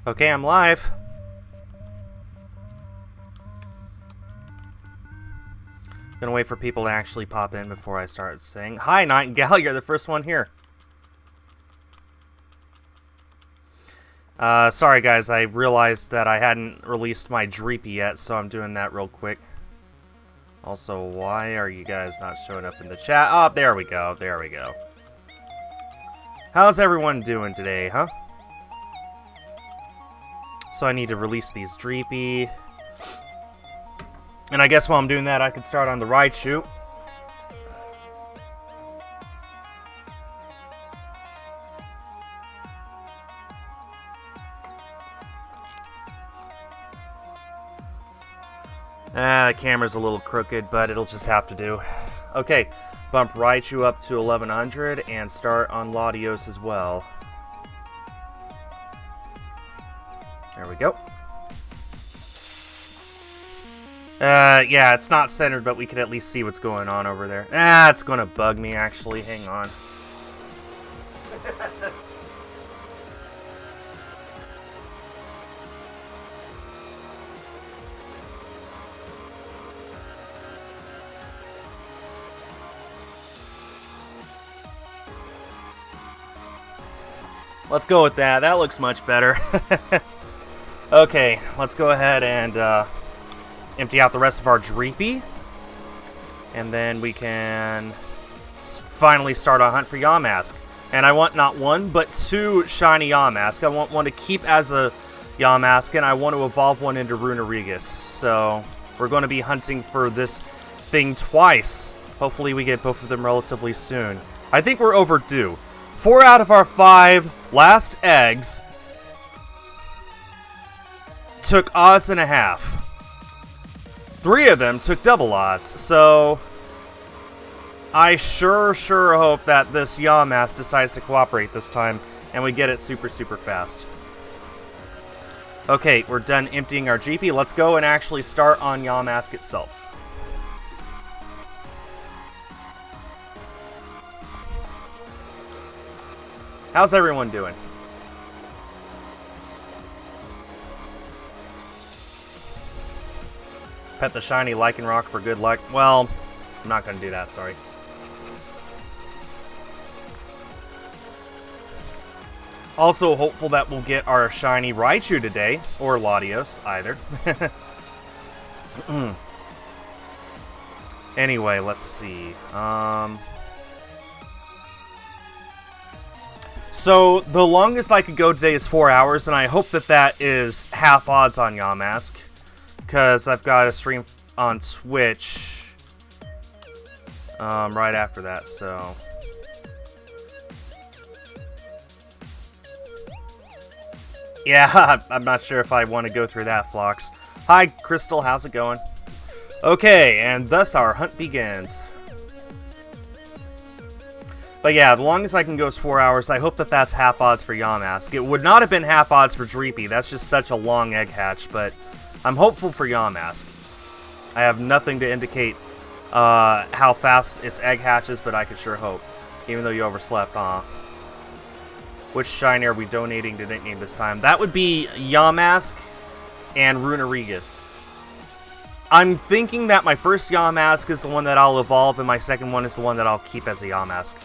Okay, I'm live. Gonna wait for people to actually pop in before I start saying, "Hi, Nightingale, you're the first one here." Sorry guys, I realized that I hadn't released my Dreepy yet, so I'm doing that real quick. Also, why are you guys not showing up in the chat? Oh, there we go, there we go. How's everyone doing today, huh? So I need to release these Dreepy. And I guess while I'm doing that, I can start on the Raichu. The camera's a little crooked, but it'll just have to do. Okay, bump Raichu up to 1100 and start on Latios as well. There we go. Yeah, it's not centered, but we can at least see what's going on over there. It's gonna bug me, actually. Hang on. Let's go with that. That looks much better. Okay, let's go ahead and empty out the rest of our Dreepy. And then we can finally start a hunt for Yamask. And I want not one, but two shiny Yamask. I want one to keep as a Yamask, and I want to evolve one into Runerigus. So we're going to be hunting for this thing twice. Hopefully we get both of them relatively soon. I think we're overdue. 4 out of our 5 last eggs took odds and a half. 3 of them took double odds, so I sure hope that this Yamask decides to cooperate this time and we get it super fast. Okay, we're done emptying our GP. Let's go and actually start on Yamask itself. How's everyone doing? Pet the shiny Lycanroc for good luck. Well, I'm not going to do that, sorry. Also hopeful that we'll get our shiny Raichu today, or Latios, either. Anyway, let's see. So, the longest I could go today is 4 hours, and I hope that that is half odds on Yamask. Because I've got a stream on Twitch right after that, so... Yeah, I'm not sure if I want to go through that, Phlox. Hi, Crystal, how's it going? Okay, and thus our hunt begins. But yeah, the longest I can go is 4 hours. I hope that that's half odds for Yamask. It would not have been half odds for Dreepy. That's just such a long egg hatch, but I'm hopeful for Yamask. I have nothing to indicate how fast its egg hatches, but I could sure hope. Even though you overslept, huh? Which shiny are we donating to nickname this time? That would be Yamask and Runerigus. I'm thinking that my first Yamask is the one that I'll evolve, and my second one is the one that I'll keep as a Yamask.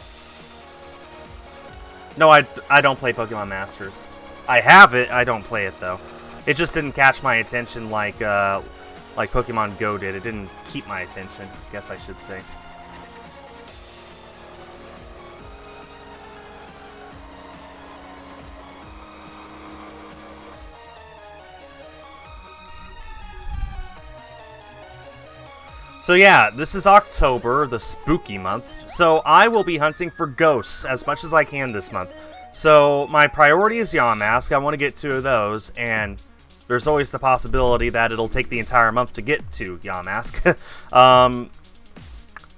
No, I don't play Pokemon Masters. I have it, I don't play it though. It just didn't catch my attention like Pokemon Go did. It didn't keep my attention, I guess I should say. So yeah, this is October, the spooky month, so I will be hunting for ghosts as much as I can this month. So my priority is Yamask. I want to get 2 of those, and there's always the possibility that it'll take the entire month to get to Yamask. On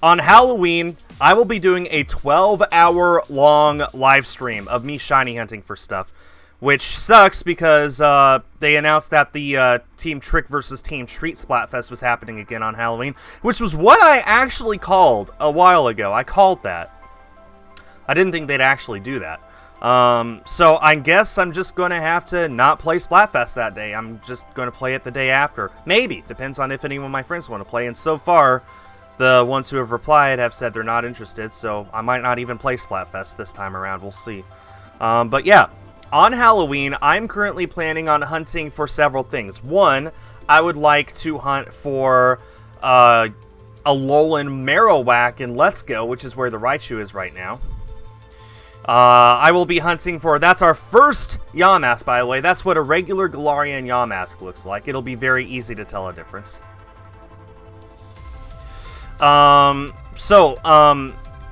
Halloween, I will be doing a 12-hour long live stream of me shiny hunting for stuff. Which sucks because they announced that the Team Trick versus Team Treat Splatfest was happening again on Halloween, which was what I actually called a while ago. I called that. I didn't think they'd actually do that. So I guess I'm just going to have to not play Splatfest that day. I'm just going to play it the day after. Maybe. Depends on if any of my friends want to play. And so far, the ones who have replied have said they're not interested, so I might not even play Splatfest this time around. We'll see. But yeah, on Halloween, I'm currently planning on hunting for several things. One, I would like to hunt for a Alolan Marowak in Let's Go, which is where the Raichu is right now. I will be hunting for... That's our first Yamask, by the way. That's what a regular Galarian Yamask looks like. It'll be very easy to tell a difference.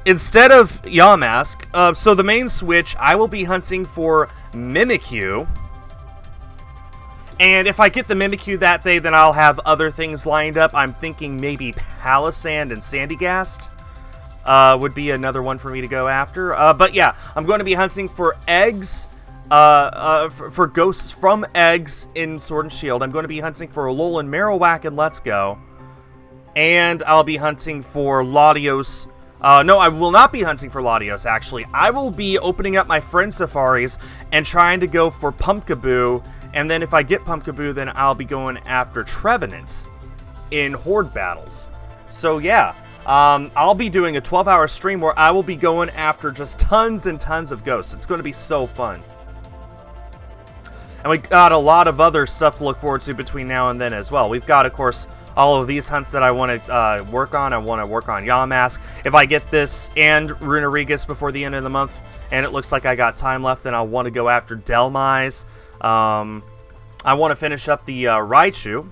Instead of Yamask, so the main switch, I will be hunting for Mimikyu. And if I get the Mimikyu that day, then I'll have other things lined up. I'm thinking maybe Palisand and Sandygast would be another one for me to go after. But yeah, I'm going to be hunting for eggs, for ghosts from eggs in Sword and Shield. I'm going to be hunting for Alolan Marowak in Let's Go. And I'll be hunting for Latios. No, I will not be hunting for Latios, actually. I will be opening up my friend safaris and trying to go for Pumpkaboo. And then if I get Pumpkaboo, then I'll be going after Trevenant in Horde battles. So yeah, I'll be doing a 12-hour stream where I will be going after just tons and tons of ghosts. It's going to be so fun. And we got a lot of other stuff to look forward to between now and then as well. We've got, of course, all of these hunts that I want to work on. I want to work on Yamask. If I get this and Runerigus before the end of the month, and it looks like I got time left, then I'll want to go after Delmise. I want to finish up the Raichu.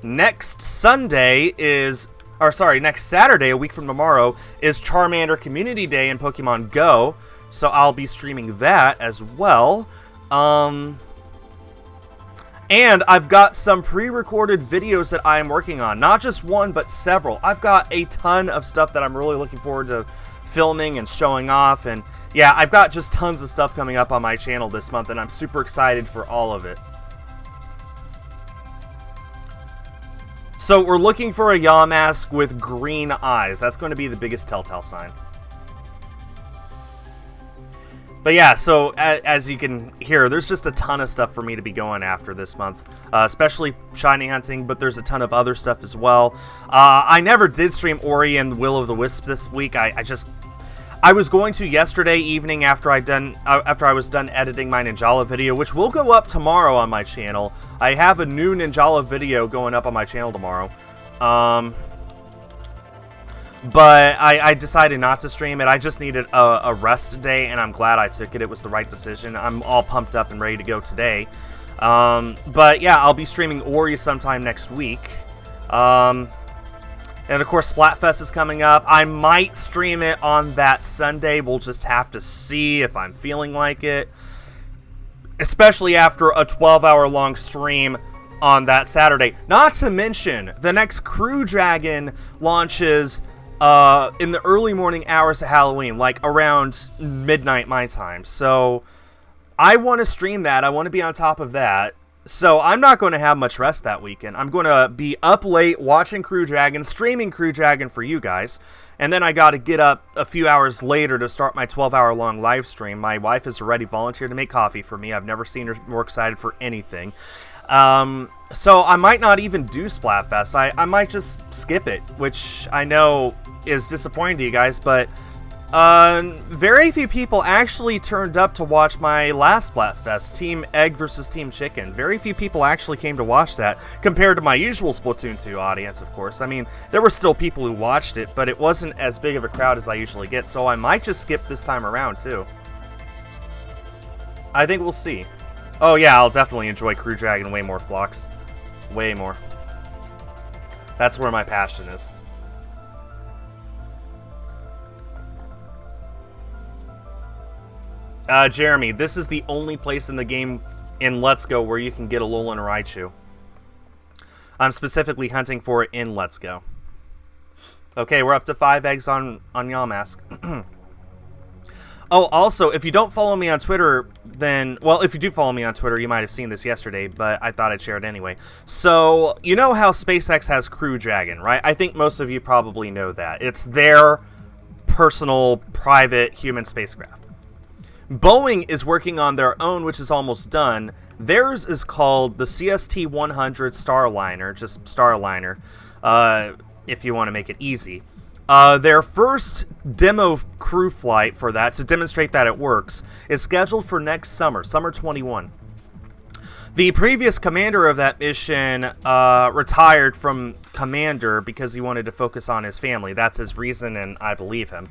Next Saturday, a week from tomorrow, is Charmander Community Day in Pokemon Go. So I'll be streaming that as well. And I've got some pre-recorded videos that I am working on. Not just one, but several. I've got a ton of stuff that I'm really looking forward to filming and showing off. And yeah, I've got just tons of stuff coming up on my channel this month, and I'm super excited for all of it. So we're looking for a Yamask with green eyes. That's going to be the biggest telltale sign. But yeah, so as you can hear, there's just a ton of stuff for me to be going after this month, especially shiny hunting, but there's a ton of other stuff as well. I never did stream Ori and Will of the Wisp this week. I was going to yesterday evening after I was done editing my Ninjala video, which will go up tomorrow on my channel. I have a new Ninjala video going up on my channel tomorrow. But I decided not to stream it. I just needed a rest day, and I'm glad I took it. It was the right decision. I'm all pumped up and ready to go today. But yeah, I'll be streaming Ori sometime next week. And of course, Splatfest is coming up. I might stream it on that Sunday. We'll just have to see if I'm feeling like it. Especially after a 12-hour long stream on that Saturday. Not to mention, the next Crew Dragon launches in the early morning hours of Halloween, like around midnight my time. So I want to stream that. I want to be on top of that. So I'm not going to have much rest that weekend. I'm going to be up late watching Crew Dragon, streaming Crew Dragon for you guys. And then I got to get up a few hours later to start my 12-hour long live stream. My wife has already volunteered to make coffee for me. I've never seen her more excited for anything. So I might not even do Splatfest. I might just skip it, which I know is disappointing to you guys, but very few people actually turned up to watch my last Splatfest, Team Egg versus Team Chicken. Very few people actually came to watch that, compared to my usual Splatoon 2 audience, of course. I mean, there were still people who watched it, but it wasn't as big of a crowd as I usually get, so I might just skip this time around, too. I think we'll see. Oh yeah, I'll definitely enjoy Crew Dragon way more, Phlox. Way more. That's where my passion is. Jeremy, this is the only place in the game in Let's Go where you can get a Alolan Raichu. I'm specifically hunting for it in Let's Go. Okay, we're up to 5 eggs on Yamask. Oh, also, if you don't follow me on Twitter, then... Well, if you do follow me on Twitter, you might have seen this yesterday, but I thought I'd share it anyway. So, you know how SpaceX has Crew Dragon, right? I think most of you probably know that. It's their personal, private human spacecraft. Boeing is working on their own, which is almost done. Theirs is called the CST-100 Starliner, just Starliner, if you want to make it easy. Their first demo crew flight for that, to demonstrate that it works, is scheduled for next summer, summer 21. The previous commander of that mission retired from commander because he wanted to focus on his family. That's his reason, and I believe him.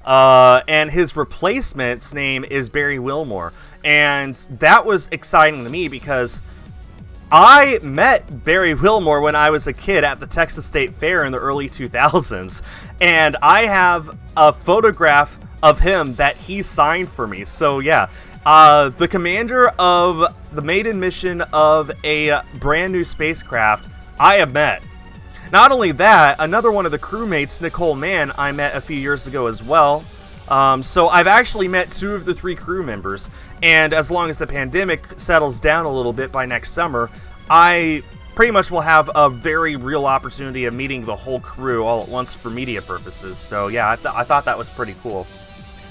And his replacement's name is Barry Wilmore. And that was exciting to me because I met Barry Wilmore when I was a kid at the Texas State Fair in the early 2000s. And I have a photograph of him that he signed for me. So yeah, the commander of the maiden mission of a brand new spacecraft I have met. Not only that, another one of the crewmates, Nicole Mann, I met a few years ago as well. So I've actually met 2 of the 3 crew members, and as long as the pandemic settles down a little bit by next summer, I pretty much will have a very real opportunity of meeting the whole crew all at once for media purposes. So yeah, I thought that was pretty cool.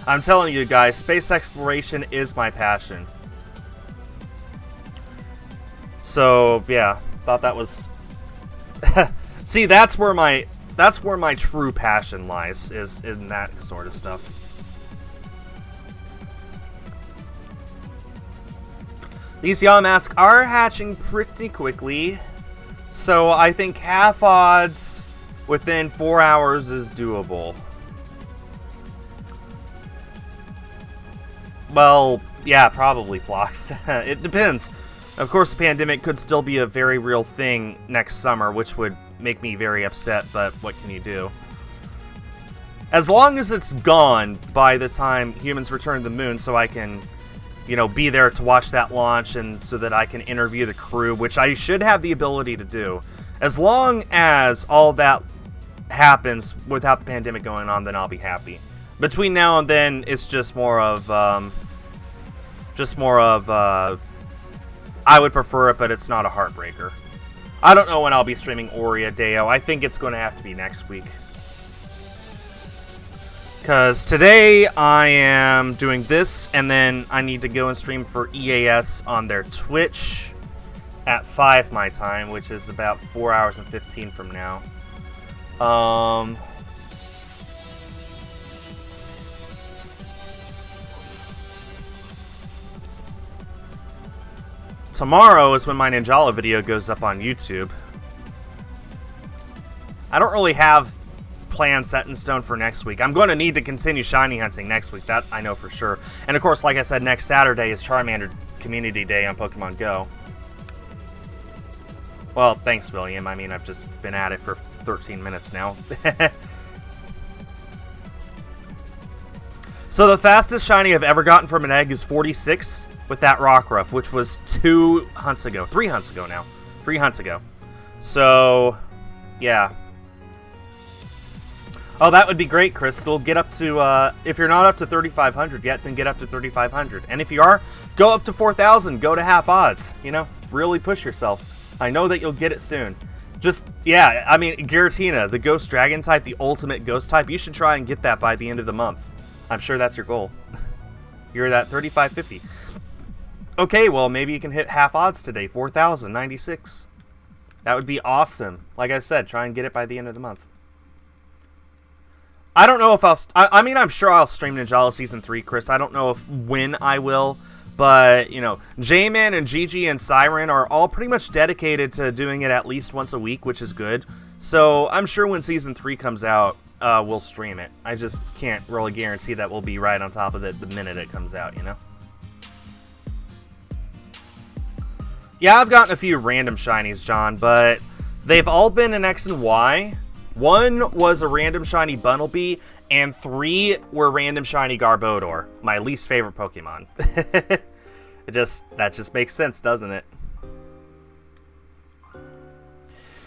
I'm telling you guys, space exploration is my passion. So yeah, thought that was... See, that's where my true passion lies, is in that sort of stuff. These Yamask are hatching pretty quickly, so I think half odds within 4 hours is doable. Well, yeah, probably, Phlox. It depends. Of course, the pandemic could still be a very real thing next summer, which would make me very upset, but what can you do? As long as it's gone by the time humans return to the moon, so I can, you know, be there to watch that launch and so that I can interview the crew, which I should have the ability to do. As long as all that happens without the pandemic going on, then I'll be happy. Between now and then, it's just more of, I would prefer it, but it's not a heartbreaker. I don't know when I'll be streaming Ori a Deo. I think it's going to have to be next week. Because today I am doing this, and then I need to go and stream for EAS on their Twitch at 5 my time, which is about 4 hours and 15 from now. Tomorrow is when my Ninjala video goes up on YouTube. I don't really have plans set in stone for next week. I'm going to need to continue shiny hunting next week, that I know for sure. And of course, like I said, next Saturday is Charmander Community Day on Pokemon Go. Well, thanks, William. I mean, I've just been at it for 13 minutes now. So the fastest shiny I've ever gotten from an egg is 46 with that Rockruff, which was 3 hunts ago now. 3 hunts ago. So, yeah. Oh, that would be great, Crystal. Get up to, if you're not up to 3,500 yet, then get up to 3,500. And if you are, go up to 4,000. Go to half odds. You know, really push yourself. I know that you'll get it soon. Just, yeah, I mean, Giratina, the Ghost Dragon type, the ultimate Ghost type, you should try and get that by the end of the month. I'm sure that's your goal. You're at 3,550. Okay, well, maybe you can hit half odds today, 4,096. That would be awesome. Like I said, try and get it by the end of the month. I don't know if I mean, I'm sure I'll stream Ninjala Season 3, Chris. I don't know when I will. But, you know, J-Man and Gigi and Siren are all pretty much dedicated to doing it at least once a week, which is good. So I'm sure when Season 3 comes out, we'll stream it. I just can't really guarantee that we'll be right on top of it the minute it comes out, you know? Yeah, I've gotten a few random shinies, John, but they've all been in X and Y. 1 was a random shiny Bunnelby, and 3 were random shiny Garbodor, my least favorite Pokemon. That just makes sense, doesn't it?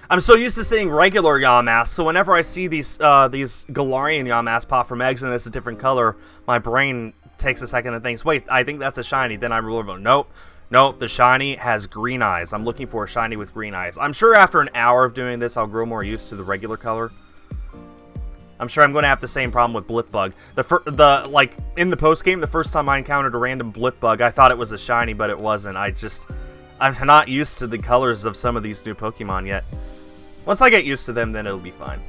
I'm so used to seeing regular Yamask, so whenever I see these Galarian Yamask pop from eggs and it's a different color, my brain takes a second and thinks, wait, I think that's a shiny. Then I remember, nope, the shiny has green eyes. I'm looking for a shiny with green eyes. I'm sure after an hour of doing this, I'll grow more used to the regular color. I'm sure I'm going to have the same problem with Blipbug. Like, in the post-game, the first time I encountered a random Blipbug, I thought it was a shiny, but it wasn't. I'm not used to the colors of some of these new Pokemon yet. Once I get used to them, then it'll be fine.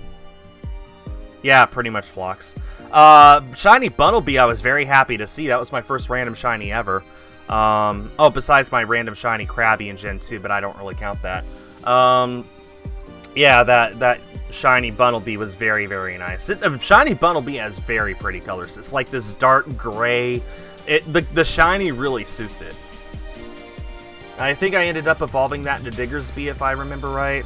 Yeah, pretty much Phlox. Shiny Bunnelby, I was very happy to see. That was my first random shiny ever. Oh, besides my random shiny Krabby in Gen 2, but I don't really count that. Yeah, that shiny Bunnelby was very, very nice. Shiny Bunnelby has very pretty colors. It's like this dark gray. The shiny really suits it. I think I ended up evolving that into Diggersby, if I remember right.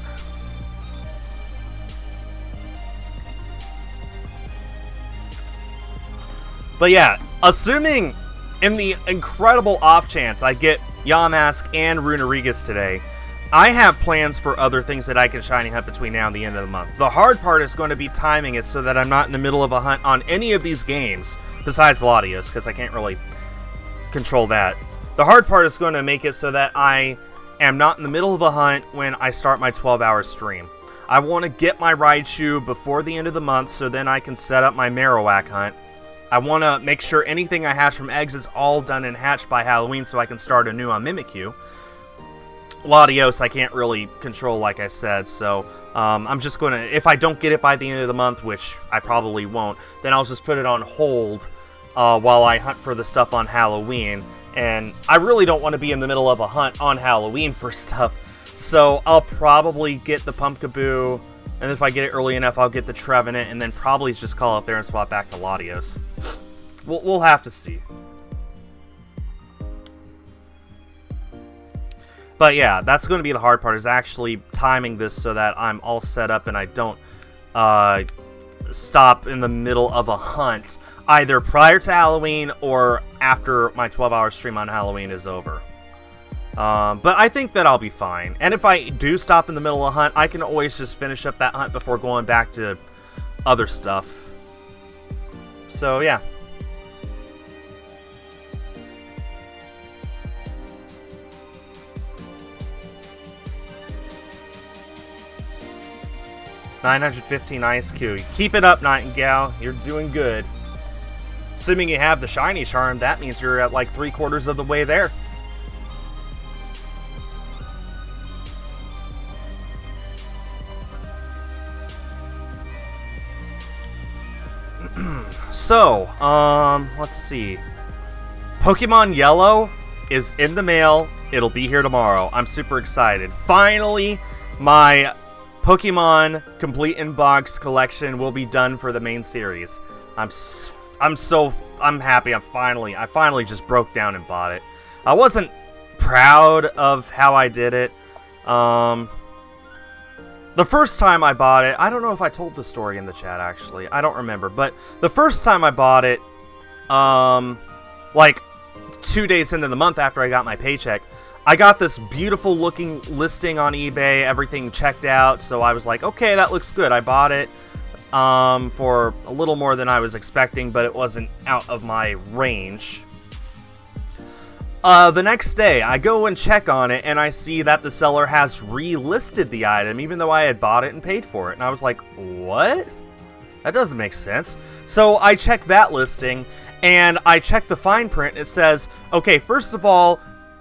But yeah, assuming in the incredible off chance I get Yamask and Runerigus today, I have plans for other things that I can shiny hunt between now and the end of the month. The hard part is going to be timing it so that I'm not in the middle of a hunt on any of these games, besides Latios, because I can't really control that. The hard part is going to make it so that I am not in the middle of a hunt when I start my 12-hour stream. I want to get my Raichu before the end of the month so then I can set up my Marowak hunt. I want to make sure anything I hatch from eggs is all done and hatched by Halloween so I can start anew on Mimikyu. Latios I can't really control, like I said, so I'm just going to, if I don't get it by the end of the month, which I probably won't, then I'll just put it on hold while I hunt for the stuff on Halloween. And I really don't want to be in the middle of a hunt on Halloween for stuff, so I'll probably get the Pumpkaboo, and if I get it early enough, I'll get the Trevenant, and then probably just call it there and swap back to Latios. We'll have to see. But yeah, that's going to be the hard part, is actually timing this so that I'm all set up and I don't stop in the middle of a hunt, either prior to Halloween or after my 12-hour stream on Halloween is over. But I think that I'll be fine. And if I do stop in the middle of a hunt, I can always just finish up that hunt before going back to other stuff. So yeah. $915 Ice Q. Keep it up, Nightingale. You're doing good. Assuming you have the shiny charm, that means you're at like 3/4 of the way there. So, let's see. Pokemon Yellow is in the mail. It'll be here tomorrow. I'm super excited. Finally, my Pokemon Complete Inbox collection will be done for the main series. I'm happy. I finally just broke down and bought it. I wasn't proud of how I did it. The first time I bought it, I don't know if I told the story in the chat actually. I don't remember, but the first time I bought it, like 2 days into the month after I got my paycheck, I got this beautiful looking listing on eBay, everything checked out, so I was like, okay, that looks good. I bought it for a little more than I was expecting, but it wasn't out of my range. The next day, I go and check on it, and I see that the seller has relisted the item, even though I had bought it and paid for it. And I was like, what? That doesn't make sense. So I check that listing, and I check the fine print. It says, okay, first of all,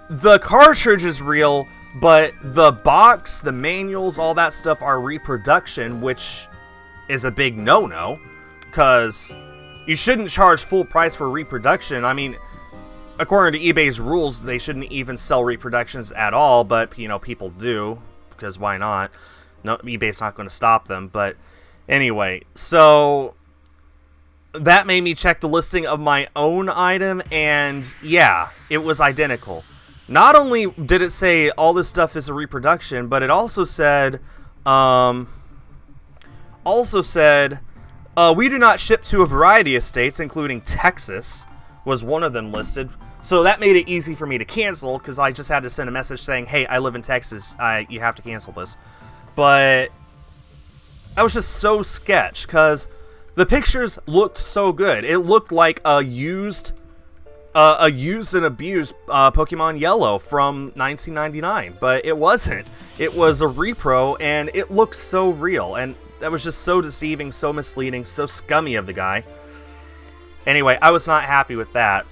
the cartridge is real, but the box, the manuals, all that stuff are reproduction, which is a big no-no, because you shouldn't charge full price for reproduction. I mean, according to eBay's rules, they shouldn't even sell reproductions at all, but, you know, people do, because why not? No, eBay's not going to stop them, but anyway, so that made me check the listing of my own item, and yeah, it was identical. Not only did it say all this stuff is a reproduction, but it also said, we do not ship to a variety of states, including Texas, was one of them listed. So that made it easy for me to cancel, because I just had to send a message saying, hey, I live in Texas, you have to cancel this. But I was just so sketch, because the pictures looked so good. It looked like a used and abused Pokemon Yellow from 1999, but it wasn't. It was a repro, and it looked so real. And that was just so deceiving, so misleading, so scummy of the guy. Anyway, I was not happy with that.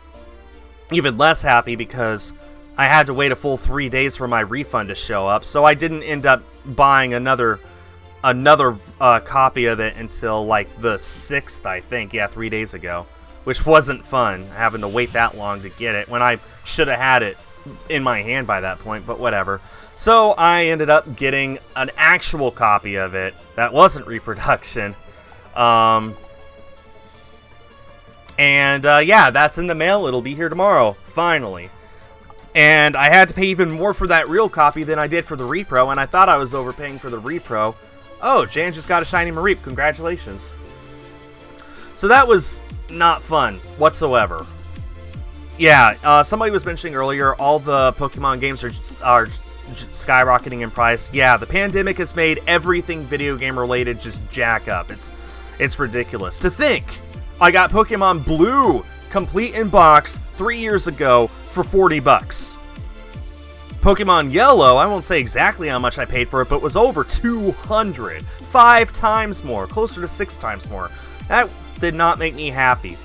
Even less happy because I had to wait a full 3 days for my refund to show up, so I didn't end up buying another copy of it until like the 6th, I think. Yeah, 3 days ago, which wasn't fun, having to wait that long to get it when I should have had it in my hand by that point, but whatever. So I ended up getting an actual copy of it that wasn't reproduction. Yeah, that's in the mail. It'll be here tomorrow, finally. And I had to pay even more for that real copy than I did for the repro, and I thought I was overpaying for the repro. Oh, Jan just got a shiny Mareep. Congratulations. So that was not fun whatsoever. Yeah, somebody was mentioning earlier, all the Pokemon games are skyrocketing in price. Yeah, the pandemic has made everything video game related just jack up. It's ridiculous. To think, I got Pokemon Blue complete in box 3 years ago for $40. Pokemon Yellow, I won't say exactly how much I paid for it, but was over $200. 5 times more, closer to 6 times more. That did not make me happy.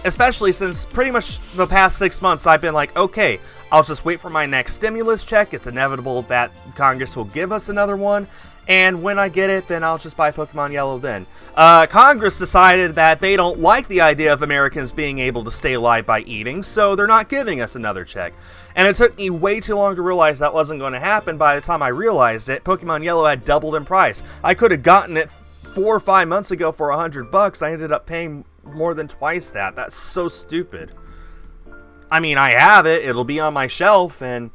Especially since pretty much the past 6 months I've been like, okay, I'll just wait for my next stimulus check. It's inevitable that Congress will give us another one. And when I get it, then I'll just buy Pokemon Yellow then. Congress decided that they don't like the idea of Americans being able to stay alive by eating, so they're not giving us another check. And it took me way too long to realize that wasn't going to happen. By the time I realized it, Pokemon Yellow had doubled in price. I could have gotten it 4 or 5 months ago for $100. I ended up paying more than twice that. That's so stupid. I mean, I have it. It'll be on my shelf, and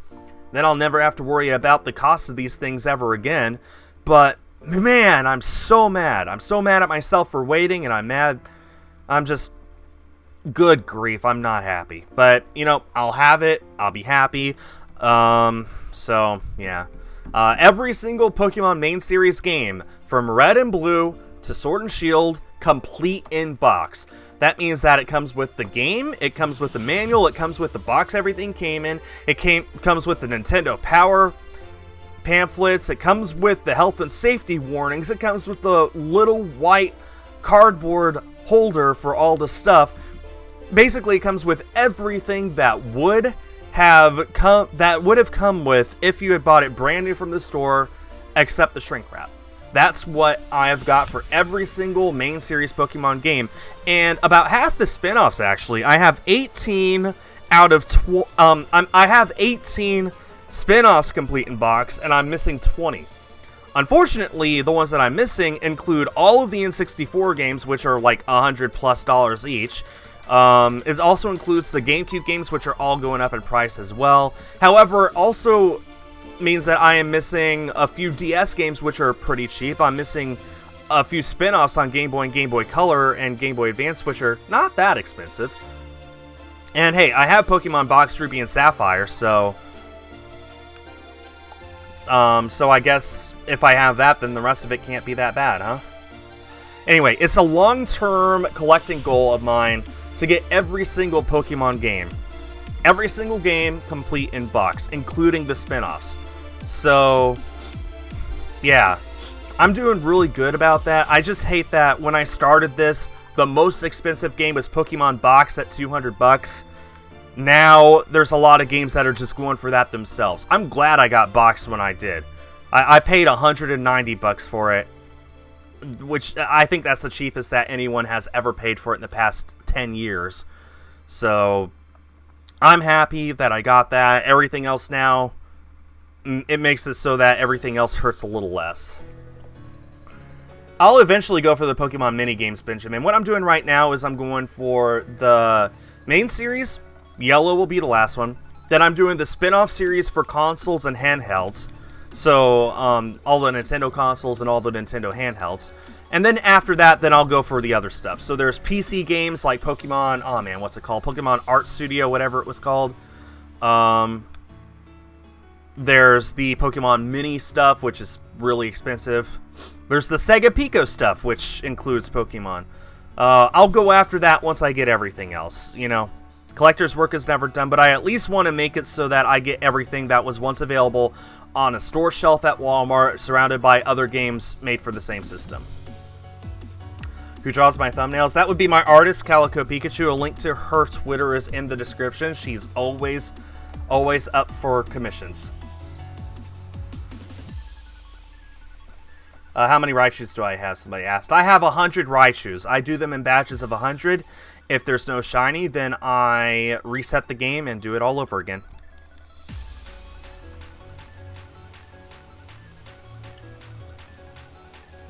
then I'll never have to worry about the cost of these things ever again. But, man, I'm so mad. I'm so mad at myself for waiting, and I'm mad. I'm just... Good grief, I'm not happy. But, you know, I'll have it. I'll be happy. So, yeah. Every single Pokemon main series game, from Red and Blue to Sword and Shield, complete in box. That means that it comes with the game, it comes with the manual, it comes with the box everything came in, comes with the Nintendo Power pamphlets, it comes with the health and safety warnings, it comes with the little white cardboard holder for all the stuff. Basically, it comes with everything that would have come with if you had bought it brand new from the store, except the shrink wrap. That's what I've got for every single main series Pokemon game, and about half the spin-offs actually. I have 18 out of I have 18 spin-offs complete in box, and I'm missing 20. Unfortunately, the ones that I'm missing include all of the N64 games, which are like $100+ each. It also includes the GameCube games, which are all going up in price as well. However, also means that I am missing a few DS games, which are pretty cheap. I'm missing a few spin-offs on Game Boy and Game Boy Color and Game Boy Advance, which are not that expensive. And hey, I have Pokemon Box, Ruby, and Sapphire, so I guess if I have that, then the rest of it can't be that bad, huh? Anyway, it's a long-term collecting goal of mine to get every single Pokemon game. Every single game complete in box, including the spin-offs. So, yeah. I'm doing really good about that. I just hate that when I started this, the most expensive game was Pokemon Box at $200. Now, there's a lot of games that are just going for that themselves. I'm glad I got Box when I did. I paid $190 for it, which I think that's the cheapest that anyone has ever paid for it in the past 10 years. So, I'm happy that I got that. Everything else now, it makes it so that everything else hurts a little less. I'll eventually go for the Pokemon minigames, Benjamin. What I'm doing right now is I'm going for the main series. Yellow will be the last one. Then I'm doing the spin-off series for consoles and handhelds. So, all the Nintendo consoles and all the Nintendo handhelds. And then after that, then I'll go for the other stuff. So there's PC games like Pokemon, oh man, what's it called? Pokemon Art Studio, whatever it was called. There's the Pokemon Mini stuff, which is really expensive. There's the Sega Pico stuff, which includes Pokemon. I'll go after that once I get everything else, you know. Collector's work is never done, but I at least want to make it so that I get everything that was once available on a store shelf at Walmart, surrounded by other games made for the same system. who draws my thumbnails. That would be my artist, Calico Pikachu. A link to her Twitter is in the description. She's always up for commissions. How many Raichus do I have? Somebody asked. I have 100 Raichus. I do them in batches of 100. If there's no shiny, then I reset the game and do it all over again.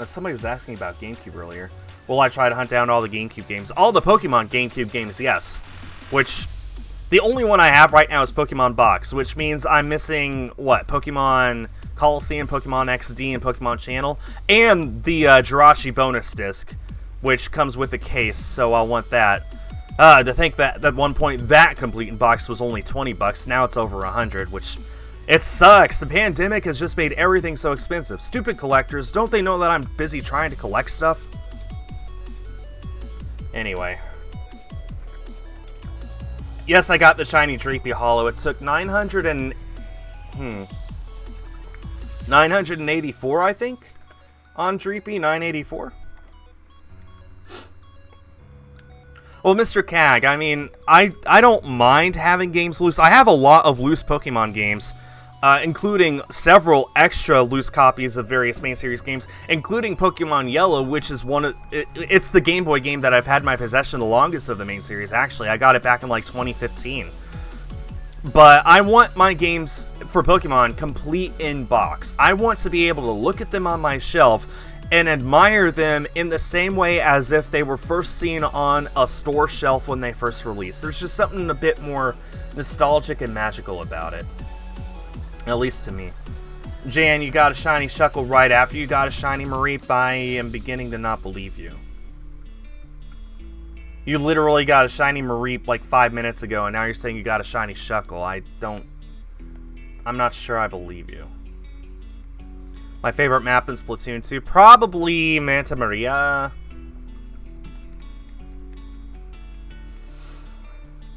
Somebody was asking about GameCube earlier. Will I try to hunt down all the GameCube games? All the Pokemon GameCube games, yes. Which, the only one I have right now is Pokemon Box, which means I'm missing, what, Pokemon Coliseum, Pokemon XD, and Pokemon Channel, and the Jirachi bonus disc, which comes with the case, so I'll want that. To think that at one point that complete in box was only $20, now it's over 100, which, it sucks. The pandemic has just made everything so expensive. Stupid collectors, don't they know that I'm busy trying to collect stuff? Anyway. Yes, I got the shiny Dreepy Hollow. It took 984, I think, on Dreepy, 984. Well, Mr. Cag, I mean, I don't mind having games loose. I have a lot of loose Pokemon games, including several extra loose copies of various main series games, including Pokemon Yellow, which is it's the Game Boy game that I've had in my possession the longest of the main series, actually. I got it back in, like, 2015. But I want my games for Pokemon complete in box. I want to be able to look at them on my shelf and admire them in the same way as if they were first seen on a store shelf when they first released. There's just something a bit more nostalgic and magical about it. At least to me. Jan, you got a shiny Shuckle right after you got a shiny Mareep. I am beginning to not believe you. You literally got a shiny Mareep like 5 minutes ago, and now you're saying you got a shiny Shuckle. I'm not sure I believe you. My favorite map in Splatoon 2? Probably Manta Maria.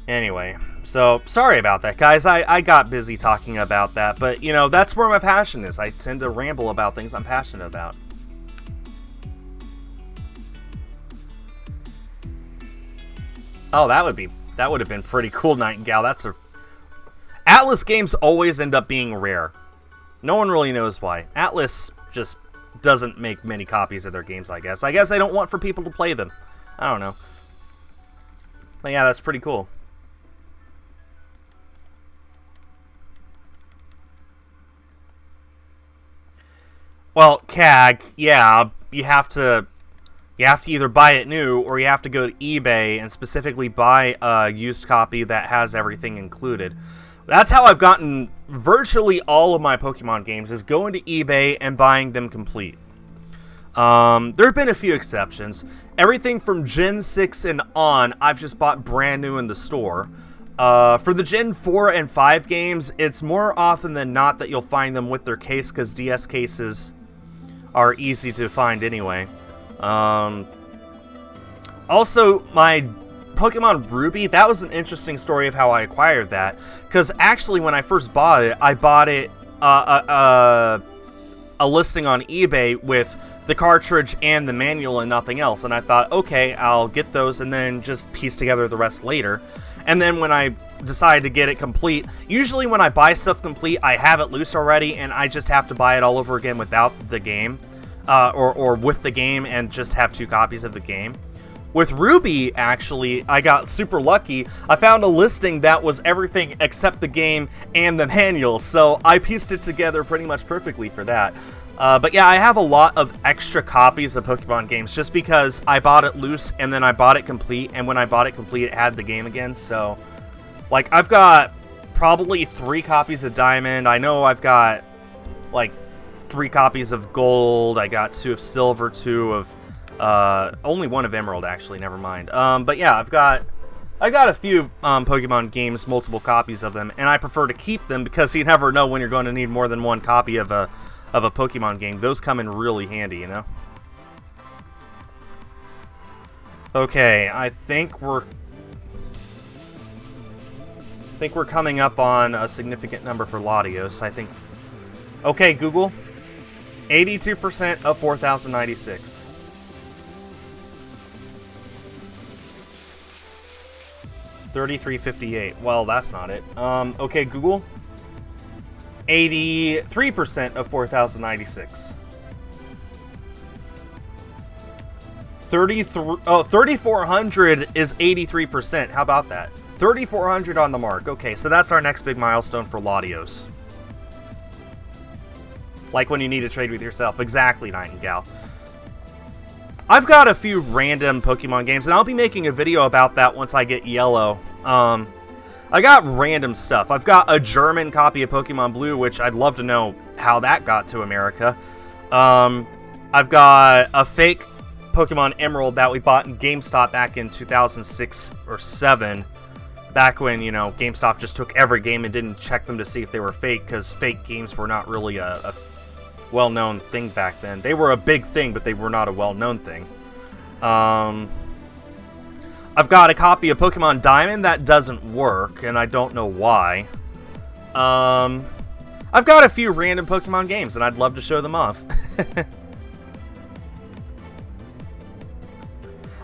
Anyway, so sorry about that, guys. I got busy talking about that, but, you know, that's where my passion is. I tend to ramble about things I'm passionate about. Oh, that would have been pretty cool, Nightingale. Atlas games always end up being rare. No one really knows why. Atlas just doesn't make many copies of their games, I guess. I guess they don't want for people to play them. I don't know. But yeah, that's pretty cool. Well, CAG, yeah, you have to either buy it new, or you have to go to eBay and specifically buy a used copy that has everything included. That's how I've gotten virtually all of my Pokemon games, is going to eBay and buying them complete. There have been a few exceptions. Everything from Gen 6 and on, I've just bought brand new in the store. For the Gen 4 and 5 games, it's more often than not that you'll find them with their case, because DS cases are easy to find anyway. Also, my Pokemon Ruby, that was an interesting story of how I acquired that. Because actually, when I first bought it, I bought it a listing on eBay with the cartridge and the manual and nothing else. And I thought, okay, I'll get those and then just piece together the rest later. And then when I decided to get it complete, usually when I buy stuff complete, I have it loose already, and I just have to buy it all over again without the game. Or with the game, and just have 2 copies of the game. With Ruby, actually, I got super lucky. I found a listing that was everything except the game and the manual, so I pieced it together pretty much perfectly for that. But yeah, I have a lot of extra copies of Pokemon games, just because I bought it loose, and then I bought it complete, and when I bought it complete, it had the game again, so... Like, I've got probably 3 copies of Diamond. I know I've got, like, 3 copies of Gold. I got 2 of Silver, 2 of only 1 of Emerald, actually, never mind. But yeah, I got a few Pokemon games, multiple copies of them, and I prefer to keep them because you never know when you're going to need more than 1 copy of a Pokemon game. Those come in really handy, you know. Okay, I think we're coming up on a significant number for Latios. I think. Okay, Google. 82% of 4,096. 3358. Well, that's not it. Okay, Google. 83% of 4,096. 3,400 is 83%. How about that? 3,400 on the mark. Okay, so that's our next big milestone for Latios. Like when you need to trade with yourself. Exactly, Nightingale. I've got a few random Pokemon games, and I'll be making a video about that once I get Yellow. I got random stuff. I've got a German copy of Pokemon Blue, which I'd love to know how that got to America. I've got a fake Pokemon Emerald that we bought in GameStop back in 2006 or 7. Back when, you know, GameStop just took every game and didn't check them to see if they were fake, because fake games were not really a well-known thing back then. They were a big thing, but they were not a well-known thing. I've got a copy of Pokemon Diamond that doesn't work, and I don't know why. I've got a few random Pokemon games, and I'd love to show them off.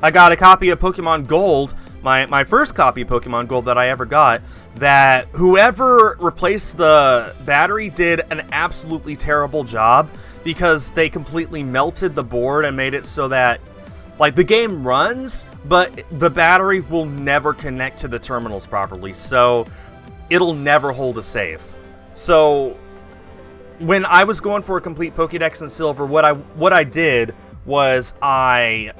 I got a copy of Pokemon Gold, my first copy of Pokemon Gold that I ever got, that whoever replaced the battery did an absolutely terrible job, because they completely melted the board and made it so that, like, the game runs, but the battery will never connect to the terminals properly, so it'll never hold a save. So when I was going for a complete Pokédex in Silver, what I did was I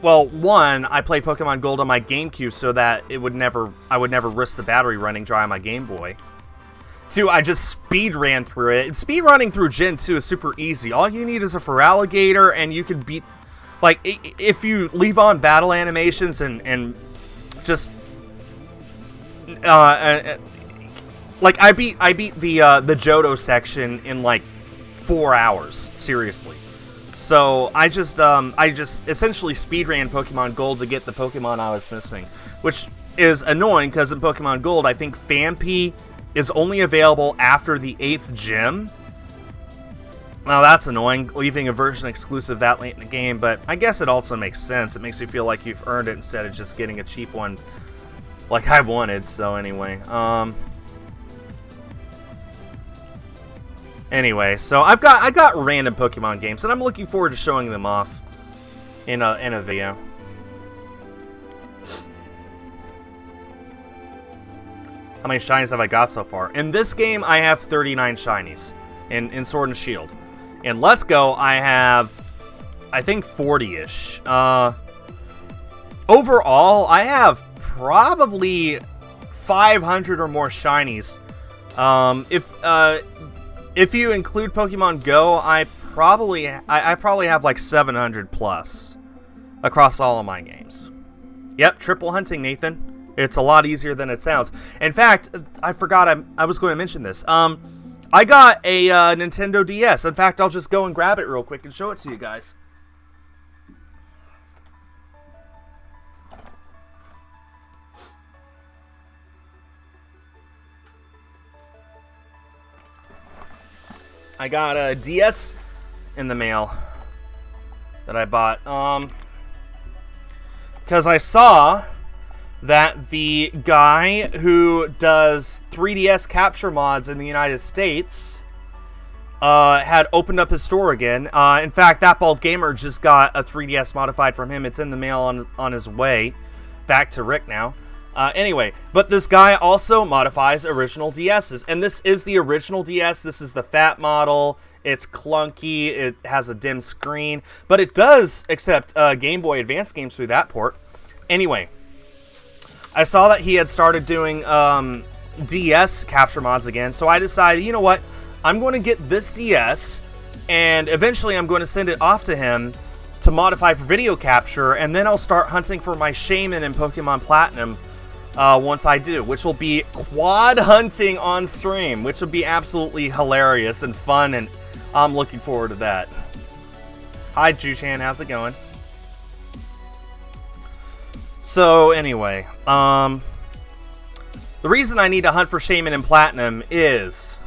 played Pokemon Gold on my GameCube so that I would never risk the battery running dry on my Game Boy. 2, I just speed ran through it. Speed running through Gen 2 is super easy. All you need is a Feraligatr, and you can beat, like, if you leave on battle animations and just like I beat the Johto section in like 4 hours, seriously. So I just essentially speedran Pokemon Gold to get the Pokemon I was missing, which is annoying because in Pokemon Gold I think Phanpy is only available after the 8th gym. Now that's annoying, leaving a version exclusive that late in the game, but I guess it also makes sense. It makes you feel like you've earned it instead of just getting a cheap one like I wanted. So anyway, so I got random Pokemon games, and I'm looking forward to showing them off in a video. How many shinies have I got so far? In this game, I have 39 shinies in Sword and Shield. In Let's Go, I have, I think, 40-ish. Overall, I have probably 500 or more shinies. If you include Pokemon Go, I probably have like 700 plus across all of my games. Yep, triple hunting, Nathan. It's a lot easier than it sounds. In fact, I forgot I was going to mention this. I got a Nintendo DS. In fact, I'll just go and grab it real quick and show it to you guys. I got a DS in the mail that I bought. Because I saw that the guy who does 3DS capture mods in the United States had opened up his store again. In fact, That Bald Gamer just got a 3DS modified from him. It's in the mail on his way back to Rick now. Anyway, but this guy also modifies original DSs, and this is the original DS. This is the fat model. It's clunky. It has a dim screen, but it does accept Game Boy Advance games through that port. Anyway, I saw that he had started doing DS capture mods again, so I decided, you know what? I'm going to get this DS, and eventually I'm going to send it off to him to modify for video capture, and then I'll start hunting for my Shaman in Pokemon Platinum once I do, which will be quad hunting on stream, which will be absolutely hilarious and fun, and I'm looking forward to that. Hi, Ju-chan, how's it going? So, anyway, the reason I need to hunt for Shaman in Platinum is...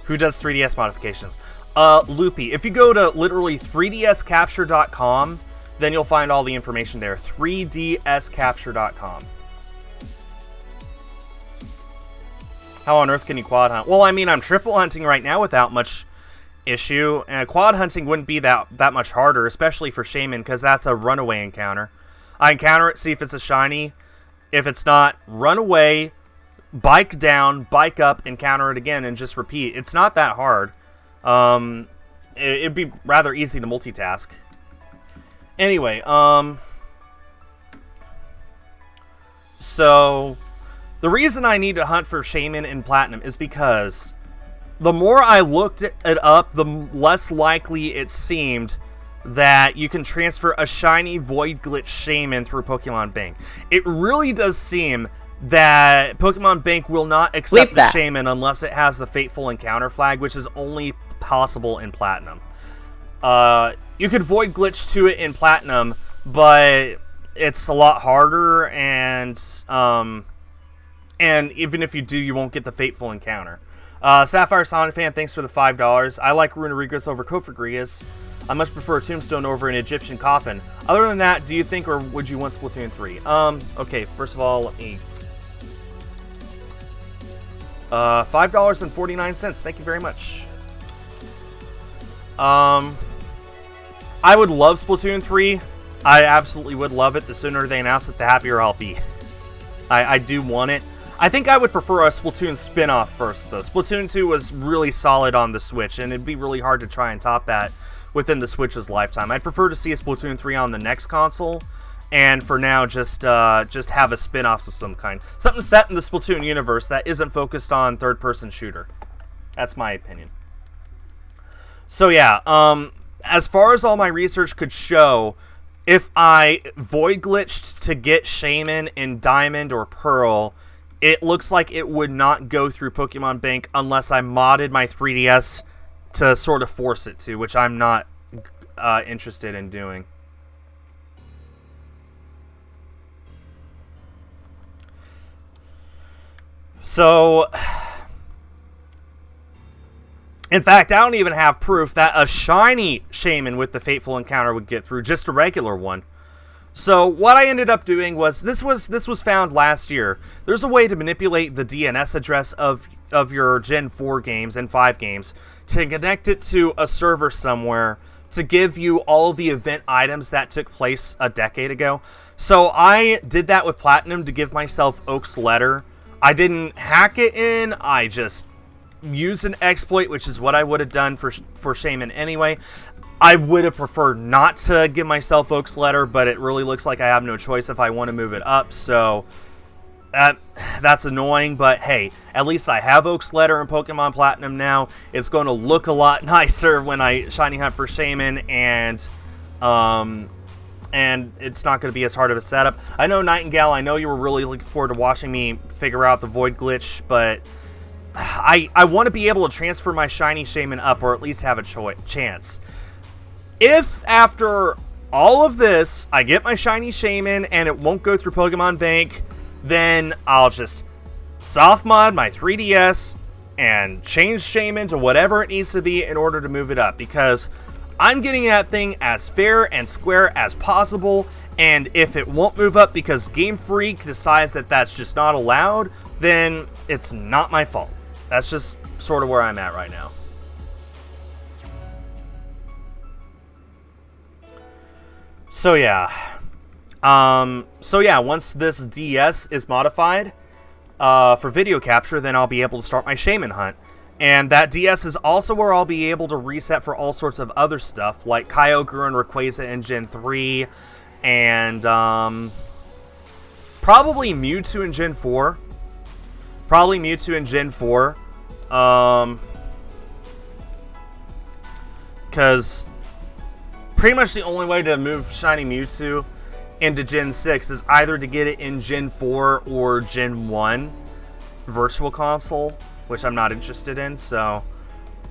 Who does 3DS modifications? Loopy. If you go to literally 3dscapture.com then you'll find all the information there. 3dscapture.com. How on earth can you quad hunt? Well, I mean, I'm triple hunting right now without much issue, and quad hunting wouldn't be that much harder, especially for Shaman, because that's a runaway encounter. I encounter it, see if it's a shiny. If it's not, run away, bike down, bike up, encounter it again, and just repeat. It's not that hard. It'd be rather easy to multitask. Anyway, so the reason I need to hunt for Shaman in Platinum is because the more I looked it up, the less likely it seemed that you can transfer a shiny Void Glitch Shaman through Pokemon Bank. It really does seem that Pokemon Bank will not accept the Shaman unless it has the Fateful Encounter flag, which is only possible in Platinum. You could Void Glitch to it in Platinum, but it's a lot harder, and even if you do, you won't get the Fateful Encounter. Sapphire Sonic Fan, thanks for the $5. I like Runerigra's over Kofagrias. I much prefer Tombstone over an Egyptian Coffin. Other than that, do you think, or would you want Splatoon 3? Okay, first of all, let me... $5.49, thank you very much. I would love Splatoon 3. I absolutely would love it. The sooner they announce it, the happier I'll be. I do want it. I think I would prefer a Splatoon spin-off first, though. Splatoon 2 was really solid on the Switch, and it'd be really hard to try and top that within the Switch's lifetime. I'd prefer to see a Splatoon 3 on the next console, and for now, just have a spin-off of some kind. Something set in the Splatoon universe that isn't focused on third-person shooter. That's my opinion. So yeah, as far as all my research could show, if I Void Glitched to get Shaman in Diamond or Pearl, it looks like it would not go through Pokemon Bank unless I modded my 3DS to sort of force it to, which I'm not interested in doing. So, in fact, I don't even have proof that a shiny Shaman with the Fateful Encounter would get through, just a regular one. So what I ended up doing was, this was found last year. There's a way to manipulate the DNS address of your Gen 4 games and 5 games to connect it to a server somewhere to give you all of the event items that took place a decade ago. So I did that with Platinum to give myself Oak's Letter. I didn't hack it in, I just used an exploit, which is what I would have done for Shaman anyway. I would have preferred not to give myself Oak's Letter, but it really looks like I have no choice if I want to move it up, so that's annoying, but hey, at least I have Oak's Letter in Pokemon Platinum now. It's going to look a lot nicer when I shiny hunt for Shaman, and it's not going to be as hard of a setup. I know, Nightingale, I know you were really looking forward to watching me figure out the Void Glitch, but I want to be able to transfer my shiny Shaman up, or at least have a chance. If, after all of this, I get my shiny Shaman and it won't go through Pokemon Bank, then I'll just soft mod my 3DS and change Shaman to whatever it needs to be in order to move it up, because I'm getting that thing as fair and square as possible, and if it won't move up because Game Freak decides that that's just not allowed, then it's not my fault. That's just sort of where I'm at right now. So yeah, once this DS is modified for video capture, then I'll be able to start my Shaman hunt. And that DS is also where I'll be able to reset for all sorts of other stuff, like Kyogre and Rayquaza in Gen 3, and probably Mewtwo in Gen 4. Because pretty much the only way to move Shiny Mewtwo into Gen 6 is either to get it in Gen 4 or Gen 1 Virtual Console, which I'm not interested in. So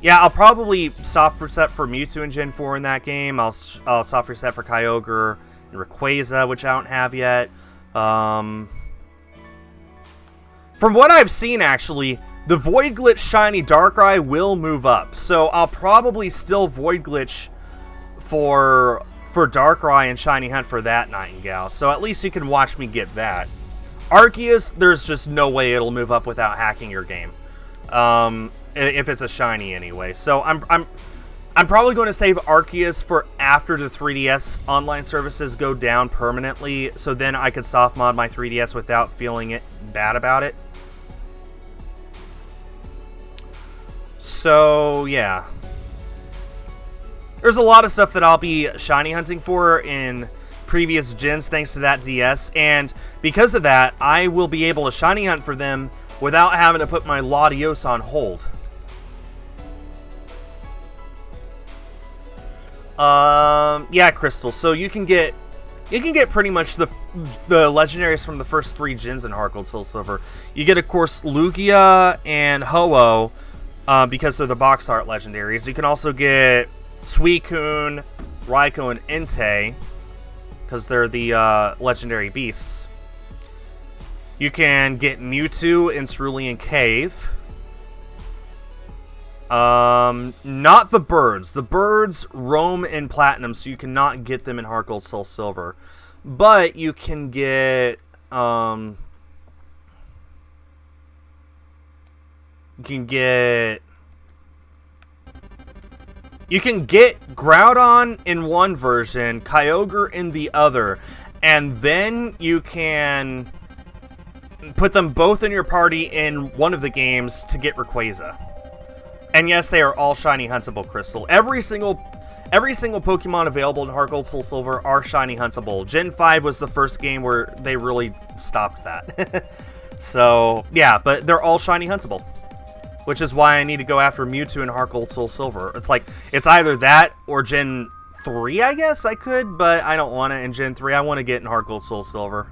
yeah, I'll probably soft reset for Mewtwo in Gen 4 in that game. I'll soft reset for Kyogre and Rayquaza, which I don't have yet. From what I've seen, actually, the Void Glitch Shiny Darkrai will move up. So I'll probably still Void Glitch for for Darkrai and Shiny Hunt for that Nightingale, so at least you can watch me get that. Arceus, there's just no way it'll move up without hacking your game, if it's a shiny anyway. So I'm probably going to save Arceus for after the 3DS online services go down permanently, so then I could soft mod my 3DS without feeling bad about it. So yeah, there's a lot of stuff that I'll be shiny hunting for in previous gens thanks to that DS, and because of that, I will be able to shiny hunt for them without having to put my Latios on hold. Yeah, Crystal. So you can get pretty much the legendaries from the first 3 gens in Heart Gold Soul Silver. You get, of course, Lugia and Ho-Oh, because they're the box art legendaries. You can also get Suicune, Raikou, and Entei, because they're the legendary beasts. You can get Mewtwo in Cerulean Cave. Not the birds. The birds roam in Platinum, so you cannot get them in Heart Gold Soul Silver. But you can get, you can get Groudon in one version, Kyogre in the other, and then you can put them both in your party in one of the games to get Rayquaza. And yes, they are all shiny huntable, Crystal. Every single Pokemon available in Heart Gold Soul Silver are shiny huntable. Gen 5 was the first game where they really stopped that. So, yeah, but they're all shiny huntable. Which is why I need to go after Mewtwo in Heart Gold Soul Silver. It's like, it's either that or Gen 3, I guess I could, but I don't want it in Gen 3. I want to get in Heart Gold Soul Silver.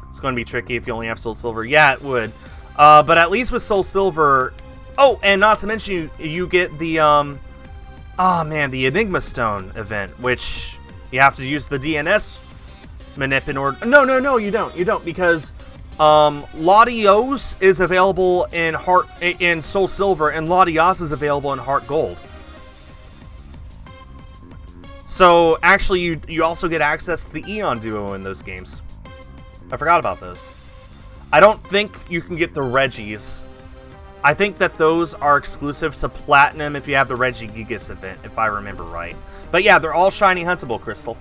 It's going to be tricky if you only have Soul Silver. Yeah, it would. But at least with Soul Silver... Oh, and not to mention, you get the, the Enigma Stone event, which you have to use the DNS manip in order... No, you don't, because... Latios is available in Soul Silver, and Latias is available in Heart Gold. So, actually, you also get access to the Eon Duo in those games. I forgot about those. I don't think you can get the Regis. I think that those are exclusive to Platinum if you have the Regigigas event, if I remember right. But yeah, they're all shiny huntable, Crystal.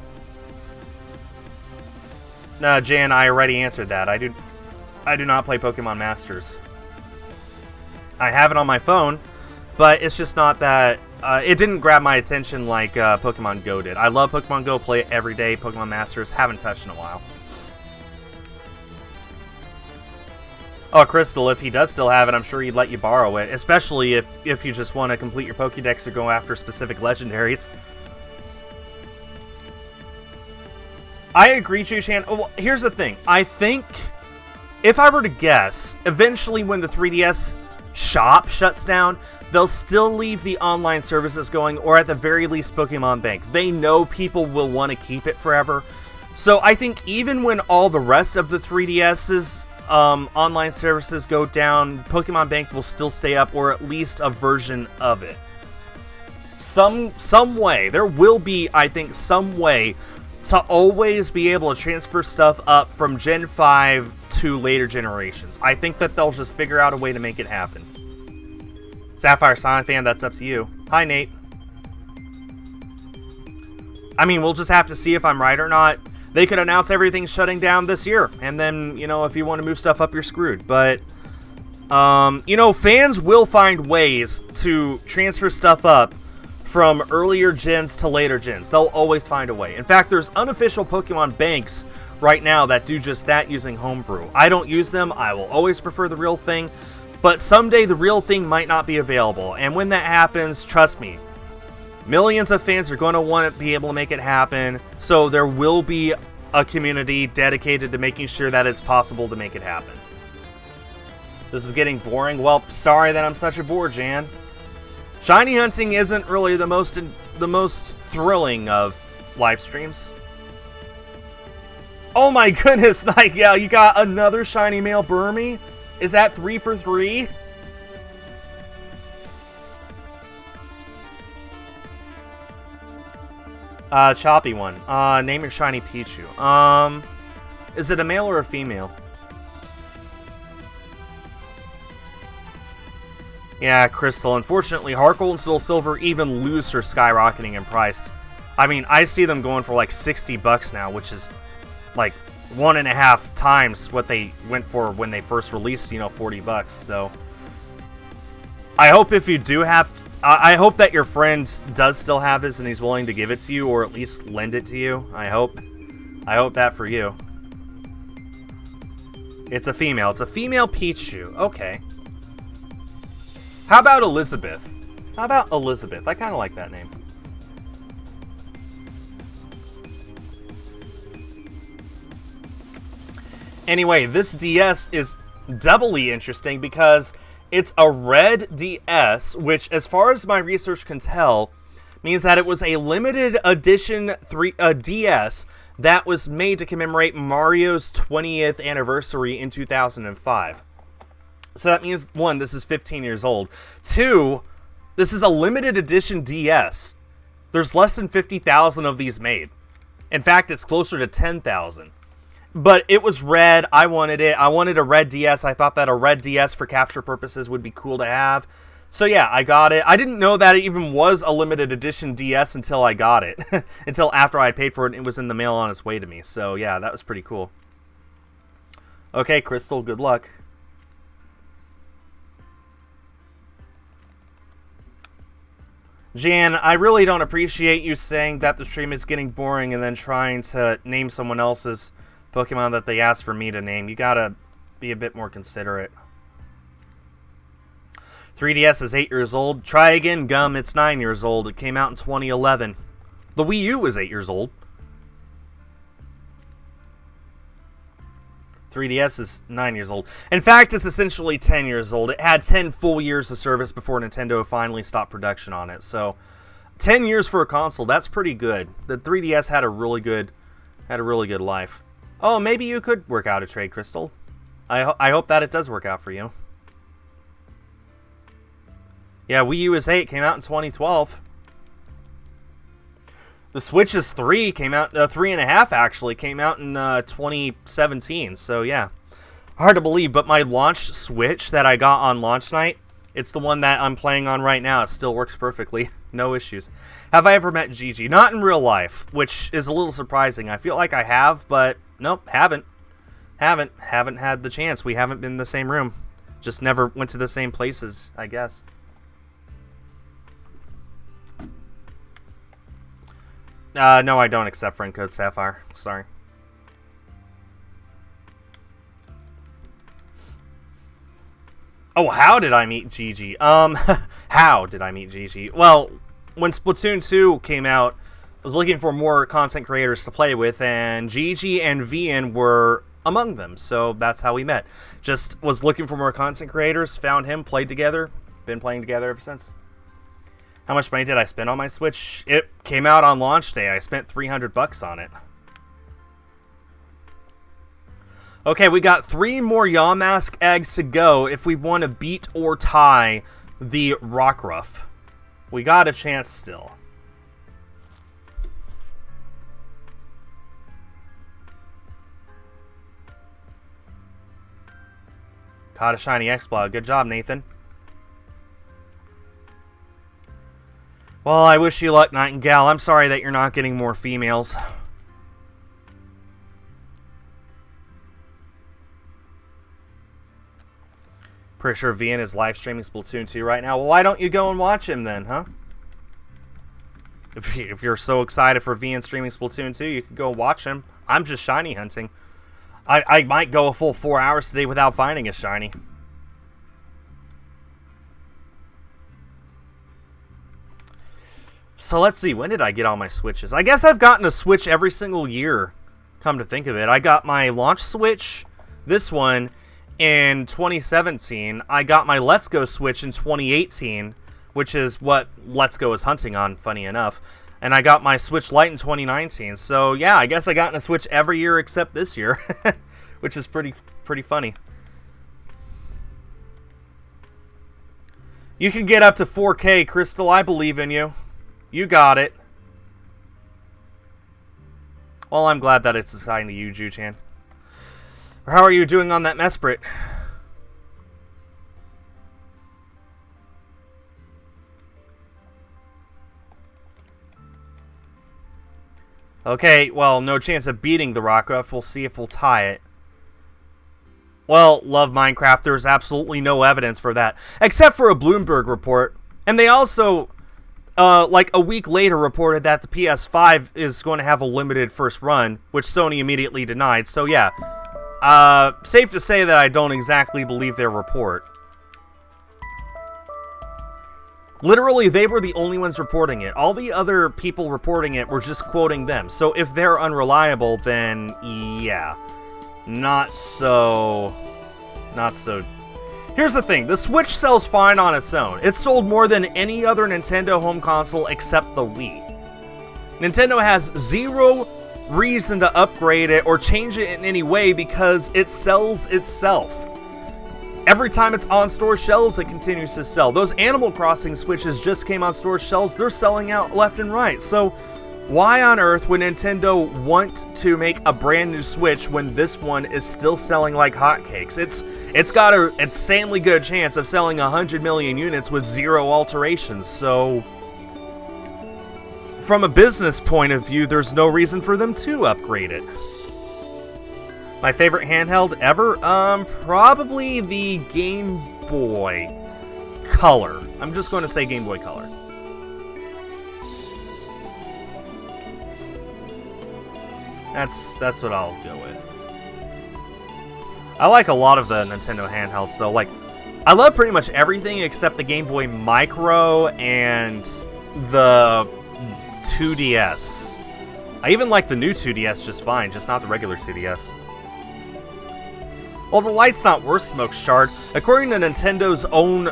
No, Jan, I already answered that. I do not play Pokemon Masters. I have it on my phone, but it's just not that... it didn't grab my attention like Pokemon Go did. I love Pokemon Go, play it every day. Pokemon Masters, haven't touched in a while. Oh, Crystal, if he does still have it, I'm sure he'd let you borrow it. Especially if you just want to complete your Pokédex or go after specific legendaries. I agree, Chu-chan. Well, here's the thing. I think... If I were to guess, eventually when the 3DS shop shuts down, they'll still leave the online services going, or at the very least Pokemon Bank. They know people will want to keep it forever. So I think even when all the rest of the 3DS's online services go down, Pokemon Bank will still stay up, or at least a version of it. Some way. There will be, I think, some way to always be able to transfer stuff up from Gen 5 to later generations. I think that they'll just figure out a way to make it happen. Sapphire Sonic fan, that's up to you. Hi, Nate. I mean, we'll just have to see if I'm right or not. They could announce everything's shutting down this year, and then, you know, if you want to move stuff up, you're screwed. But, you know, fans will find ways to transfer stuff up from earlier gens to later gens. They'll always find a way. In fact, there's unofficial Pokemon banks right now that do just that using Homebrew. I don't use them. I will always prefer the real thing. But someday the real thing might not be available. And when that happens, trust me, millions of fans are going to want to be able to make it happen. So there will be a community dedicated to making sure that it's possible to make it happen. This is getting boring. Well, sorry that I'm such a bore, Jan. Shiny hunting isn't really the most thrilling of live streams. Oh my goodness, Nightgale, you got another shiny male Burmy? Is that 3 for 3? Choppy one. Name your shiny Pichu. Is it a male or a female? Yeah, Crystal. Unfortunately, Heart Gold and Soul Silver even looser skyrocketing in price. I mean, I see them going for like $60 now, which is like 1.5 times what they went for when they first released, $40. So I hope if you do have, I hope that your friend does still have his and he's willing to give it to you, or at least lend it to you. I hope that for you. It's a female. It's a female Pichu. Okay. How about Elizabeth? I kind of like that name. Anyway, this DS is doubly interesting because it's a red DS, which, as far as my research can tell, means that it was a limited edition DS that was made to commemorate Mario's 20th anniversary in 2005. So that means, 1, this is 15 years old. 2, this is a limited edition DS. There's less than 50,000 of these made. In fact, it's closer to 10,000. But it was red. I wanted it. I wanted a red DS. I thought that a red DS for capture purposes would be cool to have. So yeah, I got it. I didn't know that it even was a limited edition DS until I got it. Until after I paid for it and it was in the mail on its way to me. So yeah, that was pretty cool. Okay, Crystal, good luck. Jan, I really don't appreciate you saying that the stream is getting boring and then trying to name someone else's Pokemon that they asked for me to name. You gotta be a bit more considerate. 3DS is 8 years old. Try again, Gum. It's 9 years old. It came out in 2011. The Wii U was 8 years old. 3DS is 9 years old. In fact, it's essentially 10 years old. It had 10 full years of service before Nintendo finally stopped production on it. So, 10 years for a console, that's pretty good. The 3DS had a really good life. Oh, maybe you could work out a trade, Crystal. I hope that it does work out for you. Yeah, Wii U is 8, came out in 2012. The Switch is 3, came out, 3.5 actually, came out in 2017. So yeah, hard to believe, but my launch Switch that I got on launch night, it's the one that I'm playing on right now. It still works perfectly, no issues. Have I ever met Gigi? Not in real life, which is a little surprising. I feel like I have, but nope, haven't had the chance. We haven't been in the same room. Just never went to the same places, I guess. No, I don't accept friend code Sapphire. Sorry. Oh, how did I meet Gigi? How did I meet Gigi? Well, when Splatoon 2 came out, I was looking for more content creators to play with, and Gigi and Vian were among them, so that's how we met. Just was looking for more content creators, found him, played together, been playing together ever since. How much money did I spend on my Switch? It came out on launch day. I spent $300 on it. Okay, we got 3 more Yamask eggs to go if we want to beat or tie the Rockruff. We got a chance still. Caught a shiny Exploud. Good job, Nathan. Well, I wish you luck, Nightingale. I'm sorry that you're not getting more females. Pretty sure Vian is live streaming Splatoon 2 right now. Well, why don't you go and watch him then, huh? If you're so excited for Vian streaming Splatoon 2, you can go watch him. I'm just shiny hunting. I might go a full 4 hours today without finding a shiny. So let's see, when did I get all my Switches? I guess I've gotten a Switch every single year, come to think of it. I got my launch Switch, this one, in 2017. I got my Let's Go Switch in 2018, which is what Let's Go is hunting on, funny enough. And I got my Switch Lite in 2019. So yeah, I guess I got a Switch every year except this year, which is pretty funny. You can get up to 4K, Crystal. I believe in you. You got it. Well, I'm glad that it's assigned to you, Ju-chan. How are you doing on that Mesprit? Okay, well, no chance of beating the Rockruff. We'll see if we'll tie it. Well, love Minecraft, there's absolutely no evidence for that. Except for a Bloomberg report. And they also, like a week later, reported that the PS5 is going to have a limited first run, which Sony immediately denied. So yeah, safe to say that I don't exactly believe their report. Literally, they were the only ones reporting it. All the other people reporting it were just quoting them. So if they're unreliable, then yeah. Not so... Here's the thing. The Switch sells fine on its own. It's sold more than any other Nintendo home console except the Wii. Nintendo has zero reason to upgrade it or change it in any way because it sells itself. Every time it's on store shelves, it continues to sell. Those Animal Crossing Switches just came on store shelves. They're selling out left and right. So why on earth would Nintendo want to make a brand new Switch when this one is still selling like hotcakes? It's got an insanely good chance of selling 100 million units with zero alterations. So from a business point of view, there's no reason for them to upgrade it. My favorite handheld ever? Probably the Game Boy Color. I'm just going to say Game Boy Color. That's what I'll go with. I like a lot of the Nintendo handhelds though. Like, I love pretty much everything except the Game Boy Micro and the 2DS. I even like the new 2DS just fine, just not the regular 2DS. Well, the light's not worth smoke shard. According to Nintendo's own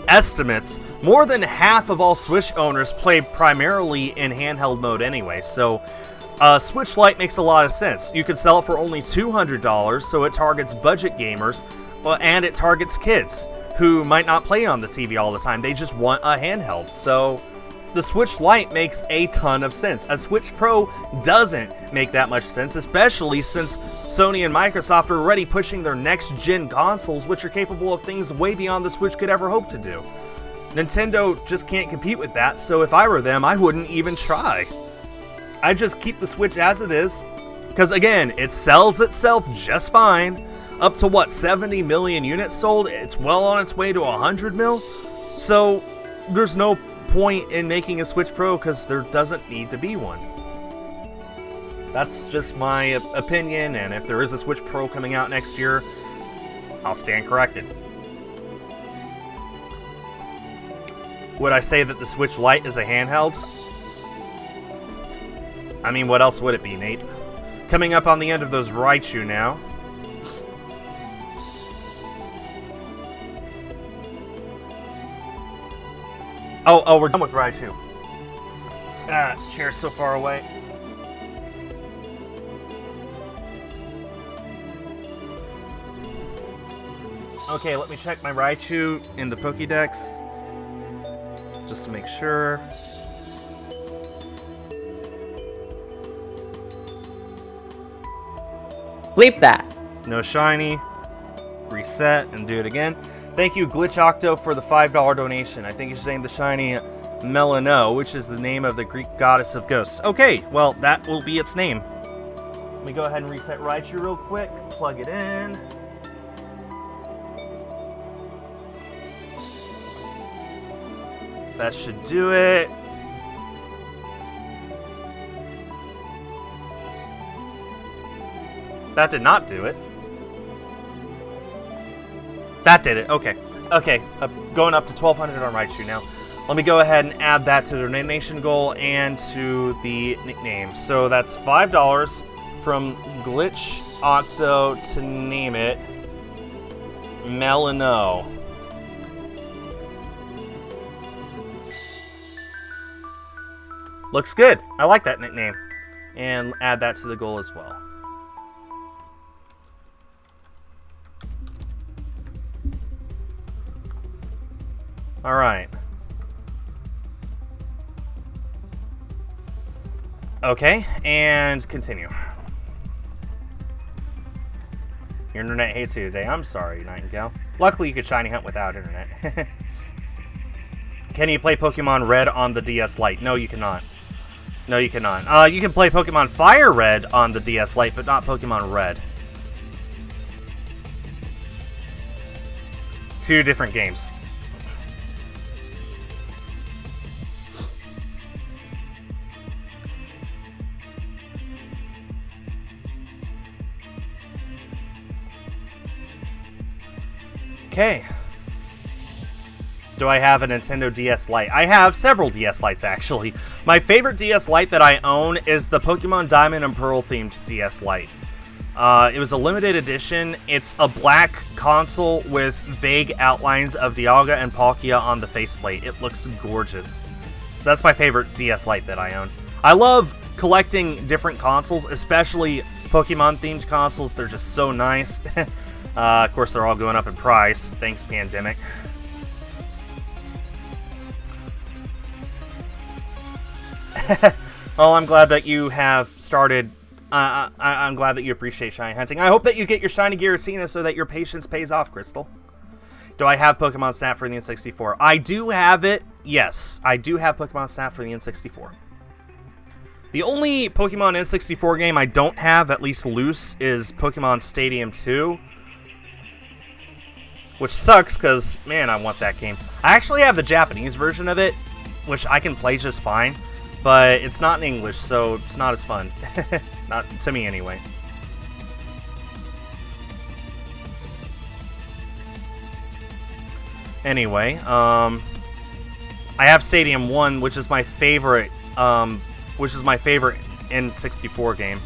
estimates, more than half of all Switch owners play primarily in handheld mode anyway, so Switch Lite makes a lot of sense. You could sell it for only $200, so it targets budget gamers, and it targets kids who might not play on the TV all the time. They just want a handheld, so the Switch Lite makes a ton of sense. A Switch Pro doesn't make that much sense, especially since Sony and Microsoft are already pushing their next-gen consoles, which are capable of things way beyond the Switch could ever hope to do. Nintendo just can't compete with that, so if I were them, I wouldn't even try. I'd just keep the Switch as it is, because again, it sells itself just fine. Up to what, 70 million units sold? It's well on its way to 100 mil? So, there's no point in making a Switch Pro because there doesn't need to be one. That's just my opinion, and if there is a Switch Pro coming out next year, I'll stand corrected. Would I say that the Switch Lite is a handheld? I mean, what else would it be, Nate? Coming up on the end of those Raichu now. Oh, we're done with Raichu. Chair's so far away. Okay, let me check my Raichu in the Pokédex. Just to make sure. Bleep that. No shiny. Reset and do it again. Thank you, Glitch Octo, for the $5 donation. I think you're saying the shiny Melano, which is the name of the Greek goddess of ghosts. Okay, well, that will be its name. Let me go ahead and reset Raichu real quick. Plug it in. That should do it. That did not do it. That did it. Okay. Okay. Going up to 1,200 on Raichu now. Let me go ahead and add that to the donation goal and to the nickname. So that's $5 from Glitch Octo to name it Melano. Looks good. I like that nickname. And add that to the goal as well. Alright. Okay, and continue. Your internet hates you today. I'm sorry, Nightingale. Luckily, you could shiny hunt without internet. Can you play Pokemon Red on the DS Lite? No, you cannot. No, you cannot. You can play Pokemon Fire Red on the DS Lite, but not Pokemon Red. Two different games. Okay. Do I have a Nintendo DS Lite? I have several DS Lites, actually. My favorite DS Lite that I own is the Pokemon Diamond and Pearl themed DS Lite. It was a limited edition. It's a black console with vague outlines of Dialga and Palkia on the faceplate. It looks gorgeous. So that's my favorite DS Lite that I own. I love collecting different consoles, especially Pokemon-themed consoles. They're just so nice. Of course, they're all going up in price. Thanks, pandemic. Oh, I'm glad that you have started. I'm glad that you appreciate shiny hunting. I hope that you get your shiny Giratina so that your patience pays off, Crystal. Do I have Pokemon Snap for the N64? I do have it. Yes, I do have Pokemon Snap for the N64. The only Pokemon N64 game I don't have, at least loose, is Pokemon Stadium 2. Which sucks, because, man, I want that game. I actually have the Japanese version of it, which I can play just fine. But it's not in English, so it's not as fun. Not to me, anyway. Anyway, I have Stadium 1, which is my favorite, N64 game.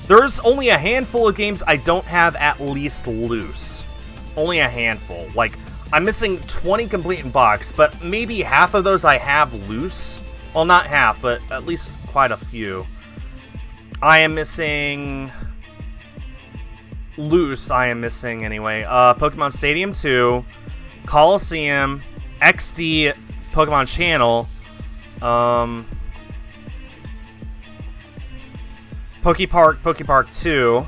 There's only a handful of games I don't have at least loose. Only a handful. Like, I'm missing 20 complete in box, but maybe half of those I have loose. Well, not half, but at least quite a few. I am missing... Loose, I am missing anyway. Pokemon Stadium 2, Coliseum, XD, Pokemon Channel, Pokepark 2.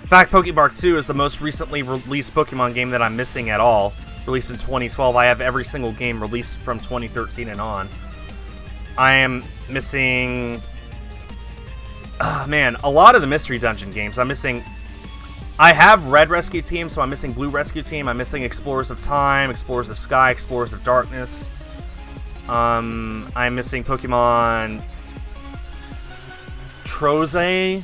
In fact, Pokepark 2 is the most recently released Pokemon game that I'm missing at all. Released in 2012. I have every single game released from 2013 and on. I am missing... Oh, man, a lot of the Mystery Dungeon games. I'm missing... I have Red Rescue Team, so I'm missing Blue Rescue Team. I'm missing Explorers of Time, Explorers of Sky, Explorers of Darkness. I'm missing Pokemon... Troze.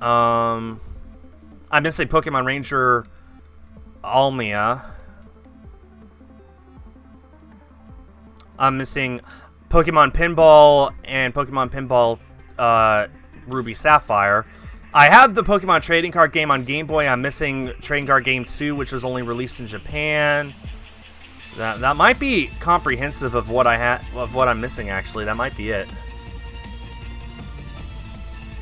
I'm missing Pokemon Ranger... Almia. I'm missing Pokemon Pinball and Pokemon Pinball Ruby Sapphire. I have the Pokemon Trading Card game on Game Boy. I'm missing Trading Card Game 2, which was only released in Japan. That might be comprehensive of what I'm missing, actually. That might be it.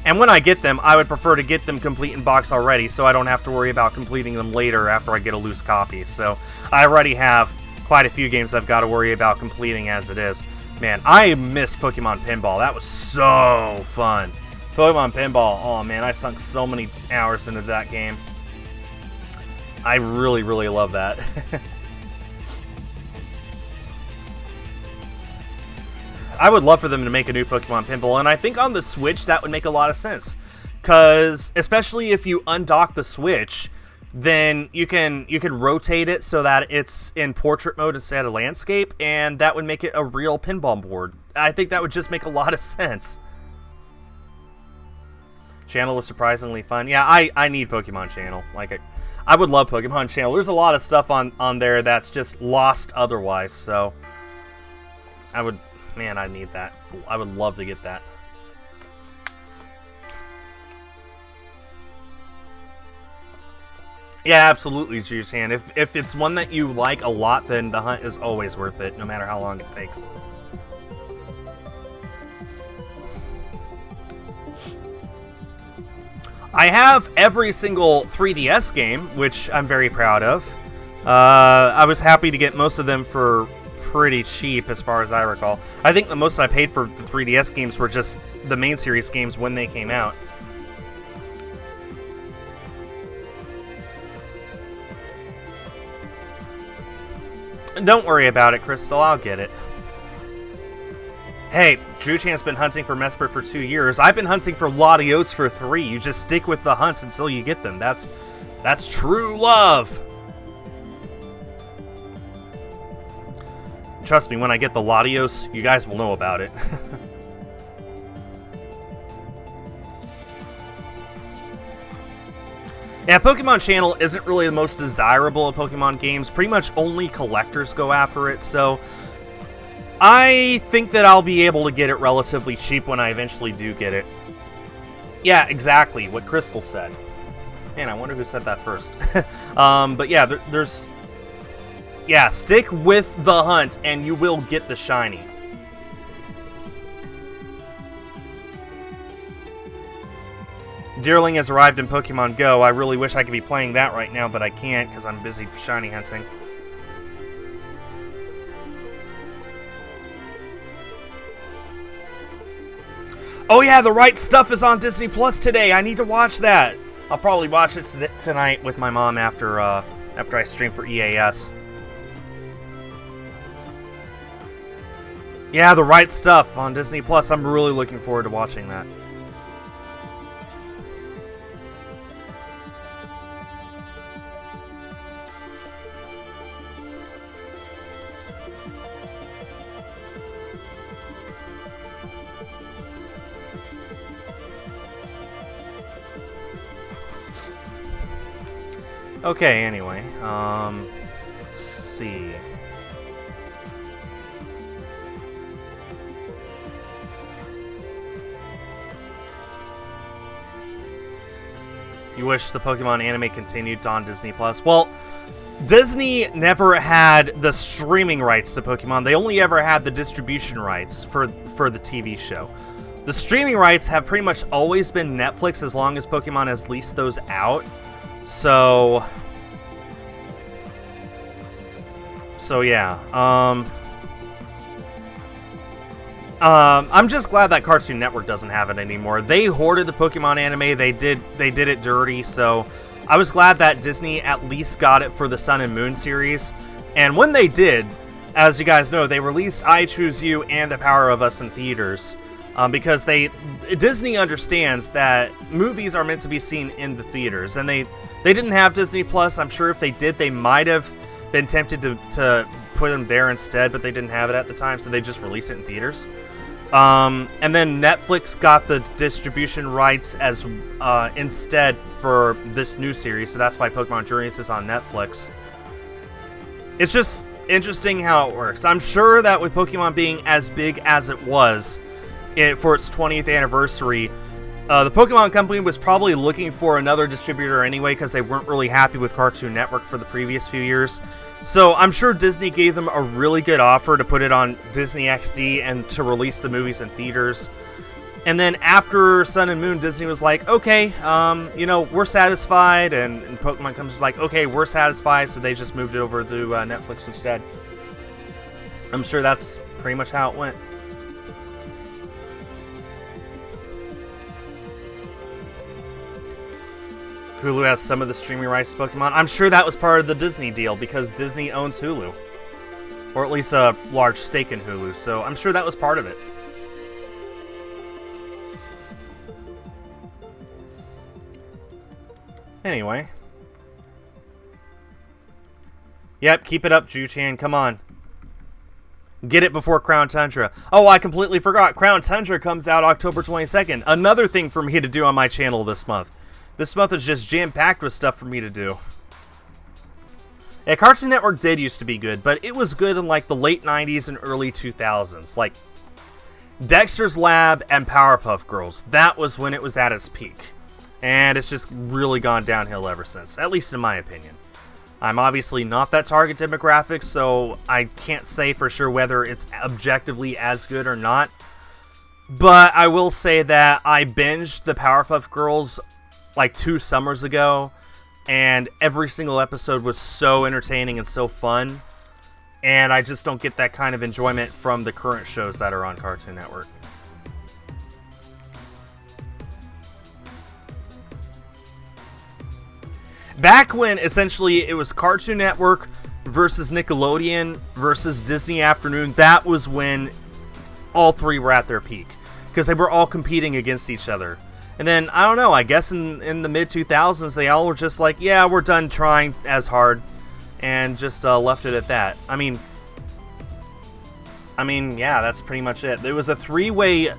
And when I get them, I would prefer to get them complete in box already, so I don't have to worry about completing them later after I get a loose copy. So I already have quite a few games I've got to worry about completing as it is. Man, I miss Pokemon Pinball. That was so fun. Pokemon Pinball, oh man, I sunk so many hours into that game. I really, really love that. I would love for them to make a new Pokemon Pinball, and I think on the Switch that would make a lot of sense. Because, especially if you undock the Switch, then you can rotate it so that it's in portrait mode instead of landscape, and that would make it a real pinball board. I think that would just make a lot of sense. Channel was surprisingly fun. Yeah, I need Pokemon Channel. Like, I would love Pokemon Channel. There's a lot of stuff on there that's just lost otherwise, so I would... Man, I need that. I would love to get that. Yeah, absolutely, Juice Hand. If it's one that you like a lot, then the hunt is always worth it, no matter how long it takes. I have every single 3DS game, which I'm very proud of. I was happy to get most of them for pretty cheap as far as I recall. I think the most I paid for the 3DS games were just the main series games when they came out. Don't worry about it, Crystal. I'll get it. Hey, Ju-chan's been hunting for Mesprit for 2 years. I've been hunting for Latios for 3. You just stick with the hunts until you get them. That's true love. Trust me, when I get the Latios, you guys will know about it. Yeah, Pokemon Channel isn't really the most desirable of Pokemon games. Pretty much only collectors go after it, so I think that I'll be able to get it relatively cheap when I eventually do get it. Yeah, exactly, what Crystal said. Man, I wonder who said that first. But yeah, there's... Yeah, stick with the hunt, and you will get the shiny. Deerling has arrived in Pokemon Go. I really wish I could be playing that right now, but I can't because I'm busy shiny hunting. Oh yeah, The Right Stuff is on Disney Plus today. I need to watch that. I'll probably watch it tonight with my mom after I stream for EAS. Yeah, The Right Stuff on Disney Plus. I'm really looking forward to watching that. Okay, anyway, let's see. You wish the Pokemon anime continued on Disney Plus? Well, Disney never had the streaming rights to Pokemon. They only ever had the distribution rights for the TV show. The streaming rights have pretty much always been Netflix as long as Pokemon has leased those out. So yeah. I'm just glad that Cartoon Network doesn't have it anymore. They hoarded the Pokemon anime. They did it dirty. So I was glad that Disney at least got it for the Sun and Moon series. And when they did, as you guys know, they released I Choose You and The Power of Us in theaters. Because Disney understands that movies are meant to be seen in the theaters, and they didn't have Disney Plus. I'm sure if they did, they might have been tempted to put them there instead, but they didn't have it at the time, so they just released it in theaters. And then Netflix got the distribution rights as instead for this new series, so that's why Pokemon Journeys is on Netflix. It's just interesting how it works. I'm sure that with Pokemon being as big as it was for its 20th anniversary, the Pokemon Company was probably looking for another distributor anyway because they weren't really happy with Cartoon Network for the previous few years. So I'm sure Disney gave them a really good offer to put it on Disney XD and to release the movies in theaters. And then after Sun and Moon, Disney was like, okay, we're satisfied. And Pokemon comes like, okay, we're satisfied. So they just moved it over to Netflix instead. I'm sure that's pretty much how it went. Hulu has some of the streaming rights to Pokemon. I'm sure that was part of the Disney deal because Disney owns Hulu. Or at least a large stake in Hulu, so I'm sure that was part of it. Anyway. Yep, keep it up, Ju-chan. Come on. Get it before Crown Tundra. Oh, I completely forgot. Crown Tundra comes out October 22nd. Another thing for me to do on my channel this month. This month is just jam-packed with stuff for me to do. Yeah, Cartoon Network did used to be good, but it was good in like the late 90s and early 2000s. Like Dexter's Lab and Powerpuff Girls. That was when it was at its peak. And it's just really gone downhill ever since, at least in my opinion. I'm obviously not that target demographic, so I can't say for sure whether it's objectively as good or not. But I will say that I binged the Powerpuff Girls like 2 summers ago, and every single episode was so entertaining and so fun. And I just don't get that kind of enjoyment from the current shows that are on Cartoon Network. Back when essentially it was Cartoon Network versus Nickelodeon versus Disney Afternoon, that was when all three were at their peak. Because they were all competing against each other. And then, I don't know, I guess in the mid-2000s, they all were just like, yeah, we're done trying as hard. And just left it at that. I mean, yeah, that's pretty much it. There was a three-way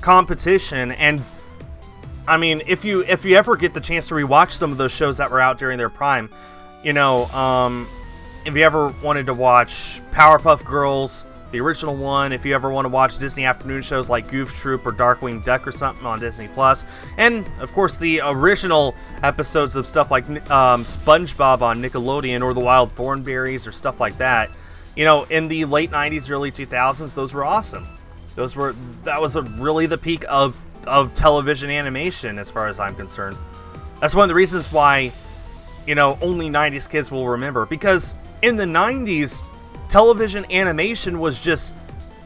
competition, and I mean, if you ever get the chance to rewatch some of those shows that were out during their prime, you know, if you ever wanted to watch Powerpuff Girls, the original one, if you ever want to watch Disney afternoon shows like Goof Troop or Darkwing Duck or something on Disney Plus, and of course the original episodes of stuff like SpongeBob on Nickelodeon or the Wild Thornberrys or stuff like that, you know, in the late 90s, early 2000s, those were awesome. That was really the peak of television animation as far as I'm concerned. That's one of the reasons why, you know, only 90s kids will remember, because in the 90s, television animation was just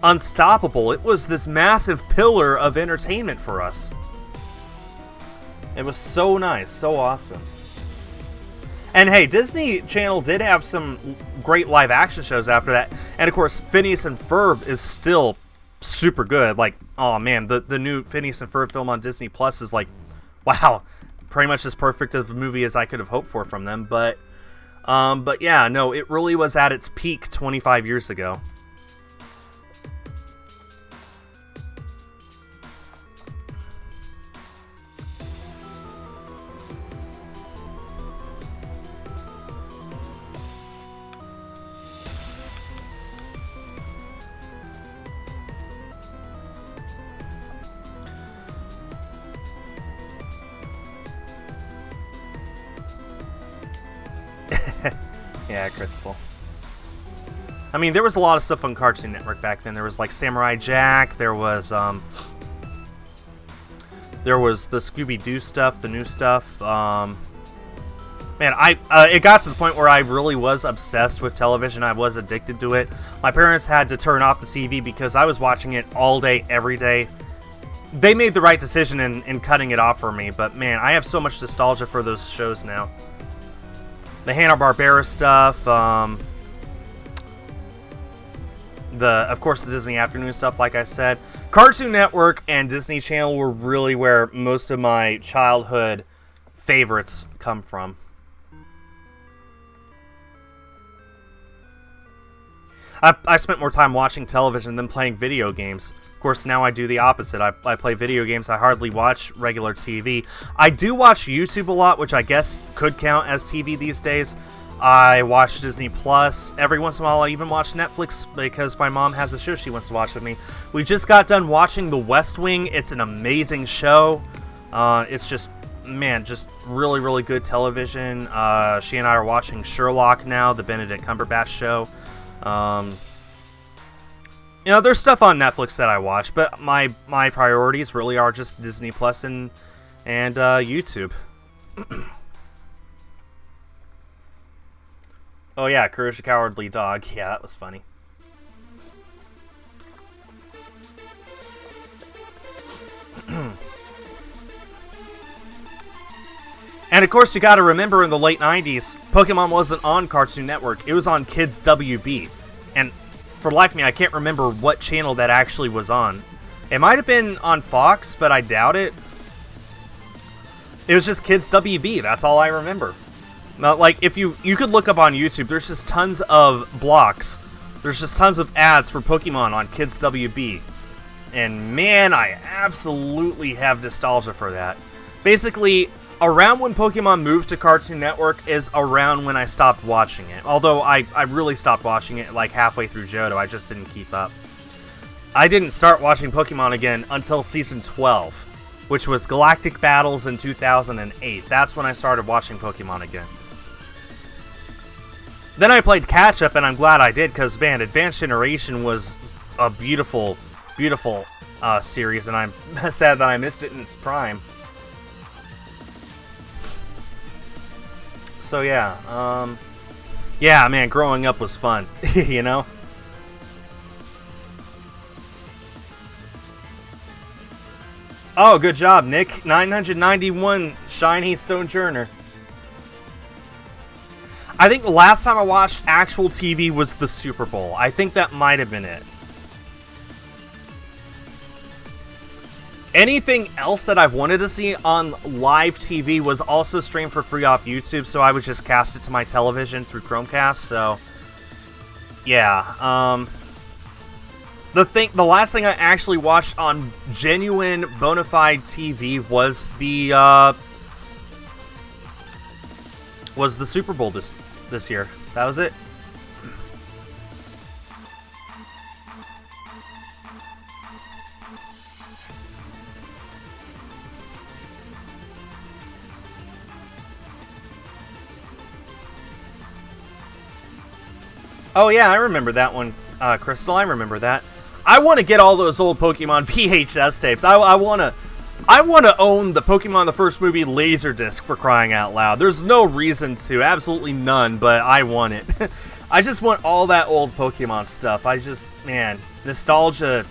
unstoppable. It was this massive pillar of entertainment for us. It was so nice, so awesome. And hey, Disney Channel did have some great live action shows after that. And of course, Phineas and Ferb is still super good. Like, oh man, the new Phineas and Ferb film on Disney Plus is like, wow, pretty much as perfect of a movie as I could have hoped for from them. But yeah, no, it really was at its peak 25 years ago. Yeah, Crystal. I mean, there was a lot of stuff on Cartoon Network back then. There was like Samurai Jack. There was the Scooby-Doo stuff, the new stuff. Man, it got to the point where I really was obsessed with television. I was addicted to it. My parents had to turn off the TV because I was watching it all day, every day. They made the right decision in cutting it off for me. But man, I have so much nostalgia for those shows now. The Hanna-Barbera stuff, of course, the Disney Afternoon stuff, like I said. Cartoon Network and Disney Channel were really where most of my childhood favorites come from. I spent more time watching television than playing video games. Of course, now I do the opposite. I play video games. I hardly watch regular TV. I do watch YouTube a lot, which I guess could count as TV these days. I watch Disney Plus. Every once in a while, I even watch Netflix because my mom has a show she wants to watch with me. We just got done watching The West Wing. It's an amazing show. It's just, man, just really, really good television. She and I are watching Sherlock now, the Benedict Cumberbatch show. You know, there's stuff on Netflix that I watch, but my priorities really are just Disney Plus and YouTube. Oh yeah, Courage the Cowardly Dog. Yeah, that was funny. And of course, you gotta remember in the late 90s, Pokemon wasn't on Cartoon Network. It was on Kids WB. And for the life of me, I can't remember what channel that actually was on. It might have been on Fox, but I doubt it. It was just Kids WB. That's all I remember. Now, like, if you could look up on YouTube, there's just tons of blocks. There's just tons of ads for Pokemon on Kids WB. And man, I absolutely have nostalgia for that. Basically, around when Pokemon moved to Cartoon Network is around when I stopped watching it. Although I really stopped watching it like halfway through Johto. I just didn't keep up. I didn't start watching Pokemon again until Season 12, which was Galactic Battles in 2008. That's when I started watching Pokemon again. Then I played Catch Up, and I'm glad I did, because, man, Advanced Generation was a beautiful, beautiful series, and I'm sad that I missed it in its prime. So yeah, Yeah, man, growing up was fun, you know? Oh, good job, Nick. 991 Shiny Stonejourner. I think the last time I watched actual TV was the Super Bowl. I think that might have been it. Anything else that I've wanted to see on live TV was also streamed for free off YouTube, so I would just cast it to my television through Chromecast, so... Yeah, the last thing I actually watched on genuine, bona fide TV was the Super Bowl this year. That was it. Oh yeah, I remember that one, Crystal. I remember that. I want to get all those old Pokemon VHS tapes. I want to own the Pokemon the First Movie Laserdisc, for crying out loud. There's no reason to, absolutely none, but I want it. I just want all that old Pokemon stuff. Man, nostalgia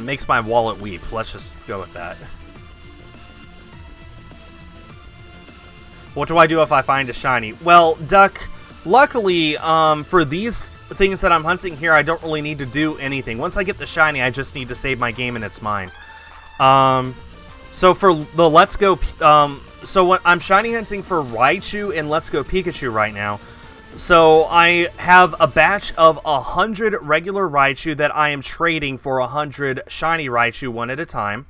makes my wallet weep. Let's just go with that. What do I do if I find a shiny? Well, Duck, luckily, for these things that I'm hunting here, I don't really need to do anything. Once I get the shiny, I just need to save my game and it's mine. So for the Let's Go, so what I'm shiny hunting for Raichu and Let's Go Pikachu right now. So I have a batch of 100 regular Raichu that I am trading for 100 shiny Raichu one at a time.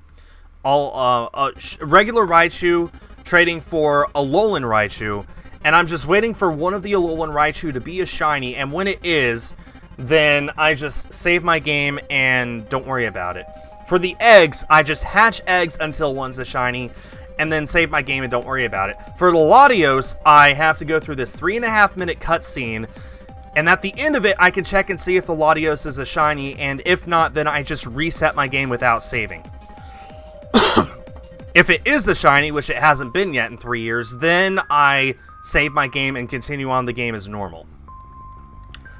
Regular Raichu trading for Alolan Raichu. And I'm just waiting for one of the Alolan Raichu to be a shiny, and when it is, then I just save my game and don't worry about it. For the eggs, I just hatch eggs until one's a shiny, and then save my game and don't worry about it. For the Latios, I have to go through this 3.5-minute cutscene, and at the end of it, I can check and see if the Latios is a shiny, and if not, then I just reset my game without saving. If it is the shiny, which it hasn't been yet in 3 years, then I save my game and continue on the game as normal.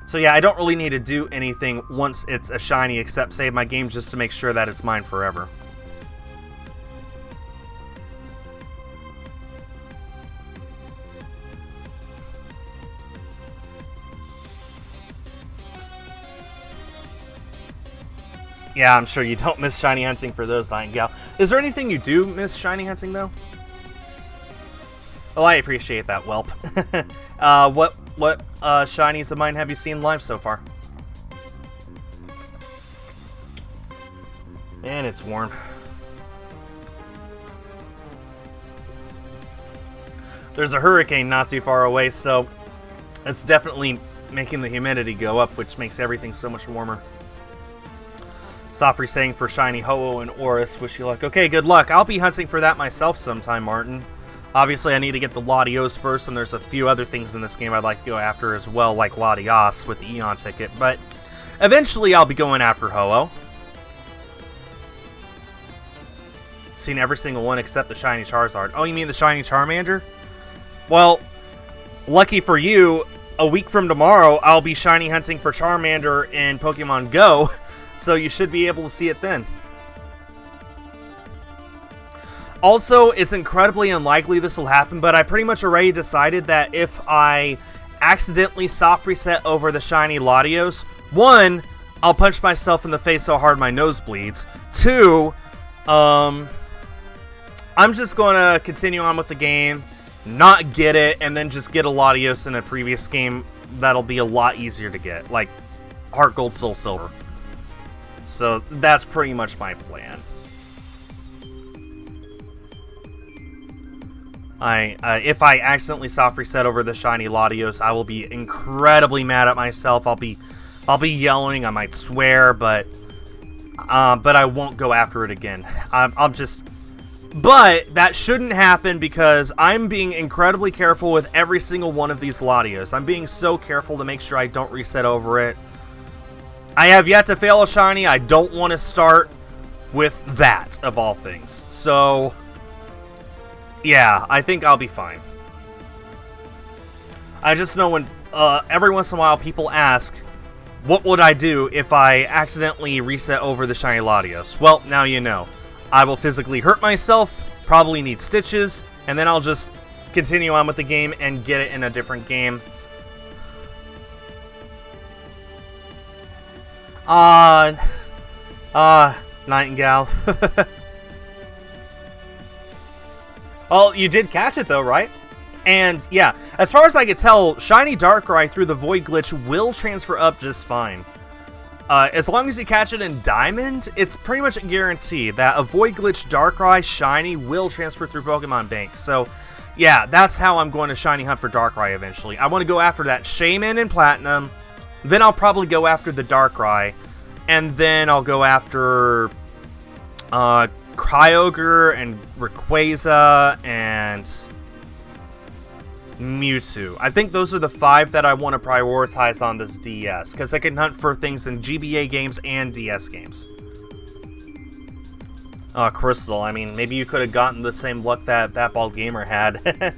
So yeah, I don't really need to do anything once it's a shiny except save my game just to make sure that it's mine forever. Yeah, I'm sure you don't miss shiny hunting for those, Nightingale. Is there anything you do miss shiny hunting, though? Well, I appreciate that, Whelp. What shinies of mine have you seen live so far? Man, it's warm. There's a hurricane not too far away, so it's definitely making the humidity go up, which makes everything so much warmer. Sofri saying for shiny Ho-Oh and Oris, wish you luck. Okay, good luck. I'll be hunting for that myself sometime, Martin. Obviously, I need to get the Latios first, and there's a few other things in this game I'd like to go after as well, like Latias with the Eon ticket, but eventually I'll be going after Ho-Oh. Seen every single one except the shiny Charizard. Oh, you mean the shiny Charmander? Well, lucky for you, a week from tomorrow, I'll be shiny hunting for Charmander in Pokemon Go, so you should be able to see it then. Also, it's incredibly unlikely this will happen, but I pretty much already decided that if I accidentally soft reset over the shiny Latios, 1, I'll punch myself in the face so hard my nose bleeds. 2, I'm just going to continue on with the game, not get it, and then just get a Latios in a previous game that'll be a lot easier to get, like Heart Gold, Soul Silver. So that's pretty much my plan. If I accidentally soft reset over the shiny Latios, I will be incredibly mad at myself. I'll be yelling. I might swear, but I won't go after it again. But that shouldn't happen because I'm being incredibly careful with every single one of these Latios. I'm being so careful to make sure I don't reset over it. I have yet to fail a shiny. I don't want to start with that, of all things. So yeah, I think I'll be fine. I just know when every once in a while people ask, what would I do if I accidentally reset over the Shiny Latios? Well, now you know. I will physically hurt myself, probably need stitches, and then I'll just continue on with the game and get it in a different game. Nightingale. Well, you did catch it though, right? And yeah, as far as I could tell, Shiny Darkrai through the Void Glitch will transfer up just fine. As long as you catch it in Diamond, it's pretty much a guarantee that a Void Glitch Darkrai Shiny will transfer through Pokemon Bank. So yeah, that's how I'm going to Shiny Hunt for Darkrai eventually. I want to go after that Shaman in Platinum, then I'll probably go after the Darkrai, and then I'll go after Kyogre and Rayquaza and Mewtwo. I think those are the 5 that I want to prioritize on this DS, because I can hunt for things in GBA games and DS games. Crystal. I mean, maybe you could have gotten the same luck that Bald Gamer had.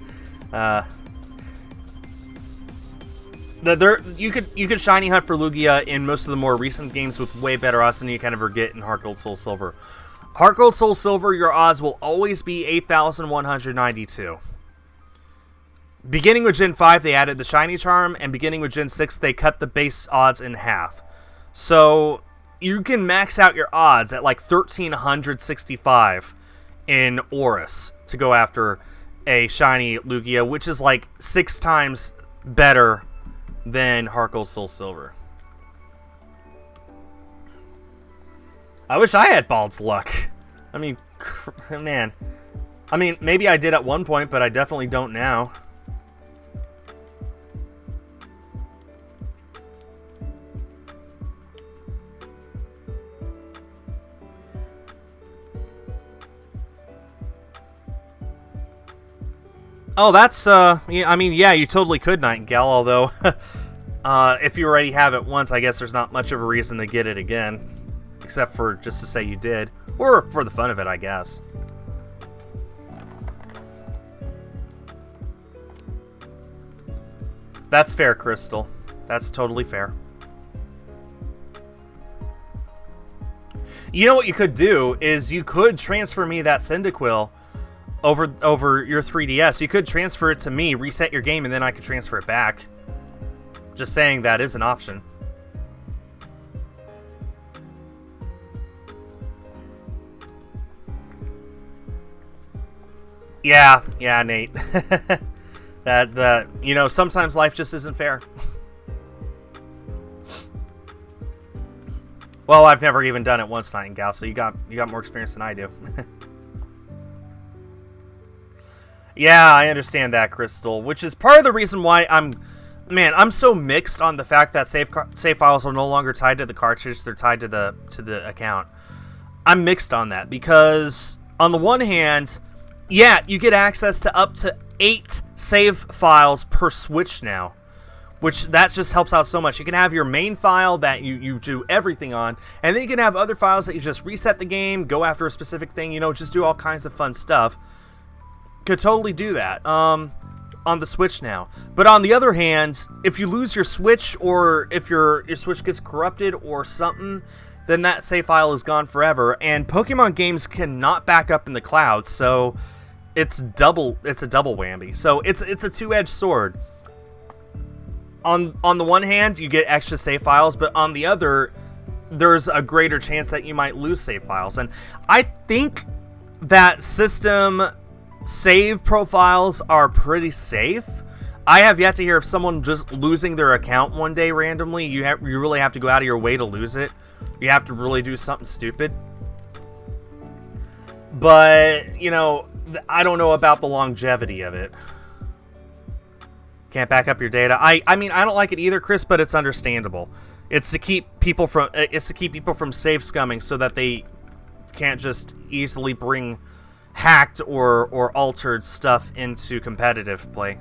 You could Shiny Hunt for Lugia in most of the more recent games with way better odds than you can ever get in Heart Gold Soul Silver. Heart Gold Soul Silver, your odds will always be 8,192. Beginning with Gen 5, they added the Shiny Charm, and beginning with Gen 6, they cut the base odds in half. So you can max out your odds at like 1,365 in Oris to go after a Shiny Lugia, which is like 6 times better than Heart Gold Soul Silver. I wish I had Bald's luck. I mean, man. I mean, maybe I did at one point, but I definitely don't now. Oh, that's, yeah, I mean, yeah, you totally could, Nightingale, although, if you already have it once, I guess there's not much of a reason to get it again, except for just to say you did, or for the fun of it, I guess. That's fair, Crystal. That's totally fair. You know what you could do is you could transfer me that Cyndaquil over your 3DS. You could transfer it to me, reset your game, and then I could transfer it back. Just saying, that is an option. Yeah, Nate. that you know, sometimes life just isn't fair. Well, I've never even done it once, Nightingale, so you got more experience than I do. Yeah, I understand that, Crystal, which is part of the reason why I'm so mixed on the fact that save files are no longer tied to the cartridge; they're tied to the account. I'm mixed on that because, on the one hand, yeah, you get access to up to 8 save files per Switch now, which that just helps out so much. You can have your main file that you do everything on, and then you can have other files that you just reset the game, go after a specific thing, you know, just do all kinds of fun stuff. Could totally do that on the Switch now. But on the other hand, if you lose your Switch, or if your Switch gets corrupted or something, then that save file is gone forever. And Pokemon games cannot back up in the cloud, so it's a double whammy. So it's a two-edged sword. On the one hand, you get extra save files, but on the other, there's a greater chance that you might lose save files. And I think that system save profiles are pretty safe. I have yet to hear of someone just losing their account one day randomly. You really have to go out of your way to lose it. You have to really do something stupid. But, you know, I don't know about the longevity of it. Can't back up your data. I mean, I don't like it either, Chris, but it's understandable. It's to keep people from save scumming so that they can't just easily bring hacked or altered stuff into competitive play.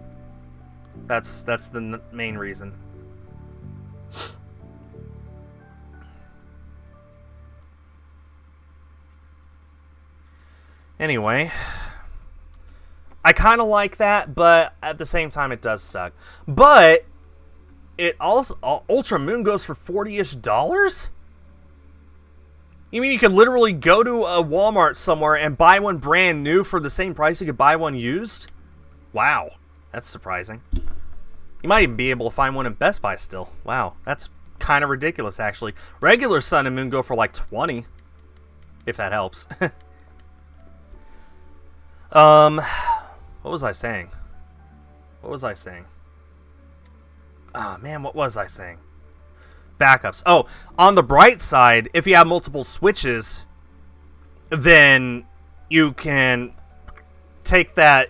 That's the main reason. Anyway, I kind of like that, but at the same time, it does suck. But it also Ultra Moon goes for $40-ish. You mean you could literally go to a Walmart somewhere and buy one brand new for the same price you could buy one used? Wow, that's surprising. You might even be able to find one in Best Buy still. Wow, that's kind of ridiculous, actually. Regular Sun and Moon go for like $20, if that helps. What was I saying? Ah, man, what was I saying? Backups. Oh, on the bright side, if you have multiple switches, then you can take that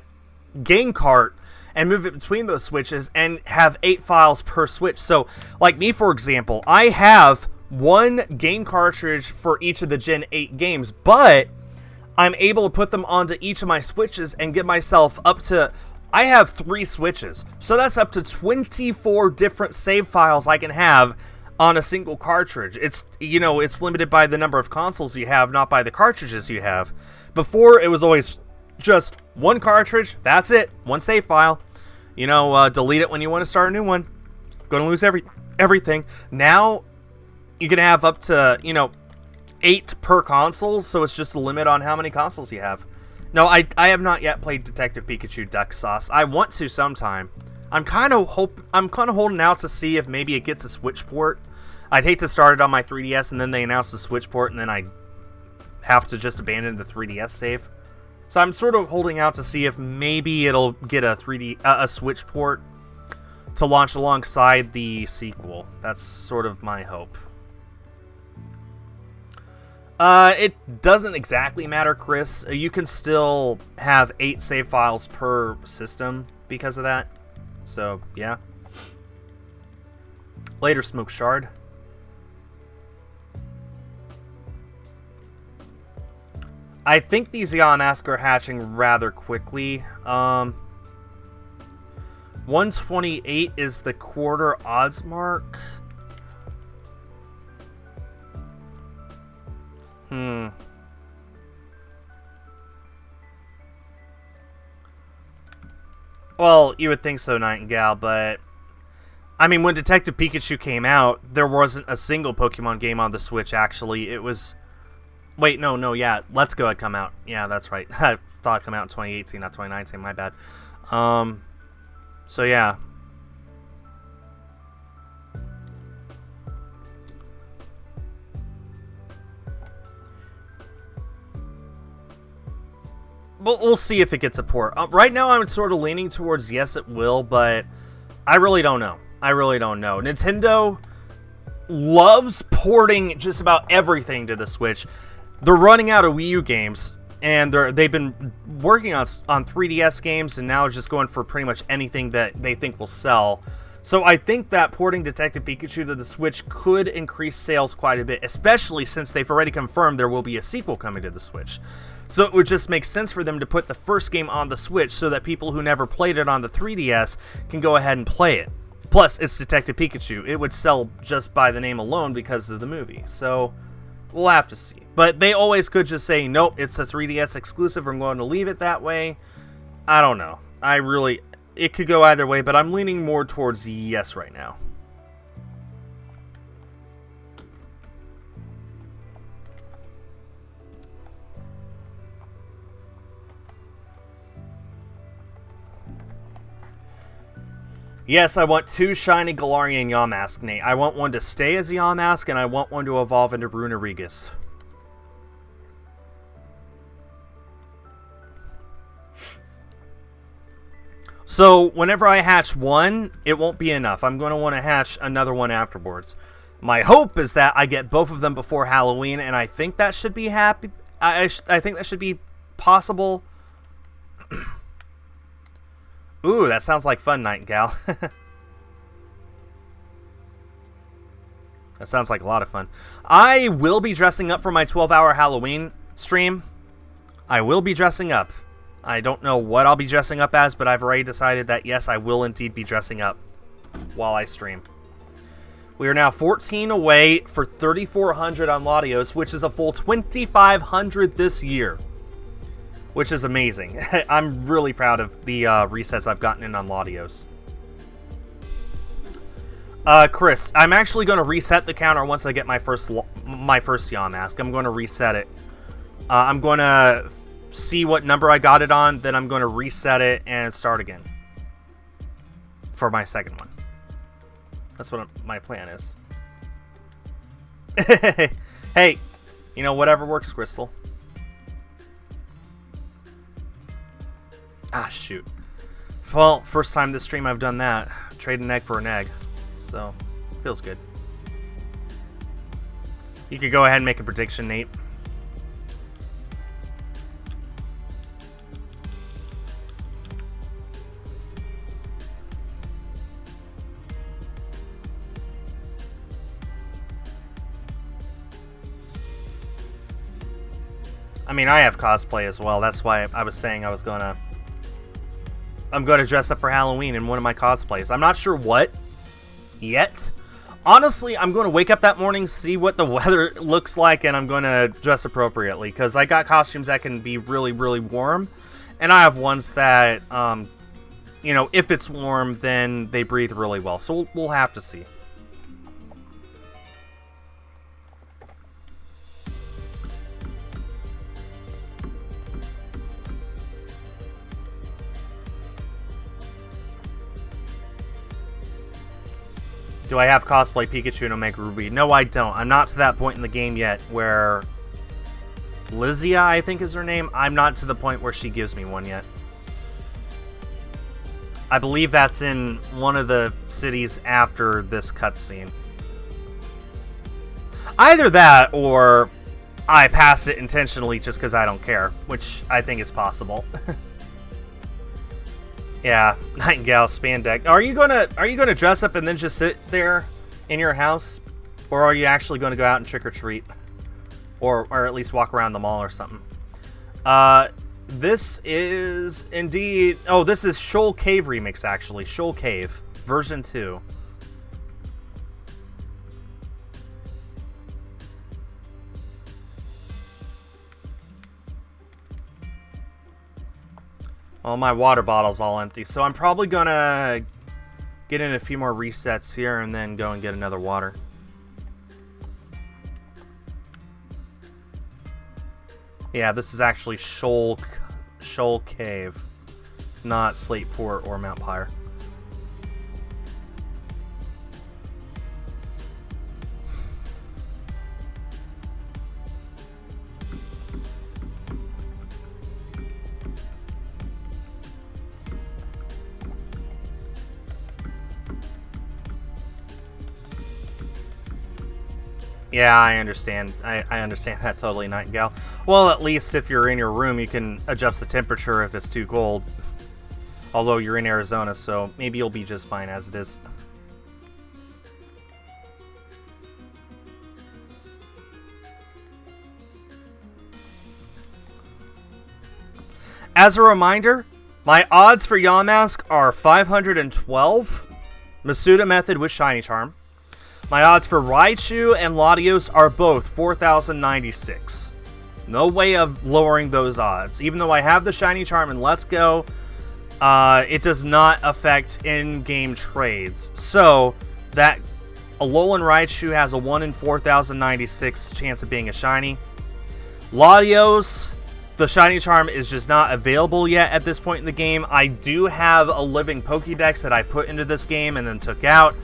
game cart and move it between those switches and have 8 files per switch. So, like me, for example, I have one game cartridge for each of the Gen 8 games, but I'm able to put them onto each of my switches and get myself up to... I have 3 switches, so that's up to 24 different save files I can have on a single cartridge. It's, you know, it's limited by the number of consoles you have, not by the cartridges you have. Before, it was always just one cartridge, that's it, one save file. You know, delete it when you want to start a new one. Gonna lose everything. Now, you can have up to, you know, 8 per console, so it's just a limit on how many consoles you have. No, I have not yet played Detective Pikachu Duck Sauce. I want to sometime. I'm kind of holding out to see if maybe it gets a Switch port. I'd hate to start it on my 3DS and then they announce the Switch port and then I have to just abandon the 3DS save. So I'm sort of holding out to see if maybe it'll get a Switch port to launch alongside the sequel. That's sort of my hope. It doesn't exactly matter, Chris. You can still have 8 save files per system because of that. So, yeah. Later, Smoke Shard. I think these Yamask are hatching rather quickly. 128 is the quarter odds mark. Well, you would think so, Nightingale, but... I mean, when Detective Pikachu came out, there wasn't a single Pokemon game on the Switch, actually. It was... Wait, no, yeah. Let's Go had come out. Yeah, that's right. I thought it came out in 2018, not 2019. My bad. So, yeah. We'll see if it gets a port. Right now, I'm sort of leaning towards yes, it will, but I really don't know. Nintendo loves porting just about everything to the Switch. They're running out of Wii U games, and they've been working on 3DS games, and now just going for pretty much anything that they think will sell. So I think that porting Detective Pikachu to the Switch could increase sales quite a bit, especially since they've already confirmed there will be a sequel coming to the Switch. So it would just make sense for them to put the first game on the Switch so that people who never played it on the 3DS can go ahead and play it. Plus, it's Detective Pikachu. It would sell just by the name alone because of the movie. So, we'll have to see. But they always could just say, nope, it's a 3DS exclusive. I'm going to leave it that way. I don't know. It could go either way, but I'm leaning more towards yes right now. Yes, I want 2 shiny Galarian Yamask, Nate. I want one to stay as Yamask, and I want one to evolve into Brunerigus. So, whenever I hatch one, it won't be enough. I'm going to want to hatch another one afterwards. My hope is that I get both of them before Halloween, and I think that should be I think that should be possible. Ooh, that sounds like fun, Nightingale. That sounds like a lot of fun. I will be dressing up for my 12-hour Halloween stream. I will be dressing up. I don't know what I'll be dressing up as, but I've already decided that, yes, I will indeed be dressing up while I stream. We are now 14 away for 3,400 on Latios, which is a full 2,500 this year. which is amazing. I'm really proud of the resets I've gotten in on Latios. Chris, I'm actually going to reset the counter once I get my first Yamask. I'm going to reset it. I'm going to see what number I got it on, then I'm going to reset it and start again for my second one. That's what my plan is. Hey, you know, whatever works, Crystal. Ah, shoot. Well, first time this stream I've done that. Trade an egg for an egg. So, feels good. You could go ahead and make a prediction, Nate. I mean, I have cosplay as well. That's why I was saying I'm gonna dress up for Halloween in one of my cosplays. I'm not sure what yet. Honestly, I'm going to wake up that morning, see what the weather looks like, and I'm going to dress appropriately, because I got costumes that can be really, really warm, and I have ones that, you know, if it's warm, then they breathe really well. So we'll have to see. Do I have cosplay Pikachu and Omega Ruby? No, I don't. I'm not to that point in the game yet where Lizia, I think is her name. I'm not to the point where she gives me one yet. I believe that's in one of the cities after this cutscene. Either that, or I passed it intentionally just because I don't care, which I think is possible. Yeah, Nightingale Spandeck. Are you gonna dress up and then just sit there in your house, or are you actually going to go out and trick or treat, or at least walk around the mall or something? This is indeed. Oh, this is Shoal Cave remix actually. Shoal Cave version 2. Well, my water bottle's all empty, so I'm probably gonna get in a few more resets here and then go and get another water. Yeah, this is actually Shoal Cave, not Slateport or Mount Pyre. Yeah, I understand. I understand that totally, Nightingale. Well, at least if you're in your room, you can adjust the temperature if it's too cold. Although you're in Arizona, so maybe you'll be just fine as it is. As a reminder, my odds for Yamask are 512. Masuda Method with Shiny Charm. My odds for Raichu and Latios are both 4,096. No way of lowering those odds. Even though I have the Shiny Charm in Let's Go, it does not affect in-game trades. So, that Alolan Raichu has a 1 in 4,096 chance of being a Shiny. Latios, the Shiny Charm is just not available yet at this point in the game. I do have a living Pokédex that I put into this game and then took out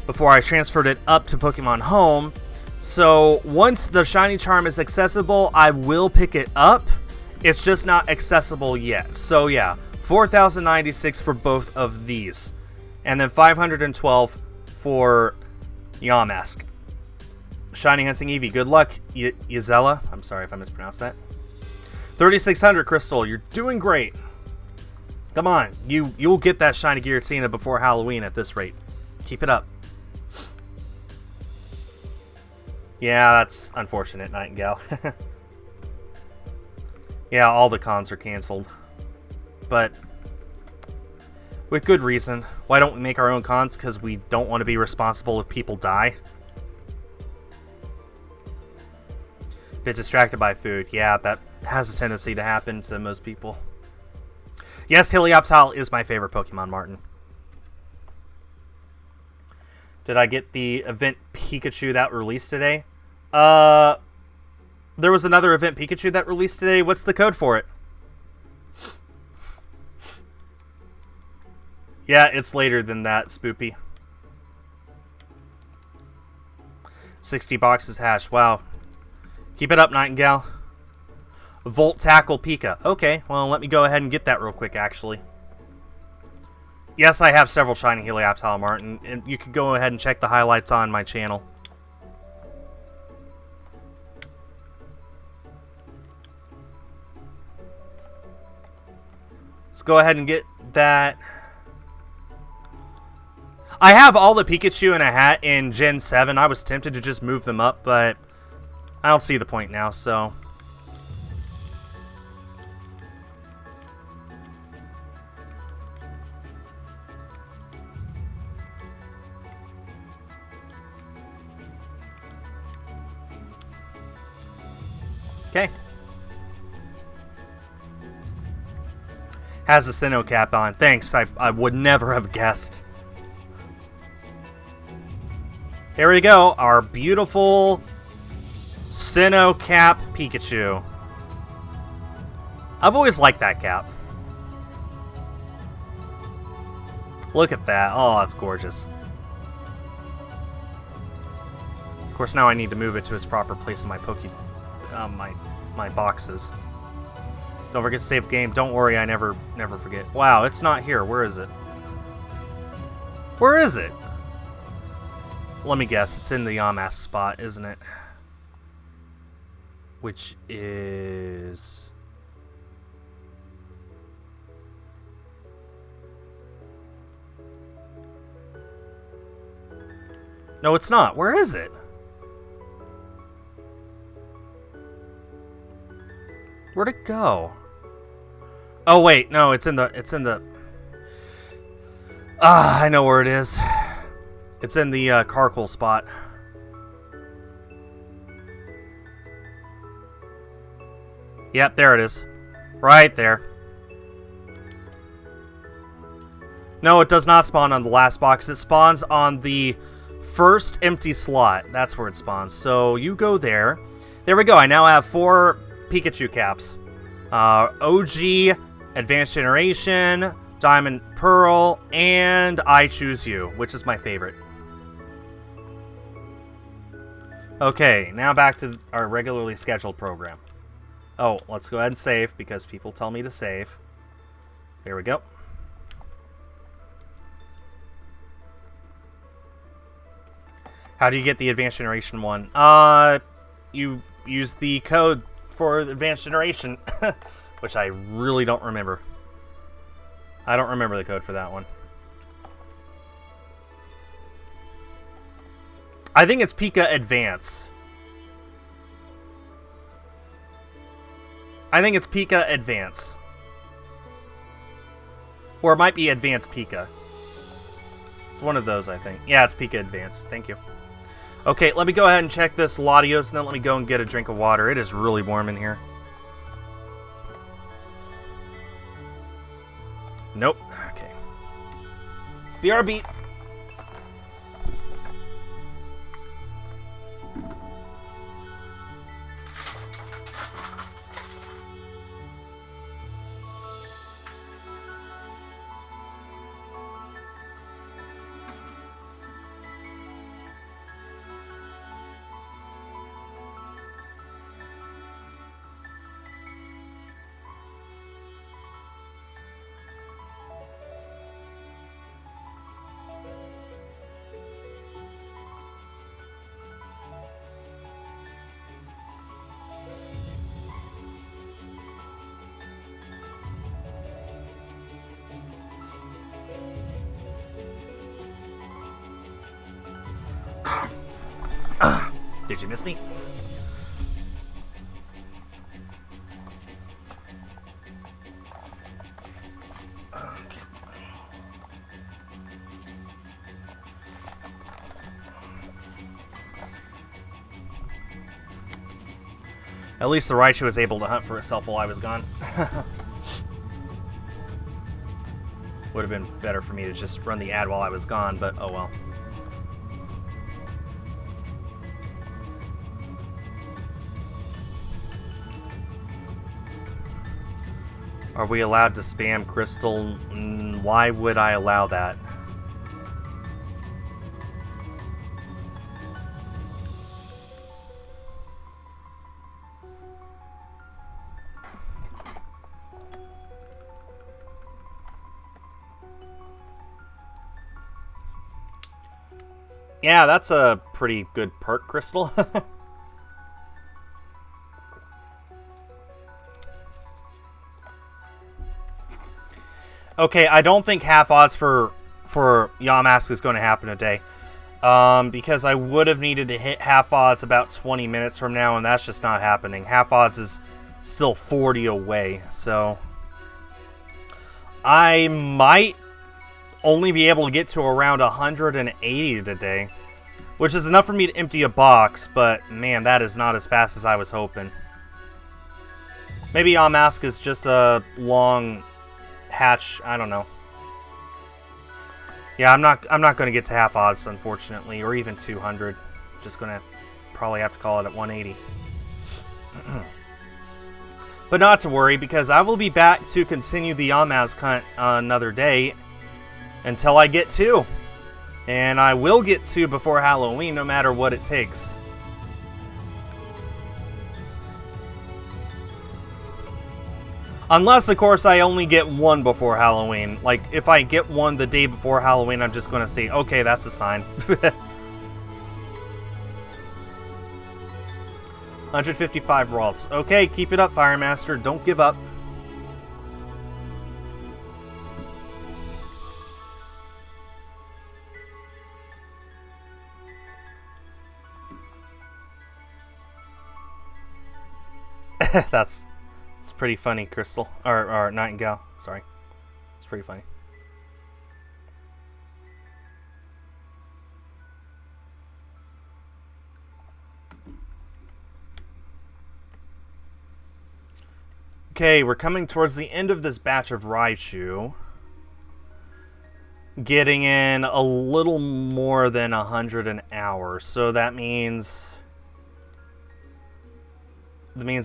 before I transferred it up to Pokemon Home. So once the Shiny Charm is accessible, I will pick it up. It's just not accessible yet. So yeah, 4,096 for both of these. And then 512 for Yamask. Shiny Hunting Eevee, good luck, Yzella. I'm sorry if I mispronounced that. 3,600 Crystal, you're doing great. Come on, you'll get that Shiny Giratina before Halloween at this rate. Keep it up. Yeah, that's unfortunate, Nightingale. Yeah, all the cons are canceled. But with good reason. Why don't we make our own cons? Because we don't want to be responsible if people die. Bit distracted by food. Yeah, has a tendency to happen to most people. Yes, Helioptile is my favorite Pokemon, Martin. Did I get the event Pikachu that released today? There was another event Pikachu that released today. What's the code for it? Yeah, it's later than that, Spoopy. 60 boxes hash. Wow. Keep it up, Nightingale. Volt Tackle Pika. Okay, well, let me go ahead and get that real quick, actually. Yes, I have several shiny Helioptile, Martin, and you can go ahead and check the highlights on my channel. Let's go ahead and get that. I have all the Pikachu in a hat in Gen 7. I was tempted to just move them up, but I don't see the point now, so... Okay. Has the Sinnoh cap on. Thanks, I would never have guessed. Here we go, our beautiful Sinnoh cap Pikachu. I've always liked that cap. Look at that. Oh, that's gorgeous. Of course, now I need to move it to its proper place in my my boxes. Don't forget to save the game. Don't worry, I never forget. Wow, it's not here. Where is it? Where is it? Let me guess. It's in the Yamask spot, isn't it? Which is... No, it's not. Where is it? Where'd it go? Oh wait, no, it's in the I know where it is. It's in the Carkol spot. Yep, there it is. Right there. No, it does not spawn on the last box. It spawns on the first empty slot. That's where it spawns. So you go there. There we go. I now have 4 Pikachu caps. OG, Advanced Generation, Diamond Pearl, and I Choose You, which is my favorite. Okay, now back to our regularly scheduled program. Oh, let's go ahead and save, because people tell me to save. There we go. How do you get the Advanced Generation one? You use the code for Advanced Generation, which I really don't remember. I don't remember the code for that one. I think it's Pika Advance. I think it's Pika Advance. Or it might be Advance Pika. It's one of those, I think. Yeah, it's Pika Advance. Thank you. Okay, let me go ahead and check this Latios, and then let me go and get a drink of water. It is really warm in here. Nope. Okay. BRB. Did you miss me? Okay. At least the Raichu was able to hunt for itself while I was gone. Would have been better for me to just run the ad while I was gone, but oh well. Are we allowed to spam Crystal? Why would I allow that? Yeah, that's a pretty good perk, Crystal. Okay, I don't think half odds for Yamask is going to happen today. Because I would have needed to hit half odds about 20 minutes from now, and that's just not happening. Half odds is still 40 away, so I might only be able to get to around 180 today, which is enough for me to empty a box, but man, that is not as fast as I was hoping. Maybe Yamask is just a long hatch, I don't know. Yeah, I'm not going to get to half odds, unfortunately, or even 200. Just going to probably have to call it at 180. But not to worry, because I will be back to continue the Yamask hunt another day until I get 2. And I will get 2 before Halloween, no matter what it takes. Unless, of course, I only get 1 before Halloween. Like, if I get 1 the day before Halloween, I'm just going to say, okay, that's a sign. 155 Ralts. Okay, keep it up, Fire Master. Don't give up. It's pretty funny, Crystal. Or Nightingale. Sorry. It's pretty funny. Okay, we're coming towards the end of this batch of Raichu. Getting in a little more than 100 an hour. So that means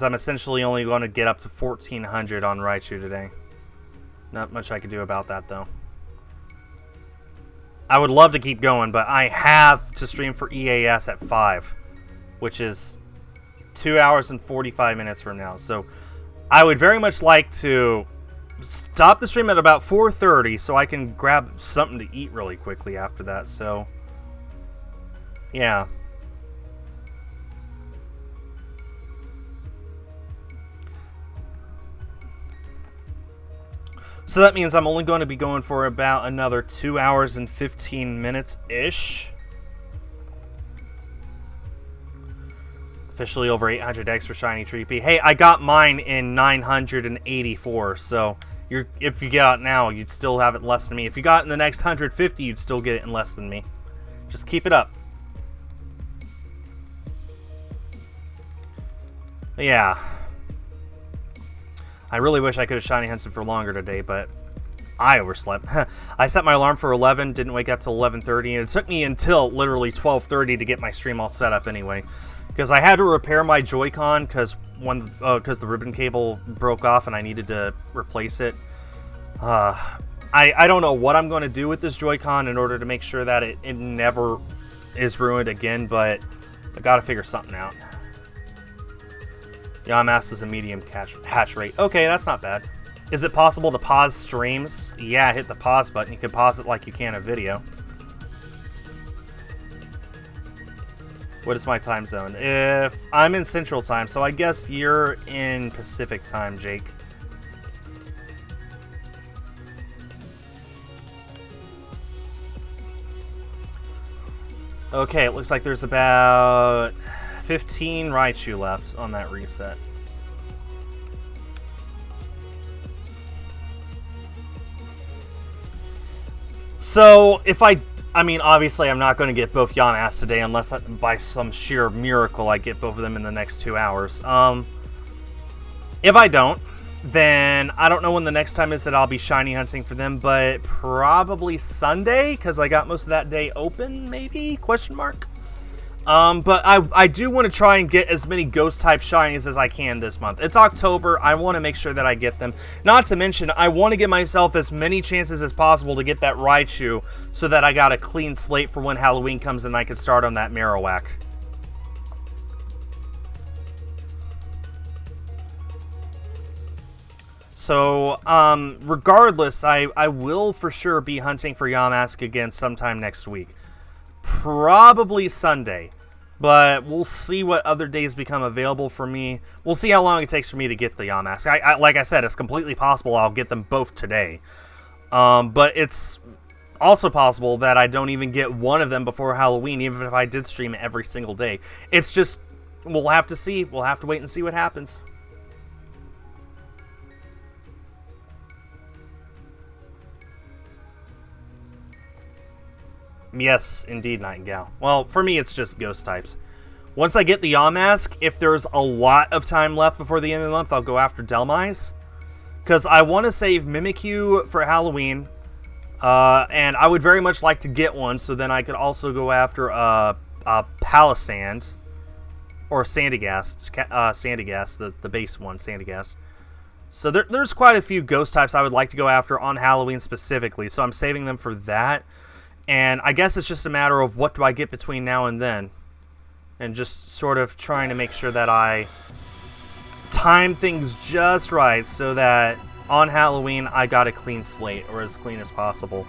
I'm essentially only going to get up to 1,400 on Raichu today. Not much I can do about that, though. I would love to keep going, but I have to stream for EAS at 5, which is 2 hours and 45 minutes from now. So I would very much like to stop the stream at about 4:30 so I can grab something to eat really quickly after that. So, yeah. So that means I'm only going to be going for about another 2 hours and 15 minutes-ish. Officially over 800x for Shiny Treepy. Hey, I got mine in 984, so if you get out now, you'd still have it less than me. If you got it in the next 150, you'd still get it in less than me. Just keep it up. Yeah. I really wish I could have shiny hunted for longer today, but I overslept. I set my alarm for 11, didn't wake up till 11:30, and it took me until literally 12:30 to get my stream all set up anyway. Because I had to repair my Joy-Con because the ribbon cable broke off and I needed to replace it. I don't know what I'm going to do with this Joy-Con in order to make sure that it never is ruined again, but I got to figure something out. Yamask is a medium hatch rate. Okay, that's not bad. Is it possible to pause streams? Yeah, hit the pause button. You can pause it like you can a video. What is my time zone? If I'm in Central Time, so I guess you're in Pacific Time, Jake. Okay, it looks like there's about 15 Raichu left on that reset. So, if I mean, obviously I'm not going to get both Yamask today unless by some sheer miracle I get both of them in the next 2 hours. If I don't, then I don't know when the next time is that I'll be shiny hunting for them, but probably Sunday, because I got most of that day open, maybe? Question mark? But I do want to try and get as many ghost-type shinies as I can this month. It's October. I want to make sure that I get them. Not to mention, I want to give myself as many chances as possible to get that Raichu so that I got a clean slate for when Halloween comes and I can start on that Marowak. So, regardless, I will for sure be hunting for Yamask again sometime next week. Probably Sunday, but we'll see what other days become available for me. We'll see how long it takes for me to get the Yamask. Like I said, it's completely possible I'll get them both today. But it's also possible that I don't even get one of them before Halloween, even if I did stream every single day. It's just, we'll have to see. We'll have to wait and see what happens. Yes, indeed, Nightingale. Well, for me, it's just ghost types. Once I get the Yamask, if there's a lot of time left before the end of the month, I'll go after Dhelmise. Because I want to save Mimikyu for Halloween. And I would very much like to get one, so then I could also go after Palisand. Or Sandygast. Sandygast, the base one, Sandygast. So there's quite a few ghost types I would like to go after on Halloween specifically. So I'm saving them for that. And I guess it's just a matter of what do I get between now and then. And just sort of trying to make sure that I time things just right so that on Halloween I got a clean slate, or as clean as possible.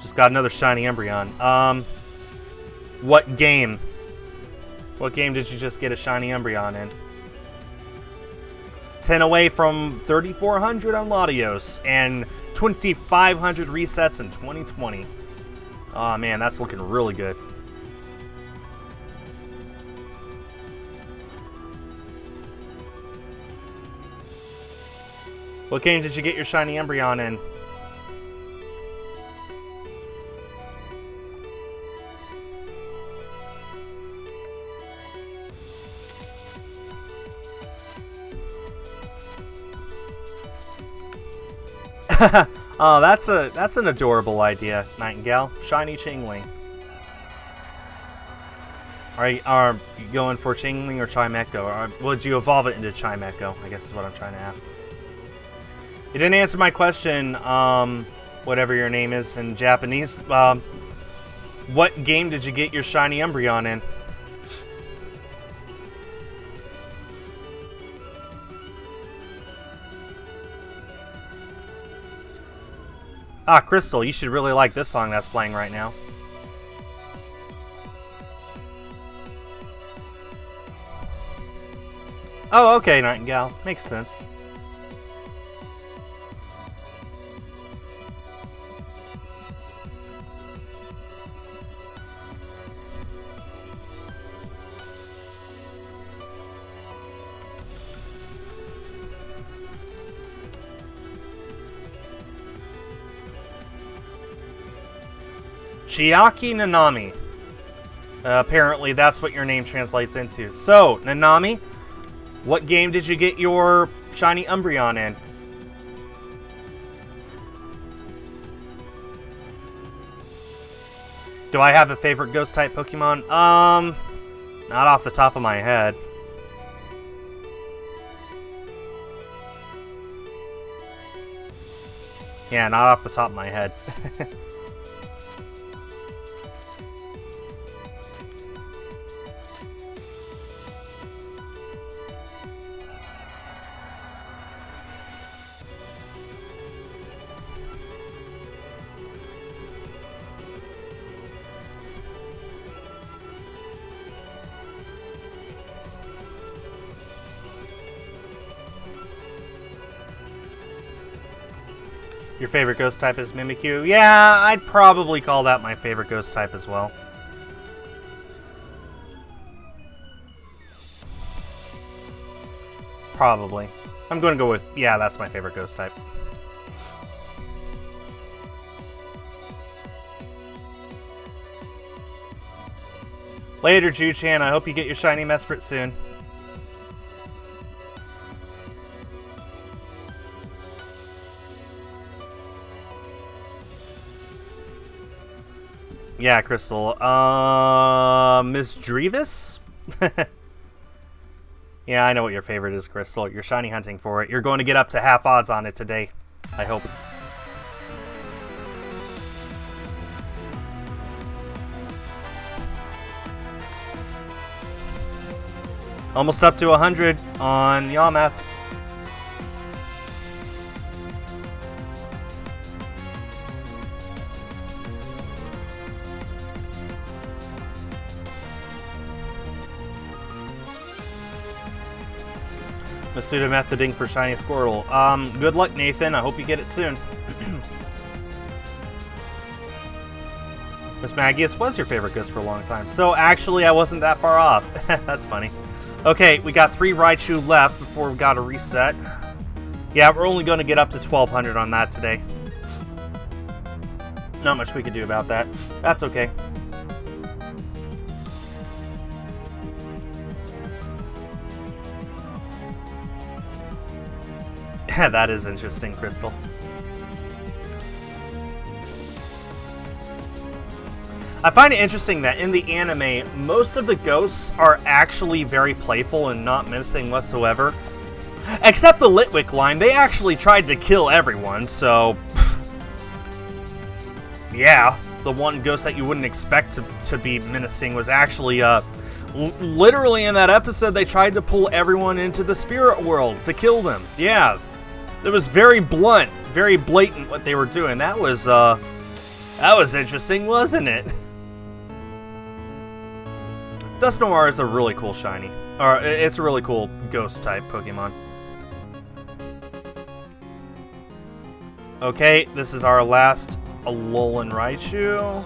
Just got another shiny Umbreon. What game? What game did you just get a shiny Umbreon in? 10 away from 3,400 on Latios, and 2,500 resets in 2020. Oh man, that's looking really good. What game did you get your shiny Umbreon in? Oh, that's an adorable idea, Nightingale. Shiny Chingling. Are you going for Chingling or Chimecho? Or would you evolve it into Chimecho? I guess is what I'm trying to ask. You didn't answer my question, whatever your name is in Japanese. What game did you get your shiny Umbreon in? Ah, Crystal, you should really like this song that's playing right now. Oh, okay, Nightingale. Makes sense. Chiaki Nanami. Apparently that's what your name translates into. So, Nanami, what game did you get your shiny Umbreon in? Do I have a favorite ghost-type Pokemon? Not off the top of my head. Yeah, not off the top of my head. Your favorite ghost type is Mimikyu? Yeah, I'd probably call that my favorite ghost type as well. Probably. I'm going to go with, yeah, that's my favorite ghost type. Later, Ju-chan. I hope you get your shiny Mesprit soon. Yeah, Crystal. Miss Drevis? Yeah, I know what your favorite is, Crystal. You're shiny hunting for it. You're going to get up to half odds on it today. I hope. Almost up to 100 on Yamask. Masuda methoding for Shiny Squirtle. Good luck, Nathan. I hope you get it soon. Miss Magius was your favorite ghost for a long time. So actually, I wasn't that far off. That's funny. Okay, we got 3 Raichu left before we got to reset. Yeah, we're only going to get up to 1,200 on that today. Not much we can do about that. That's okay. That is interesting, Crystal. I find it interesting that in the anime, most of the ghosts are actually very playful and not menacing whatsoever. Except the Litwick line, they actually tried to kill everyone, so... yeah, the one ghost that you wouldn't expect to be menacing was actually, literally in that episode, they tried to pull everyone into the spirit world to kill them. Yeah. It was very blunt, very blatant what they were doing. That was interesting, wasn't it? Dusknoir is a really cool shiny. Or, it's a really cool ghost-type Pokemon. Okay, this is our last Alolan Raichu.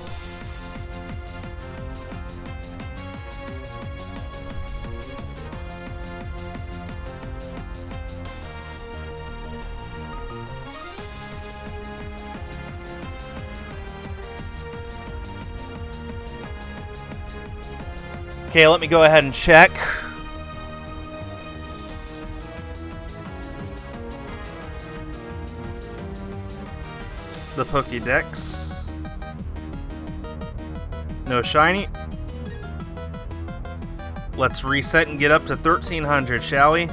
Okay, let me go ahead and check. The Pokédex. No shiny. Let's reset and get up to 1,300, shall we?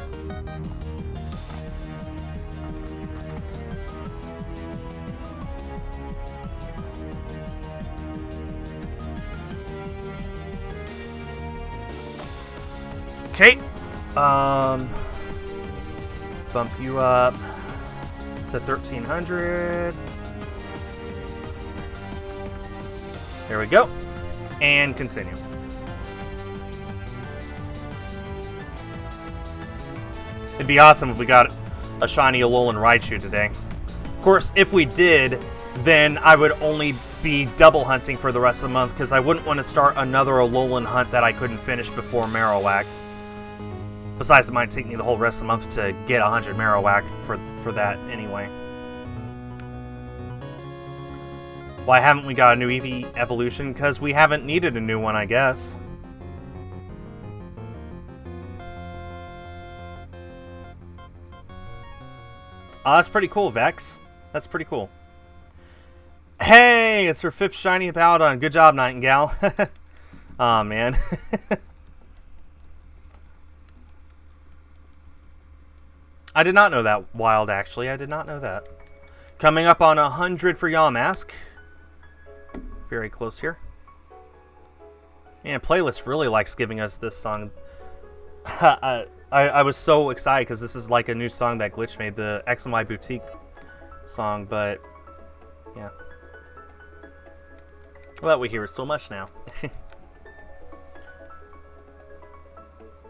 Okay, bump you up to 1,300. There we go, and continue. It'd be awesome if we got a shiny Alolan Raichu today. Of course, if we did, then I would only be double hunting for the rest of the month because I wouldn't want to start another Alolan hunt that I couldn't finish before Marowak. Besides, it might take me the whole rest of the month to get 100 Marowak for that anyway. Why haven't we got a new Eevee evolution? Because we haven't needed a new one, I guess. Oh, that's pretty cool, Vex. That's pretty cool. Hey, it's her 5th shiny Paladin. Good job, Nightingale. Aw, man. I did not know that, Wild, actually. I did not know that. Coming up on 100 for Yamask. Very close here. And Playlist really likes giving us this song. I was so excited because this is like a new song that Glitch made, the X and Y Boutique song, but yeah. Well, we hear it so much now.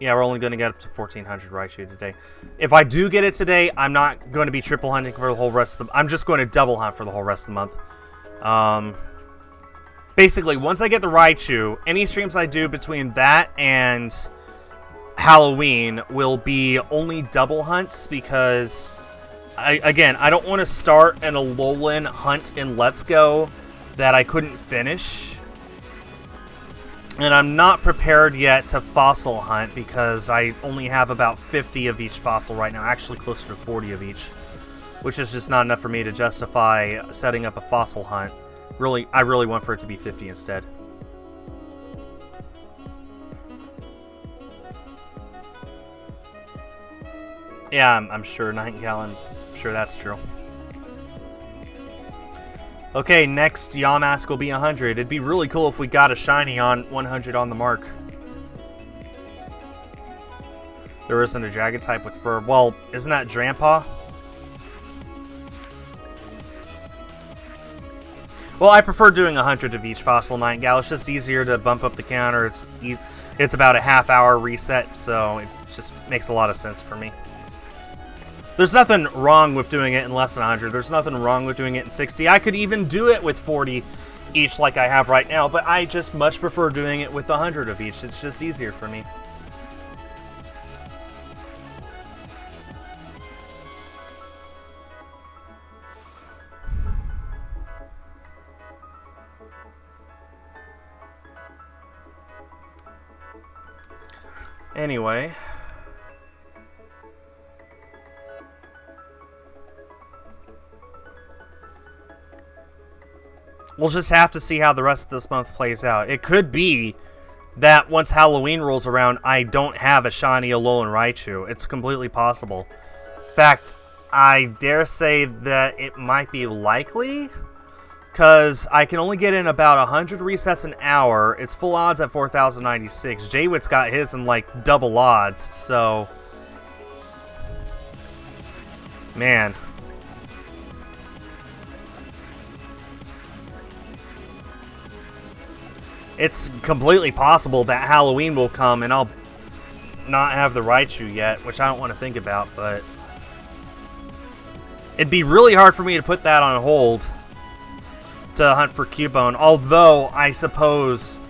Yeah, we're only going to get up to 1,400 Raichu today. If I do get it today, I'm not going to be triple hunting for the whole rest of the... I'm just going to double hunt for the whole rest of the month. Basically, once I get the Raichu, any streams I do between that and Halloween will be only double hunts because, again, I don't want to start an Alolan hunt in Let's Go that I couldn't finish. And I'm not prepared yet to fossil hunt because I only have about 50 of each fossil right now. Actually, closer to 40 of each. Which is just not enough for me to justify setting up a fossil hunt. I really want for it to be 50 instead. Yeah, I'm sure, Nightingale, I'm sure that's true. Okay, next Yamask will be 100. It'd be really cool if we got a shiny on 100 on the mark. There isn't a dragon type with fur. Well, isn't that Drampa? Well, I prefer doing 100 of each fossil Nightingale. It's just easier to bump up the counter. It's about a half-hour reset, so it just makes a lot of sense for me. There's nothing wrong with doing it in less than 100. There's nothing wrong with doing it in 60. I could even do it with 40 each like I have right now, but I just much prefer doing it with 100 of each. It's just easier for me. Anyway. We'll just have to see how the rest of this month plays out. It could be that once Halloween rolls around, I don't have a shiny Alolan Raichu. It's completely possible. In fact, I dare say that it might be likely, because I can only get in about 100 resets an hour. It's full odds at 4,096. Jaywit's got his in like double odds, so... Man. It's completely possible that Halloween will come and I'll not have the Raichu yet, which I don't want to think about, but... It'd be really hard for me to put that on hold to hunt for Cubone, although I suppose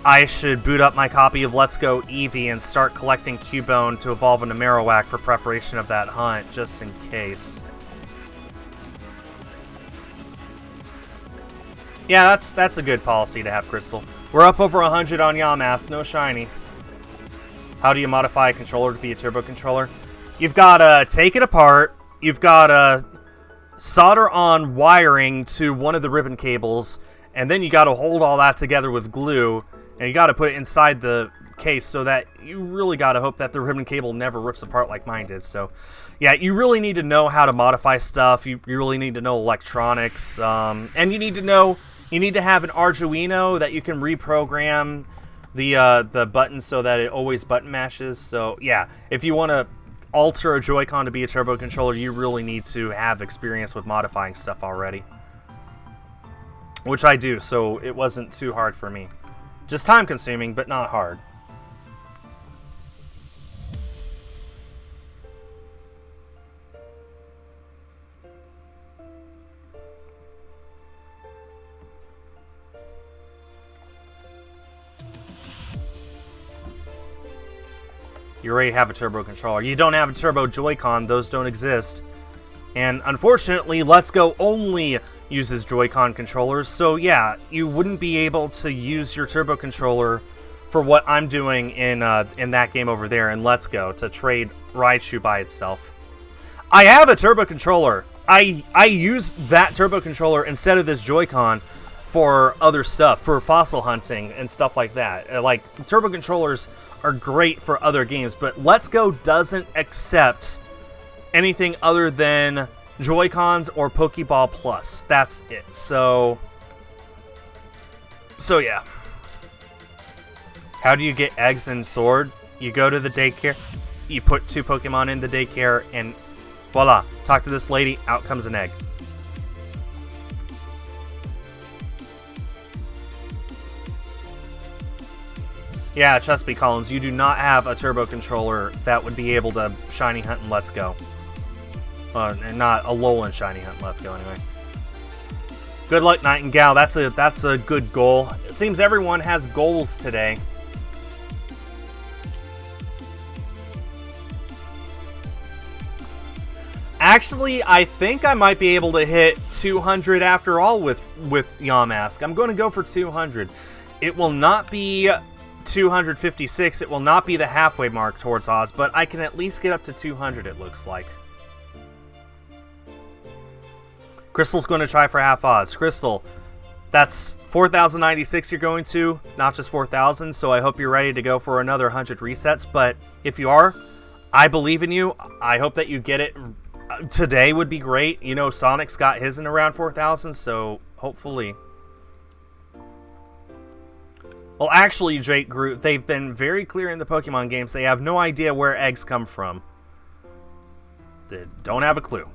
I should boot up my copy of Let's Go Eevee and start collecting Cubone to evolve into Marowak for preparation of that hunt, just in case. Yeah, that's a good policy to have, Crystal. We're up over 100 on Yamask, no shiny. How do you modify a controller to be a turbo controller? You've got to take it apart. You've got to solder on wiring to one of the ribbon cables, and then you got to hold all that together with glue, and you got to put it inside the case so that you really got to hope that the ribbon cable never rips apart like mine did. So, yeah, you really need to know how to modify stuff. You really need to know electronics, and you need to have an Arduino that you can reprogram the buttons so that it always button mashes. So yeah, if you want to alter a Joy-Con to be a turbo controller, you really need to have experience with modifying stuff already. Which I do, so it wasn't too hard for me. Just time consuming, but not hard. You already have a turbo controller. You don't have a turbo Joy-Con, those don't exist. And unfortunately, Let's Go only uses Joy-Con controllers, so yeah, you wouldn't be able to use your turbo controller for what I'm doing in that game over there in Let's Go, to trade Raichu by itself. I have a turbo controller. I use that turbo controller instead of this Joy-Con for other stuff, for fossil hunting and stuff like that. Like, turbo controllers are great for other games, but Let's Go doesn't accept anything other than Joy-Cons or Pokeball Plus. That's it. So yeah. How do you get eggs and sword? You go to the daycare, you put 2 Pokemon in the daycare, and voila, talk to this lady, out comes an egg. Yeah, trust me, Collins, you do not have a turbo controller that would be able to shiny hunt in Let's Go. And not a Alolan shiny hunt in Let's Go, anyway. Good luck, Nightingale. That's a good goal. It seems everyone has goals today. Actually, I think I might be able to hit 200 after all with Yamask. I'm going to go for 200. It will not be 256. It will not be the halfway mark towards odds, but I can at least get up to 200, it looks like. Crystal's going to try for half odds. Crystal, That's 4,096 you're going to, not just 4,000, so I hope you're ready to go for another 100 resets. But if you are, I believe in you. I hope that you get it. Today would be great. You know, Sonic's got his in around 4,000, so hopefully. Well, actually, Jake Groot, they've been very clear in the Pokemon games. They have no idea where eggs come from. They don't have a clue.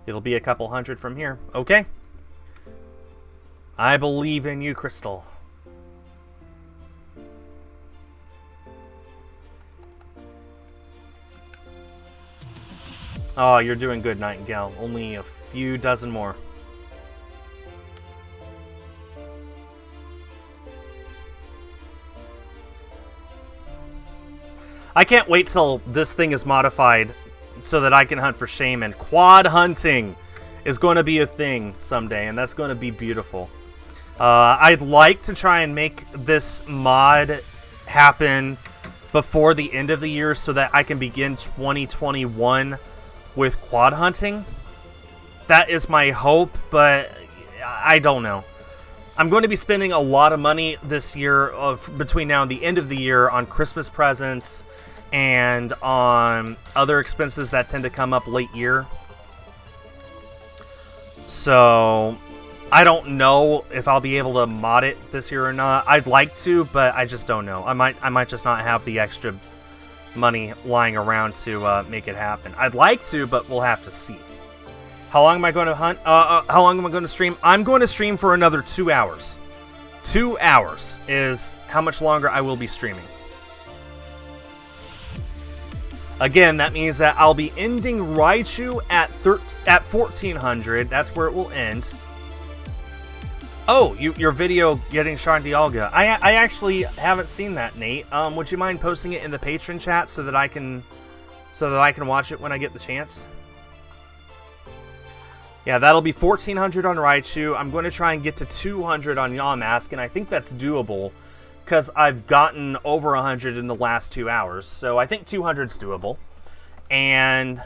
It'll be a couple hundred from here. Okay. I believe in you, Crystal. Oh, you're doing good, Nightingale. Only a few dozen more. I can't wait till this thing is modified so that I can hunt for Shaman. Quad hunting is going to be a thing someday, and that's going to be beautiful. I'd like to try and make this mod happen before the end of the year so that I can begin 2021 with quad hunting. That is my hope, but I don't know. I'm going to be spending a lot of money this year, between now and the end of the year, on Christmas presents and on other expenses that tend to come up late year. So I don't know if I'll be able to mod it this year or not. I'd like to, but I just don't know. I might just not have the extra money lying around to make it happen. I'd like to, but we'll have to see. How long am I going to hunt? How long am I going to stream? I'm going to stream for another 2 hours. 2 hours is how much longer I will be streaming. Again, that means that I'll be ending Raichu at 1400. That's where it will end. Oh, your video getting Shine Dialga. I actually haven't seen that, Nate. Would you mind posting it in the patron chat so that I can watch it when I get the chance? Yeah, that'll be 1400 on Raichu. I'm going to try and get to 200 on Yamask, and I think that's doable because I've gotten over 100 in the last 2 hours. So I think 200's doable. And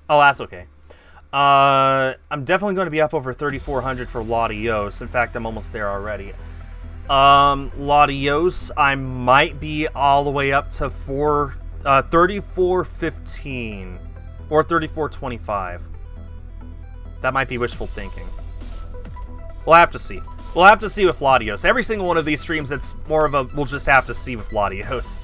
oh, that's okay. I'm definitely going to be up over 3,400 for Latios. In fact, I'm almost there already. Latios, I might be all the way up to 3415 or 3425. That might be wishful thinking. We'll have to see. We'll have to see with Latios. Every single one of these streams, it's more of a we'll just have to see with Latios.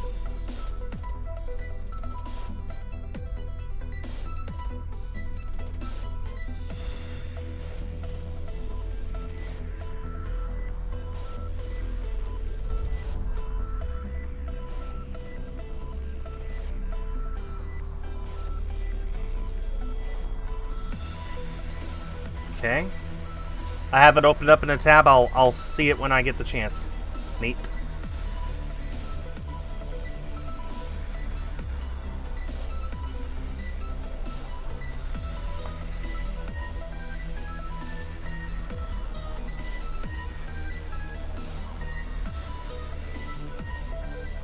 Okay. I have it opened up in a tab. I'll see it when I get the chance. Neat.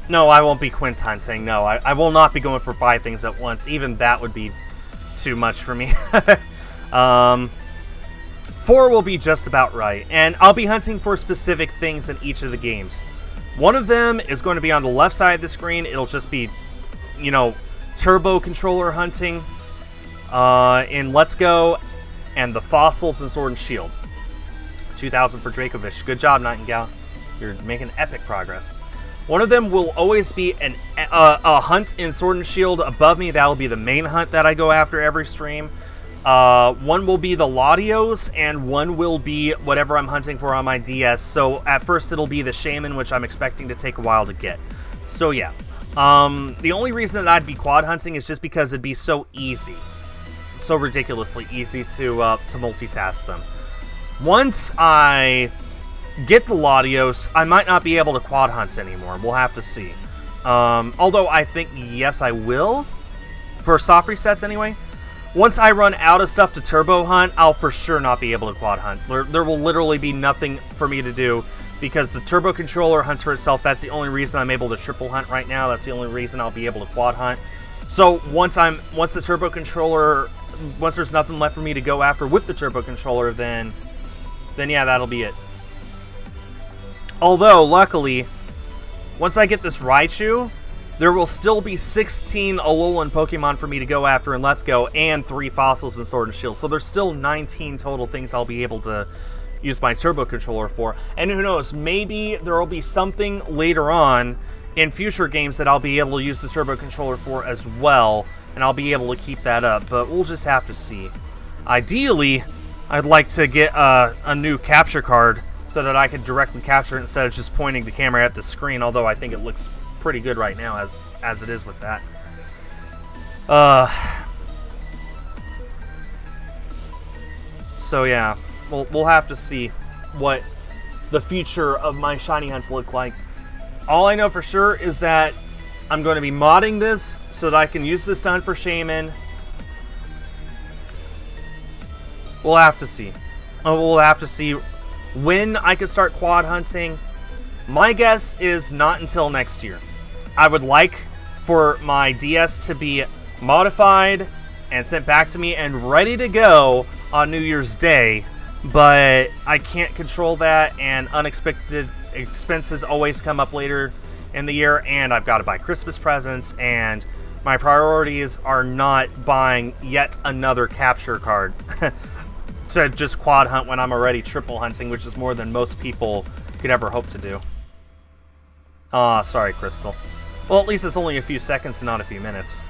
No, I won't be quint hunting. No, I will not be going for 5 things at once. Even that would be too much for me. 4 will be just about right, and I'll be hunting for specific things in each of the games. One of them is going to be on the left side of the screen. It'll just be, you know, turbo controller hunting in Let's Go, and the fossils in Sword and Shield. 2,000 for Dracovish. Good job, Nightingale. You're making epic progress. One of them will always be a hunt in Sword and Shield above me. That'll be the main hunt that I go after every stream. One will be the Latios, and one will be whatever I'm hunting for on my DS. So at first it'll be the Shaman, which I'm expecting to take a while to get. So yeah. The only reason that I'd be quad hunting is just because it'd be so easy. So ridiculously easy to multitask them. Once I get the Latios, I might not be able to quad hunt anymore. We'll have to see. Although I think, yes, I will. For soft resets anyway. Once I run out of stuff to turbo hunt, I'll for sure not be able to quad hunt. There will literally be nothing for me to do because the turbo controller hunts for itself. That's the only reason I'm able to triple hunt right now. That's the only reason I'll be able to quad hunt. So once the turbo controller there's nothing left for me to go after with the turbo controller, then yeah, that'll be it. Although, luckily, once I get this Raichu, there will still be 16 Alolan Pokemon for me to go after in Let's Go, and 3 fossils in Sword and Shield. So there's still 19 total things I'll be able to use my turbo controller for. And who knows, maybe there will be something later on in future games that I'll be able to use the turbo controller for as well, and I'll be able to keep that up, but we'll just have to see. Ideally, I'd like to get a new capture card so that I could directly capture it instead of just pointing the camera at the screen, although I think it looks pretty good right now as it is with that. So yeah, we'll have to see what the future of my shiny hunts look like. All I know for sure is that I'm going to be modding this so that I can use this to hunt for Shaman. We'll have to see. We'll have to see when I can start quad hunting. My guess is not until next year. I would like for my DS to be modified and sent back to me and ready to go on New Year's Day, but I can't control that, and unexpected expenses always come up later in the year, and I've got to buy Christmas presents, and my priorities are not buying yet another capture card to just quad hunt when I'm already triple hunting, which is more than most people could ever hope to do. Ah, sorry, Crystal. Well, at least it's only a few seconds and not a few minutes.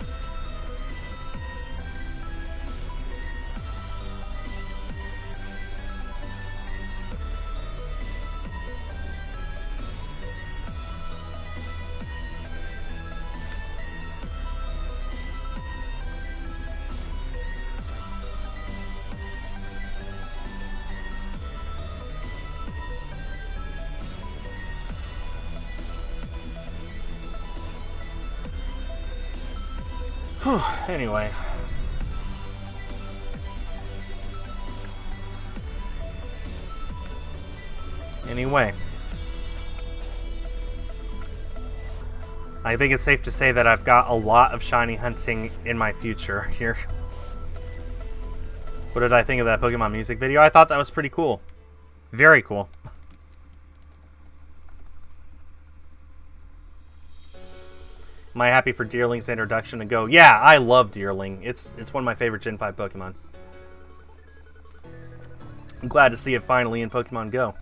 Anyway. I think it's safe to say that I've got a lot of shiny hunting in my future here. What did I think of that Pokemon music video? I thought that was pretty cool. Very cool. Am I happy for Deerling's introduction to go? Yeah, I love Deerling. It's one of my favorite Gen 5 Pokemon. I'm glad to see it finally in Pokemon Go.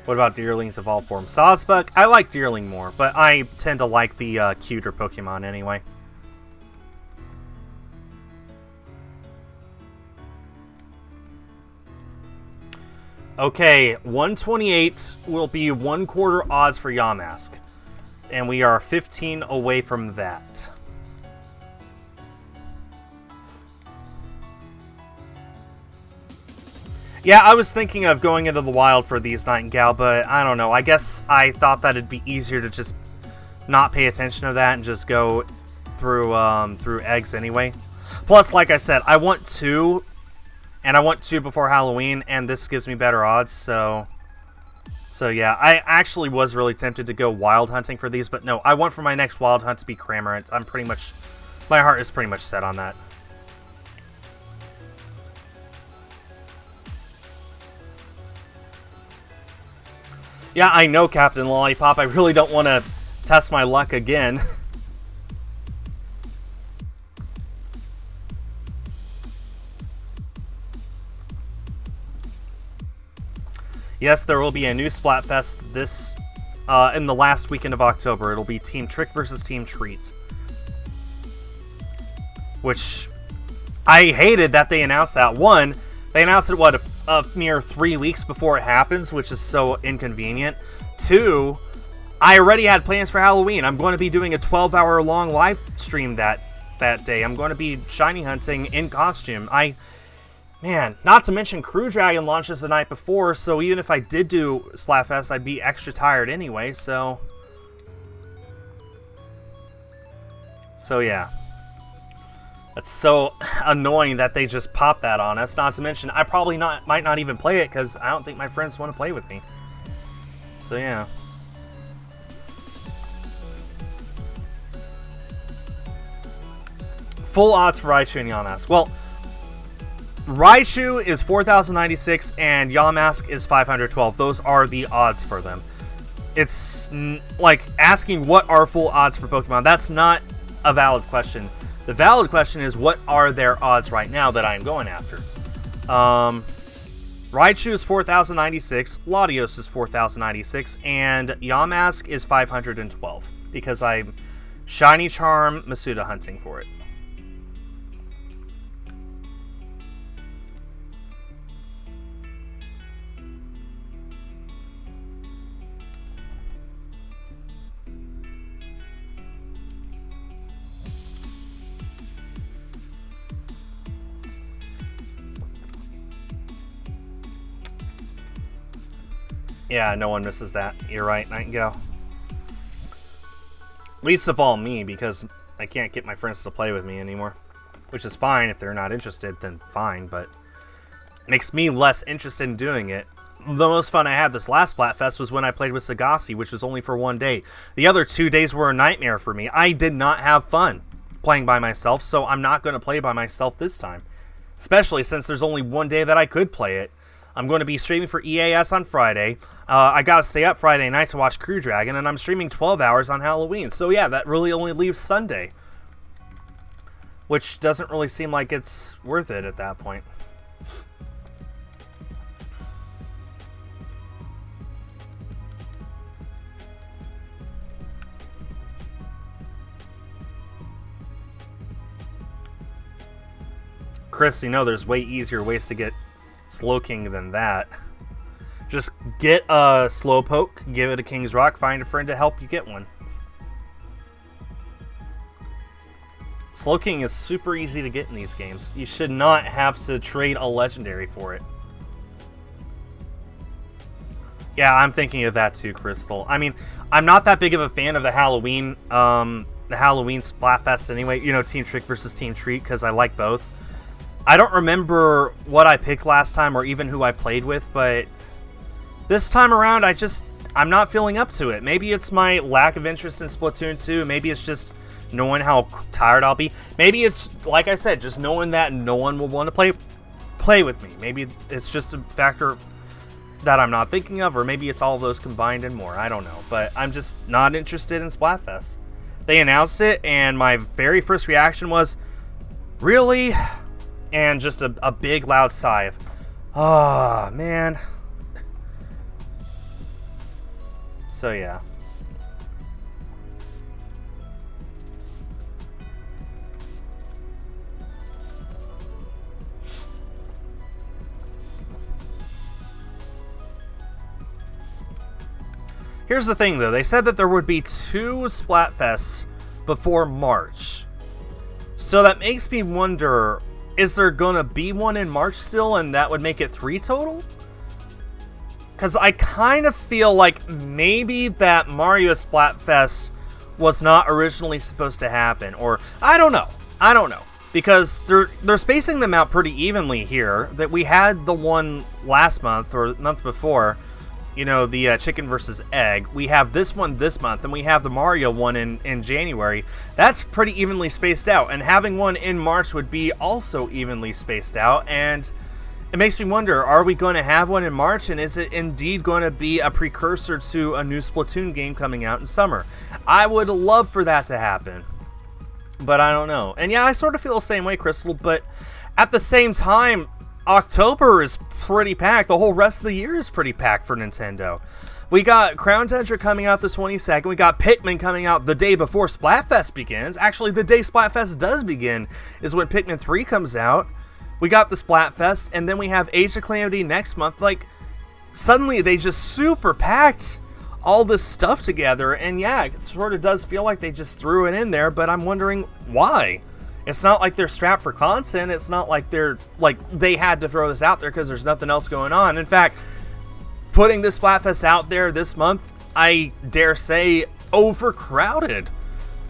What about Deerling's evolved form? Sawsbuck? I like Deerling more, but I tend to like the cuter Pokemon anyway. Okay, 128 will be 1/4 odds for Yamask. And we are 15 away from that. Yeah, I was thinking of going into the wild for these Nightingale, but I don't know. I guess I thought that it'd be easier to just not pay attention to that and just go through eggs anyway. Plus, like I said, I want 2. And I want 2 before Halloween, and this gives me better odds, so yeah, I actually was really tempted to go wild hunting for these, but no, I want for my next wild hunt to be Cramorant. I'm pretty much, my heart is pretty much set on that. Yeah, I know, Captain Lollipop, I really don't want to test my luck again. Yes, there will be a new Splatfest this in the last weekend of October. It'll be Team Trick versus Team Treat. Which I hated that they announced that. One, they announced it, what, a mere 3 weeks before it happens, which is so inconvenient. 2, I already had plans for Halloween. I'm going to be doing a 12-hour long live stream that day. I'm going to be shiny hunting in costume. Man, not to mention Crew Dragon launches the night before, so even if I did do Splatfest, I'd be extra tired anyway, so yeah. That's so annoying that they just pop that on us. Not to mention, I probably might not even play it because I don't think my friends want to play with me. So yeah. Full odds for Raichu and Yamask. Well, Raichu is 4,096 and Yamask is 512. Those are the odds for them. It's like asking what are full odds for Pokemon. That's not a valid question. The valid question is what are their odds right now that I'm going after. Raichu is 4,096, Latios is 4,096, and Yamask is 512 because I'm Shiny Charm Masuda hunting for it. Yeah, no one misses that. You're right, Nightingale. Least of all me, because I can't get my friends to play with me anymore. Which is fine. If they're not interested, then fine, but makes me less interested in doing it. The most fun I had this last Splatfest was when I played with Sagasi, which was only for one day. The other 2 days were a nightmare for me. I did not have fun playing by myself, so I'm not going to play by myself this time. Especially since there's only one day that I could play it. I'm going to be streaming for EAS on Friday. I got to stay up Friday night to watch Crew Dragon, and I'm streaming 12 hours on Halloween. So yeah, that really only leaves Sunday. Which doesn't really seem like it's worth it at that point. Chris, you know there's way easier ways to get Slowking than that. Just get a Slowpoke, give it a King's Rock, find a friend to help you get one. Slowking is super easy to get in these games. You should not have to trade a legendary for it. Yeah, I'm thinking of that too, Crystal. I mean, I'm not that big of a fan of the Halloween Splatfest anyway. You know, Team Trick versus Team Treat, because I like both. I don't remember what I picked last time or even who I played with, but this time around, I'm not feeling up to it. Maybe it's my lack of interest in Splatoon 2. Maybe it's just knowing how tired I'll be. Maybe it's, like I said, just knowing that no one will want to play with me. Maybe it's just a factor that I'm not thinking of, or maybe it's all of those combined and more. I don't know, but I'm just not interested in Splatfest. They announced it, and my very first reaction was, really? And just a big loud sigh of, oh, man. So yeah. Here's the thing though, they said that there would be 2 Splatfests before March. So that makes me wonder, is there gonna be one in March still, and that would make it 3 total? Because I kind of feel like maybe that Mario Splatfest was not originally supposed to happen, or I don't know. Because they're spacing them out pretty evenly here. That we had the one last month or the month before, you know, the chicken versus egg. We have this one this month, and we have the Mario one in January. That's pretty evenly spaced out, and having one in March would be also evenly spaced out, and it makes me wonder, are we going to have one in March, and is it indeed going to be a precursor to a new Splatoon game coming out in summer? I would love for that to happen, but I don't know. And yeah, I sort of feel the same way, Crystal, but at the same time, October is pretty packed. The whole rest of the year is pretty packed for Nintendo. We got Crown Tundra coming out the 22nd. We got Pikmin coming out the day before Splatfest begins. Actually, the day Splatfest does begin is when Pikmin 3 comes out. We got the Splatfest, and then we have Age of Calamity next month. Like, suddenly they just super packed all this stuff together, and yeah, it sort of does feel like they just threw it in there, but I'm wondering why. It's not like they're strapped for content. It's not like they had to throw this out there because there's nothing else going on. In fact, putting this Splatfest out there this month, I dare say, overcrowded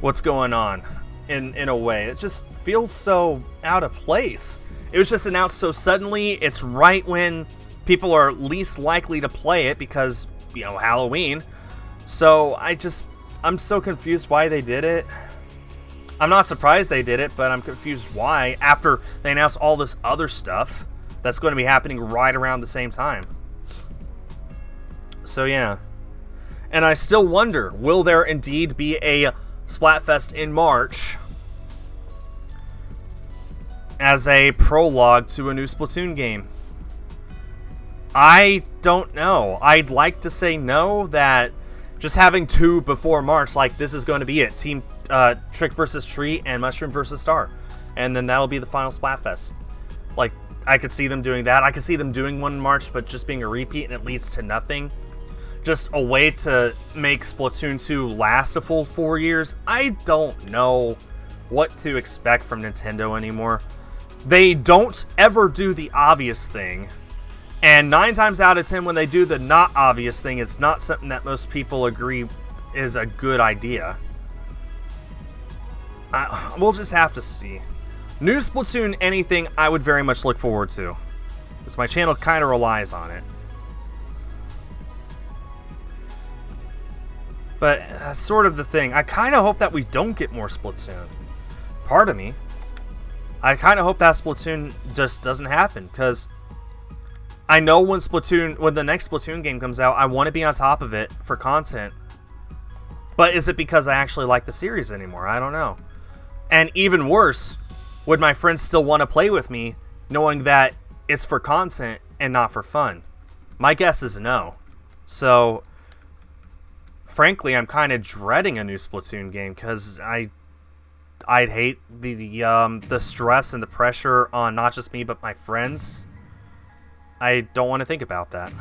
what's going on. in a way. It just feels so out of place. It was just announced so suddenly. It's right when people are least likely to play it because, you know, Halloween. So I'm so confused why they did it. I'm not surprised they did it, but I'm confused why after they announced all this other stuff that's going to be happening right around the same time. So yeah. And I still wonder, will there indeed be a Splatfest in March as a prologue to a new Splatoon game? I don't know. I'd like to say no, that just having 2 before March, like this is going to be it. Team Trick versus Tree and Mushroom versus Star. And then that'll be the final Splatfest. Like, I could see them doing that. I could see them doing one in March, but just being a repeat and it leads to nothing. Just a way to make Splatoon 2 last a full 4 years. I don't know what to expect from Nintendo anymore. They don't ever do the obvious thing. And 9 times out of 10, when they do the not obvious thing, it's not something that most people agree is a good idea. We'll just have to see. New Splatoon anything I would very much look forward to, because my channel kind of relies on it. But that's sort of the thing. I kind of hope that we don't get more Splatoon. Part of me. I kind of hope that Splatoon just doesn't happen, because I know when the next Splatoon game comes out, I want to be on top of it for content. But is it because I actually like the series anymore? I don't know. And even worse, would my friends still want to play with me, knowing that it's for content and not for fun? My guess is no. So, frankly, I'm kind of dreading a new Splatoon game, because I'd hate the stress and the pressure on not just me but my friends. I don't want to think about that.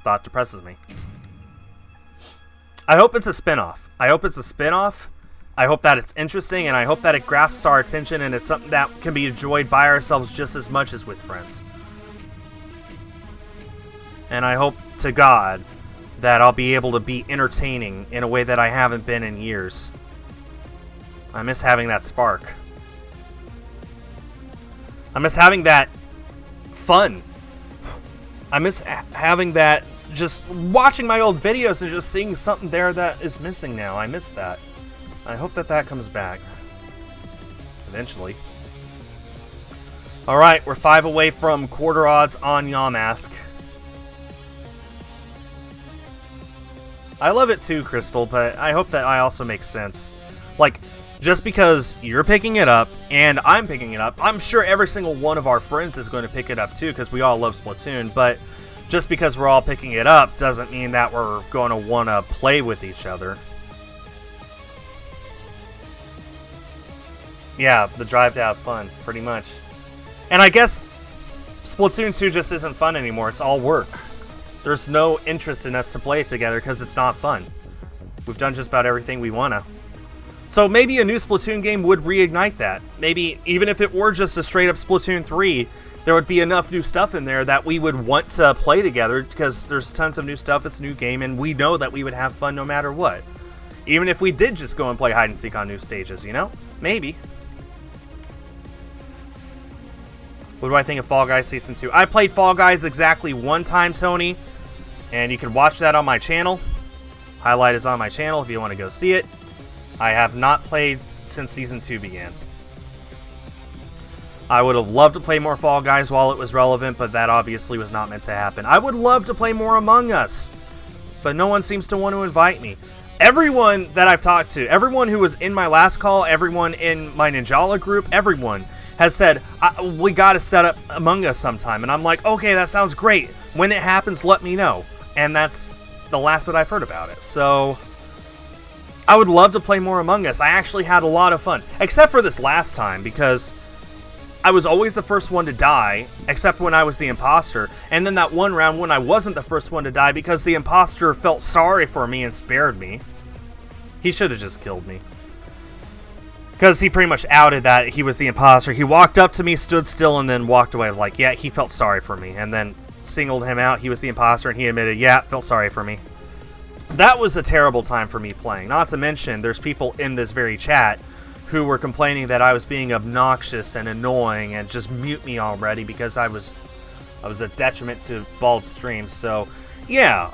Thought depresses me. I hope it's a spin-off. I hope that it's interesting, and I hope that it grasps our attention and it's something that can be enjoyed by ourselves just as much as with friends. And I hope to God that I'll be able to be entertaining in a way that I haven't been in years. I miss having that spark. I miss having that fun. I miss having that, just watching my old videos and just seeing something there that is missing now. I miss that. I hope that that comes back. Eventually. Alright, we're 5 away from quarter odds on Yamask. I love it too, Crystal, but I hope that I also make sense. Like, just because you're picking it up and I'm picking it up, I'm sure every single one of our friends is going to pick it up too, because we all love Splatoon, but just because we're all picking it up doesn't mean that we're going to want to play with each other. Yeah, the drive to have fun, pretty much. And I guess Splatoon 2 just isn't fun anymore, it's all work. There's no interest in us to play it together because it's not fun. We've done just about everything we want to. So maybe a new Splatoon game would reignite that. Maybe even if it were just a straight up Splatoon 3, there would be enough new stuff in there that we would want to play together, because there's tons of new stuff, it's a new game, and we know that we would have fun no matter what. Even if we did just go and play hide and seek on new stages, you know? Maybe. What do I think of Fall Guys Season 2? I played Fall Guys exactly one time, Tony, and you can watch that on my channel. Highlight is on my channel if you want to go see it. I have not played since Season 2 began. I would have loved to play more Fall Guys while it was relevant, but that obviously was not meant to happen. I would love to play more Among Us, but no one seems to want to invite me. Everyone that I've talked to, everyone who was in my last call, everyone in my Ninjala group, everyone has said, we gotta set up Among Us sometime. And I'm like, okay, that sounds great. When it happens, let me know. And that's the last that I've heard about it. So I would love to play more Among Us. I actually had a lot of fun, except for this last time, because I was always the first one to die, except when I was the imposter. And then that one round when I wasn't the first one to die because the imposter felt sorry for me and spared me. He should have just killed me, because he pretty much outed that he was the imposter. He walked up to me, stood still, and then walked away like, yeah, he felt sorry for me. And then singled him out. He was the imposter, and he admitted, yeah, felt sorry for me. That was a terrible time for me playing. Not to mention, there's people in this very chat who were complaining that I was being obnoxious and annoying and just mute me already because I was a detriment to Bald's stream. So, yeah,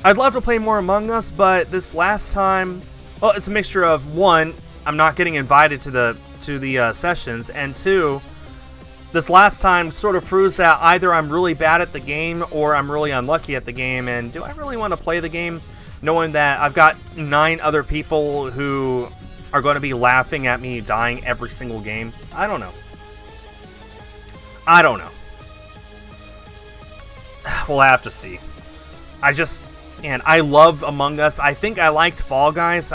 I'd love to play more Among Us, but this last time, well, it's a mixture of, one, I'm not getting invited to the sessions, and two, this last time sort of proves that either I'm really bad at the game or I'm really unlucky at the game, and do I really want to play the game knowing that I've got 9 other people who are going to be laughing at me dying every single game? I don't know. We'll have to see. And I love Among Us. I think I liked Fall Guys.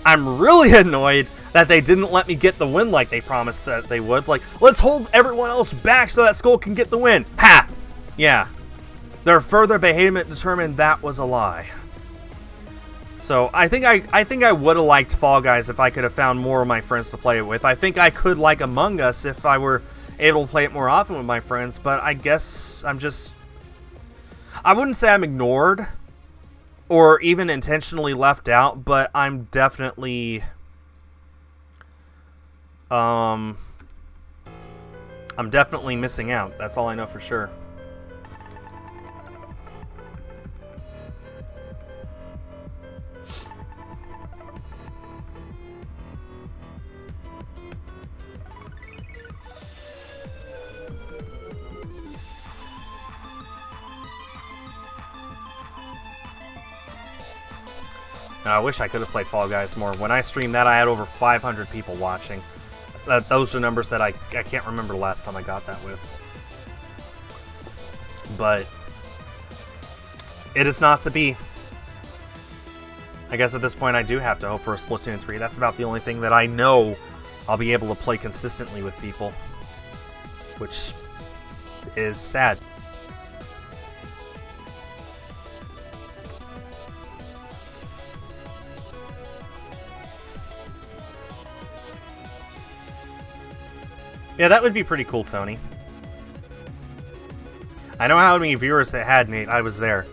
I'm really annoyed that they didn't let me get the win like they promised that they would. It's like, let's hold everyone else back so that Skull can get the win. Ha! Yeah. Their further behavior determined that was a lie. So I think I would have liked Fall Guys if I could have found more of my friends to play it with. I think I could like Among Us if I were able to play it more often with my friends, but I guess I wouldn't say I'm ignored or even intentionally left out, but I'm definitely missing out. That's all I know for sure. I wish I could have played Fall Guys more. When I streamed that, I had over 500 people watching. Those are numbers that I can't remember the last time I got that with. But it is not to be. I guess at this point I do have to hope for a Splatoon 3. That's about the only thing that I know I'll be able to play consistently with people. Which is sad. Yeah, that would be pretty cool, Tony. I know how many viewers it had, Nate. I was there.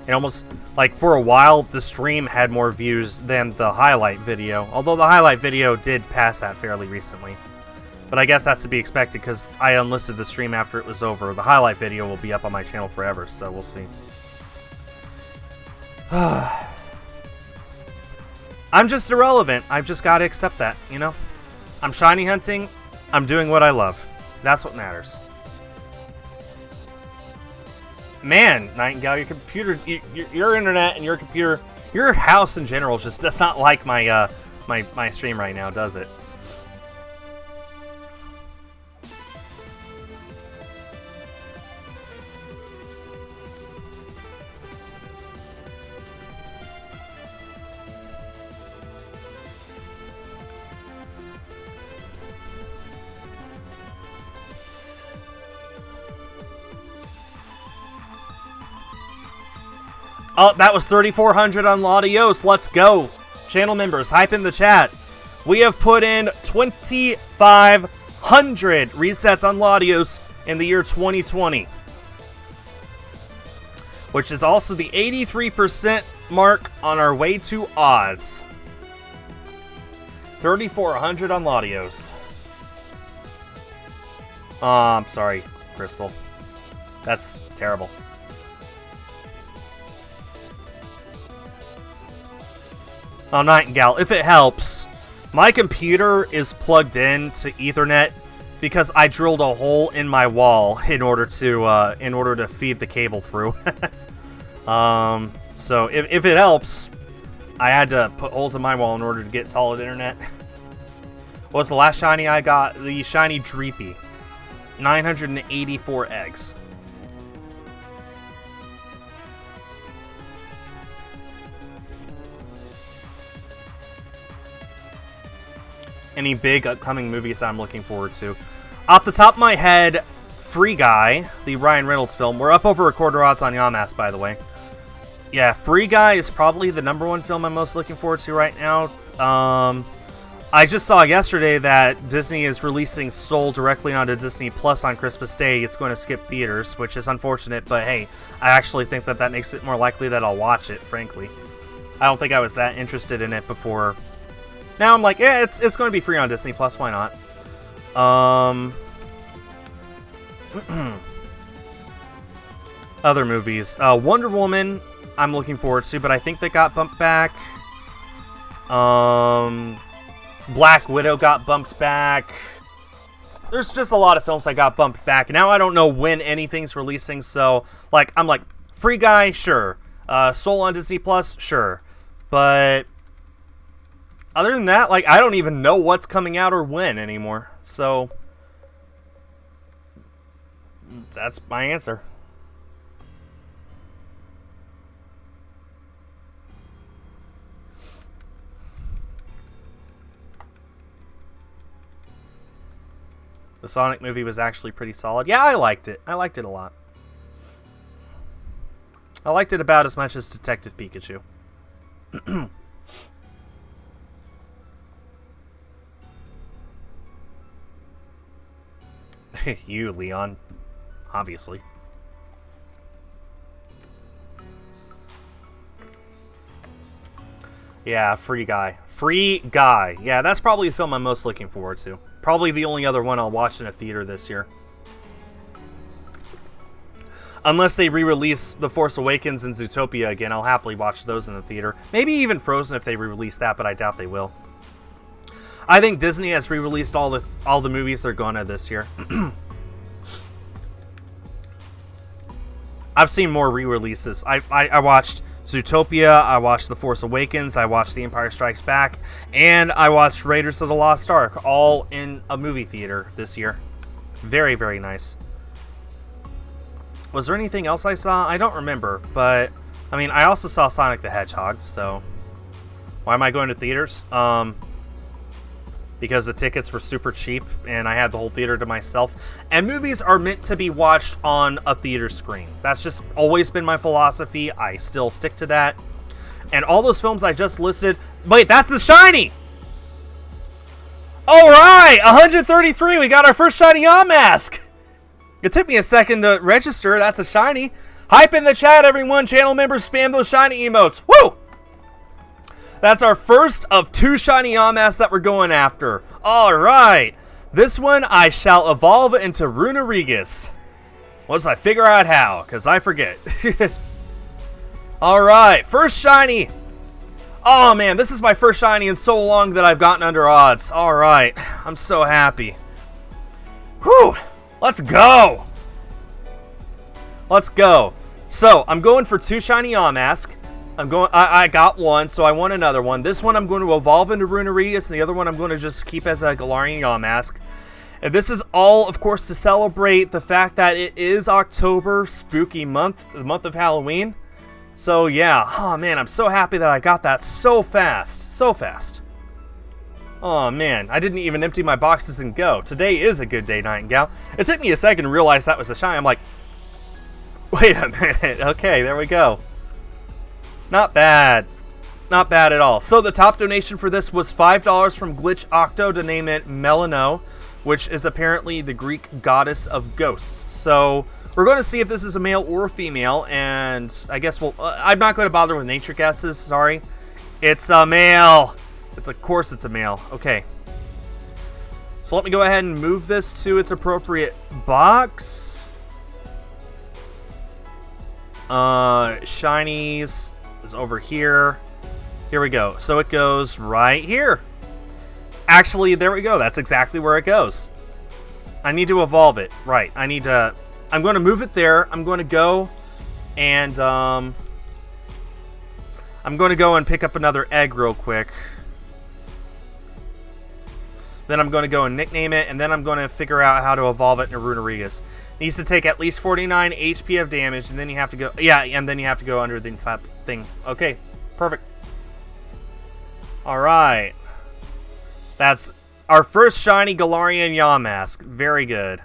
It almost, like, for a while, the stream had more views than the highlight video. Although the highlight video did pass that fairly recently. But I guess that's to be expected because I unlisted the stream after it was over. The highlight video will be up on my channel forever, so we'll see. I'm just irrelevant. I've just got to accept that, you know? I'm shiny hunting. I'm doing what I love. That's what matters. Man, Nightingale, your computer, your internet and your computer, your house in general just does not like my my stream right now, does it? Oh, that was 3,400 on Latios. Let's go. Channel members, hype in the chat. We have put in 2,500 resets on Latios in the year 2020. Which is also the 83% mark on our way to odds. 3,400 on Latios. I'm sorry, Crystal. That's terrible. Oh, Nightingale, if it helps, my computer is plugged in to Ethernet because I drilled a hole in my wall in order to feed the cable through. So if it helps, I had to put holes in my wall in order to get solid internet. What's the last shiny I got? The shiny Dreepy. 984 eggs. Any big upcoming movies I'm looking forward to? Off the top of my head, Free Guy, the Ryan Reynolds film. We're up over a quarter odds on Yamask, by the way. Yeah, Free Guy is probably the #1 film I'm most looking forward to right now. I just saw yesterday that Disney is releasing Soul directly onto Disney Plus on Christmas Day. It's going to skip theaters, which is unfortunate, but hey, I actually think that that makes it more likely that I'll watch it, frankly. I don't think I was that interested in it before. Now I'm like, yeah, it's going to be free on Disney Plus, why not? Other movies. Wonder Woman, I'm looking forward to, but I think they got bumped back. Black Widow got bumped back. There's just a lot of films that got bumped back. Now I don't know when anything's releasing, so like I'm like, Free Guy, sure. Soul on Disney Plus, sure. But other than that, like I don't even know what's coming out or when anymore. So that's my answer. The Sonic movie was actually pretty solid. Yeah, I liked it. I liked it a lot. I liked it about as much as Detective Pikachu. You, Leon. Obviously. Yeah, Free Guy. Free Guy. Yeah, that's probably the film I'm most looking forward to. Probably the only other one I'll watch in a theater this year. Unless they re-release The Force Awakens and Zootopia again, I'll happily watch those in the theater. Maybe even Frozen if they re-release that, but I doubt they will. I think Disney has re-released all the movies they're gonna this year. I've seen more re-releases. I watched Zootopia, I watched The Force Awakens, I watched The Empire Strikes Back, and I watched Raiders of the Lost Ark, all in a movie theater this year. Very, very nice. Was there anything else I saw? I don't remember, but I mean, I also saw Sonic the Hedgehog, so why am I going to theaters? Because the tickets were super cheap and I had the whole theater to myself. And movies are meant to be watched on a theater screen. That's just always been my philosophy. I still stick to that. And all those films I just listed... Wait, that's The Shiny! Alright, 133, we got our first Shiny Yamask! It took me a second to register, that's a Shiny. Hype in the chat, everyone. Channel members, spam those Shiny emotes. Woo! That's our first of 2 Shiny Yamask that we're going after. Alright. This one I shall evolve into Runerigus. Once I figure out how, because I forget. Alright, first Shiny. Oh man, this is my first Shiny in so long that I've gotten under odds. Alright, I'm so happy. Whew, let's go. Let's go. So, I'm going for 2 Shiny Yamask. I got one, so I want another one. This one I'm going to evolve into Runerigus, and the other one I'm going to just keep as a Galarian Yamask. And this is all, of course, to celebrate the fact that it is October, spooky month, the month of Halloween. So yeah, oh man, I'm so happy that I got that so fast, so fast. Oh man, I didn't even empty my boxes and go. Today is a good day, Nightingale. It took me a second to realize that was a shiny. I'm like, wait a minute. Okay, there we go. Not bad. Not bad at all. So the top donation for this was $5 from Glitch Octo to name it Melano, which is apparently the Greek goddess of ghosts. So we're going to see if this is a male or a female, and I guess I'm not going to bother with nature guesses, sorry. It's a male. Of course it's a male. Okay. So let me go ahead and move this to its appropriate box. Shinies is over here. Here we go. So it goes right here. Actually, there we go. That's exactly where it goes. I need to evolve it. Right. I'm going to move it there. I'm going to go and I'm going to go and pick up another egg real quick. Then I'm going to go and nickname it, and then I'm going to figure out how to evolve it into Runerigus. Needs to take at least 49 HP of damage, and then you have to go... Yeah, and then you have to go under the thing. Okay, perfect. Alright. That's our first shiny Galarian Yamask. Very good.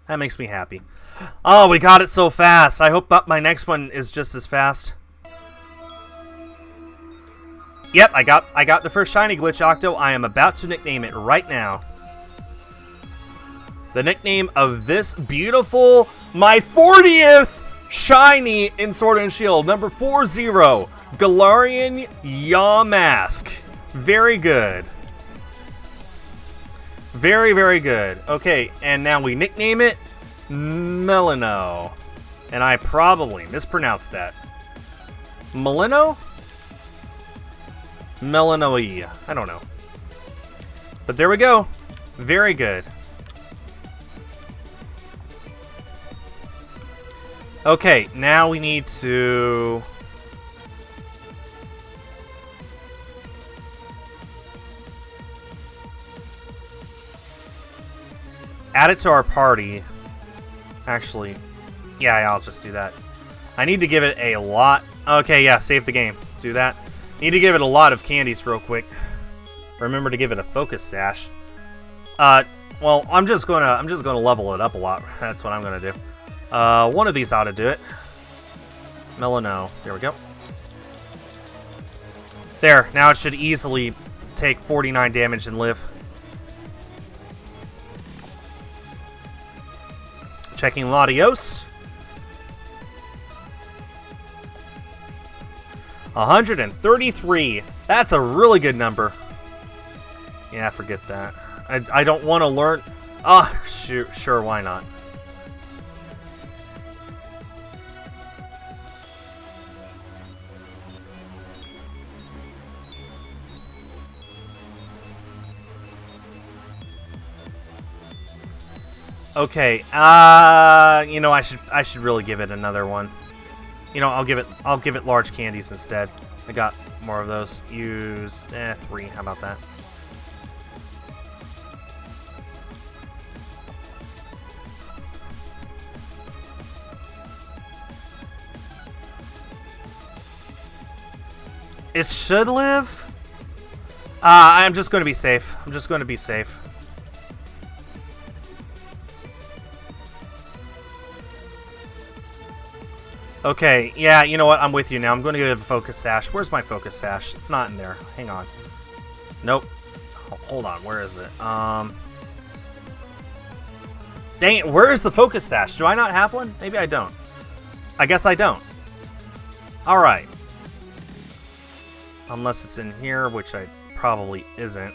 That makes me happy. Oh, we got it so fast. I hope that my next one is just as fast. Yep, I got the first shiny glitch, Octo. I am about to nickname it right now. The nickname of this beautiful, my 40th shiny in Sword and Shield, number 40, Galarian Yamask. Very good. Very, very good. Okay, and now we nickname it Melino. And I probably mispronounced that. Melino? Melinoia. I don't know. But there we go. Very good. Okay, now we need to... add it to our party. Actually, yeah, I'll just do that. I need to give it a lot... okay, yeah, save the game. Do that. Need to give it a lot of candies real quick. Remember to give it a focus sash. Well, I'm just gonna level it up a lot. That's what I'm gonna do. One of these ought to do it. Melino. There we go. There. Now it should easily take 49 damage and live. Checking Latios. 133. That's a really good number. Yeah, forget that. I don't want to learn... oh, sure, why not? Okay, you know, I should really give it another one. You know, I'll give it large candies instead. I got more of those. Use 3. How about that? It should live. I'm just going to be safe. I'm just going to be safe. Okay, yeah, you know what? I'm with you now. I'm going to give it a focus sash. Where's my focus sash? It's not in there. Hang on. Nope. Hold on. Where is it? Dang it. Where is the focus sash? Do I not have one? Maybe I don't. I guess I don't. Alright. Unless it's in here, which I probably isn't.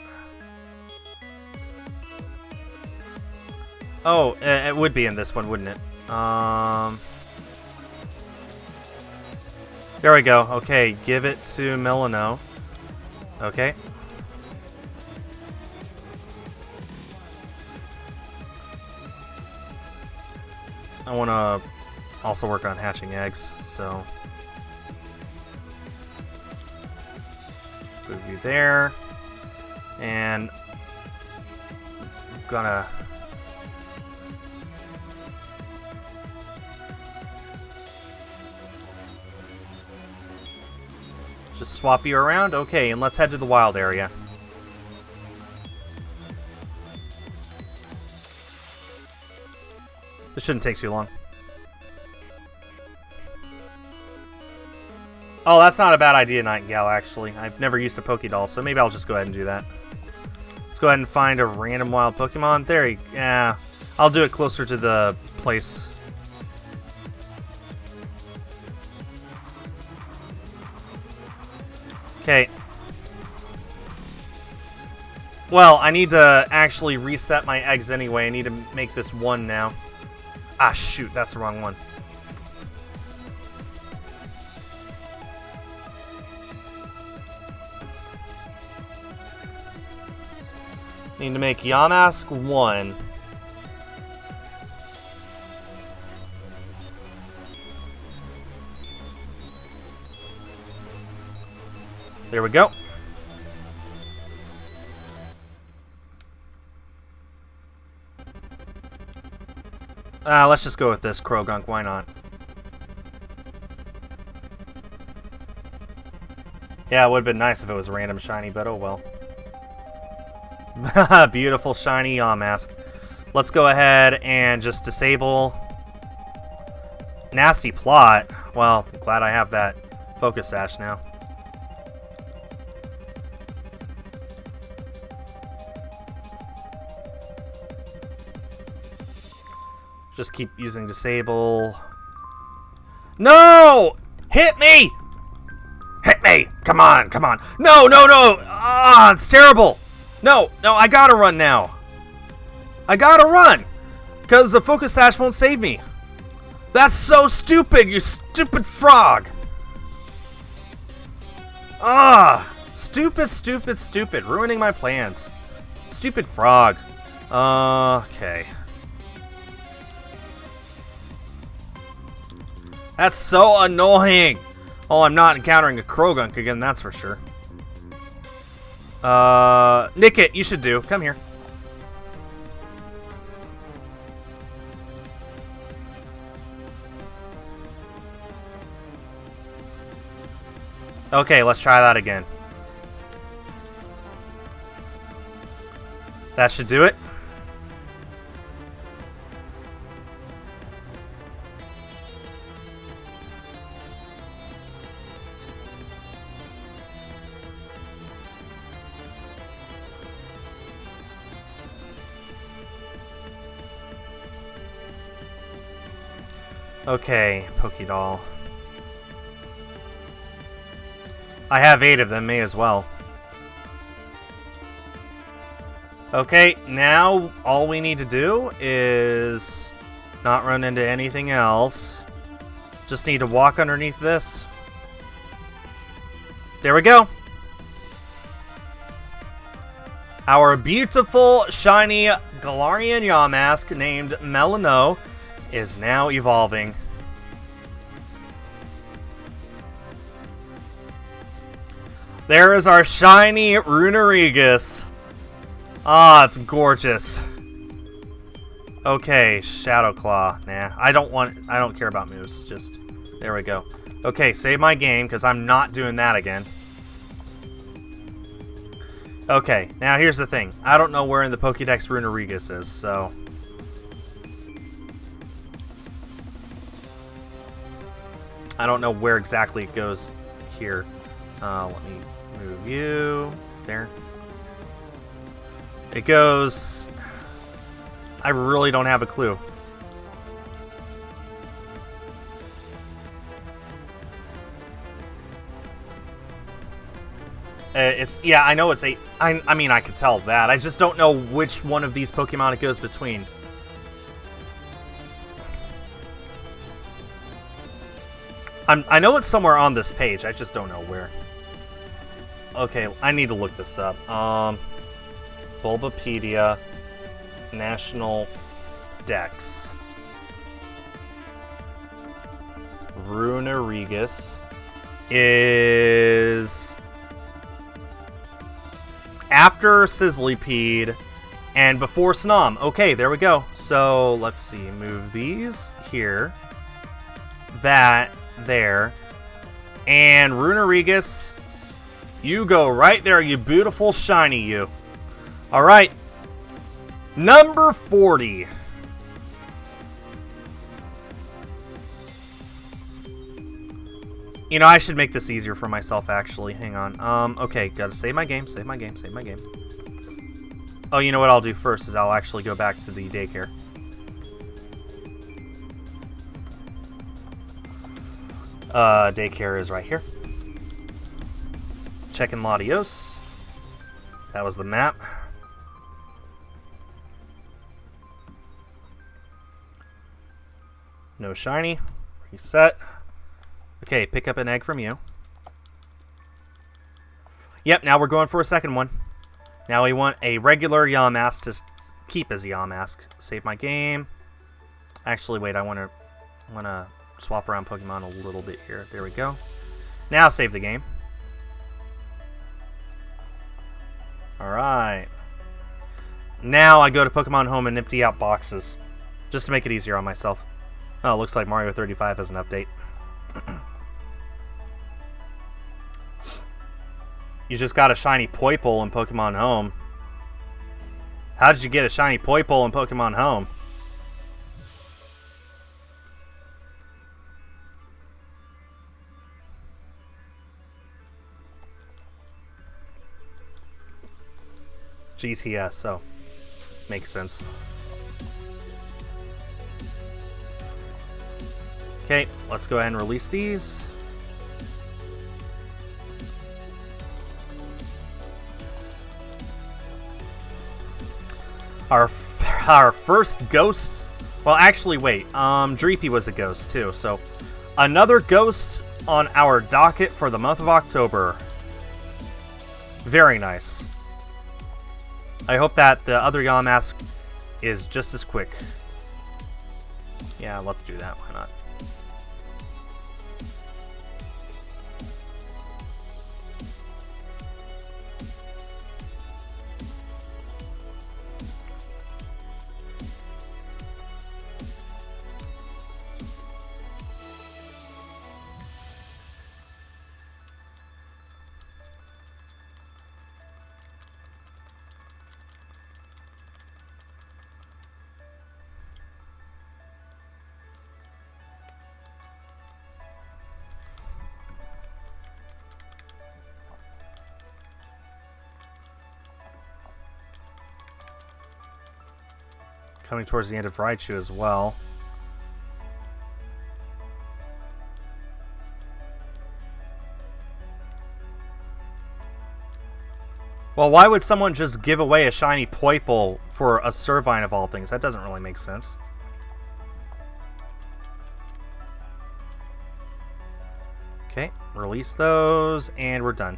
Oh, it would be in this one, wouldn't it? There we go. Okay, give it to Melino. Okay. I want to also work on hatching eggs, so... move you there. And... I'm gonna... just swap you around? Okay, and let's head to the wild area. This shouldn't take too long. Oh, that's not a bad idea, Nightingale, actually. I've never used a Pokédoll, so maybe I'll just go ahead and do that. Let's go ahead and find a random wild Pokemon. There you go. Yeah, I'll do it closer to the place. Okay. Well, I need to actually reset my eggs anyway. I need to make this 1 now. Ah, shoot. That's the wrong one. Need to make Yamask 1. There we go. Let's just go with this Krogunk. Why not? Yeah, it would have been nice if it was random shiny, but oh well. Beautiful shiny Yamask. Let's go ahead and just disable Nasty Plot. Well, glad I have that Focus Sash now. Just keep using disable. No! Hit me! Hit me! Come on, come on. No, no, no! Ah, it's terrible! No, no, I gotta run now. I gotta run! Because the focus sash won't save me. That's so stupid, you stupid frog! Ah! Stupid, stupid, stupid. Ruining my plans. Stupid frog. Okay. That's so annoying! Oh, I'm not encountering a Krogunk again, that's for sure. Nickit, you should do. Come here. Okay, let's try that again. That should do it. Okay, Pokédoll. I have 8 of them, may as well. Okay, now all we need to do is not run into anything else. Just need to walk underneath this. There we go. Our beautiful, shiny Galarian Yamask named Melano is now evolving. There is our shiny Runerigus. Ah, it's gorgeous. Okay, Shadow Claw. Nah, I don't care about moves. Just there we go. Okay, save my game because I'm not doing that again. Okay, now here's the thing. I don't know where in the Pokédex Runerigus is, so I don't know where exactly it goes here. Let me move you there. It goes... I really don't have a clue. Yeah, I know it's a... I mean, I could tell that. I just don't know which one of these Pokemon it goes between. I know it's somewhere on this page. I just don't know where. Okay, I need to look this up. Bulbapedia National Dex. Runerigus is after Sizzlipede and before Snom. Okay, there we go. So let's see. Move these here. That there. And Runerigus, you go right there, you beautiful shiny you. Alright. Number 40. You know, I should make this easier for myself, actually. Hang on. Okay, gotta save my game, save my game, save my game. Oh, you know what I'll do first is I'll actually go back to the daycare. Daycare is right here. Checking Latios. That was the map. No shiny. Reset. Okay, pick up an egg from you. Yep, now we're going for a second one. Now we want a regular Yamask to keep as Yamask. Save my game. Actually, wait, I want to swap around Pokemon a little bit here. There we go. Now save the game. Alright. Now I go to Pokemon Home and empty out boxes. Just to make it easier on myself. Oh, it looks like Mario 35 has an update. You just got a shiny Poipole in Pokemon Home. How did you get a shiny Poipole in Pokemon Home? GTS, so makes sense. Okay, let's go ahead and release these. Our first ghosts. Well, actually, wait. Dreepy was a ghost too, so another ghost on our docket for the month of October. Very nice. I hope that the other Yamask is just as quick. Yeah, let's do that. Why not? Coming towards the end of Raichu as well. Well, why would someone just give away a shiny Poipole for a Servine of all things? That doesn't really make sense. Okay, release those, and we're done.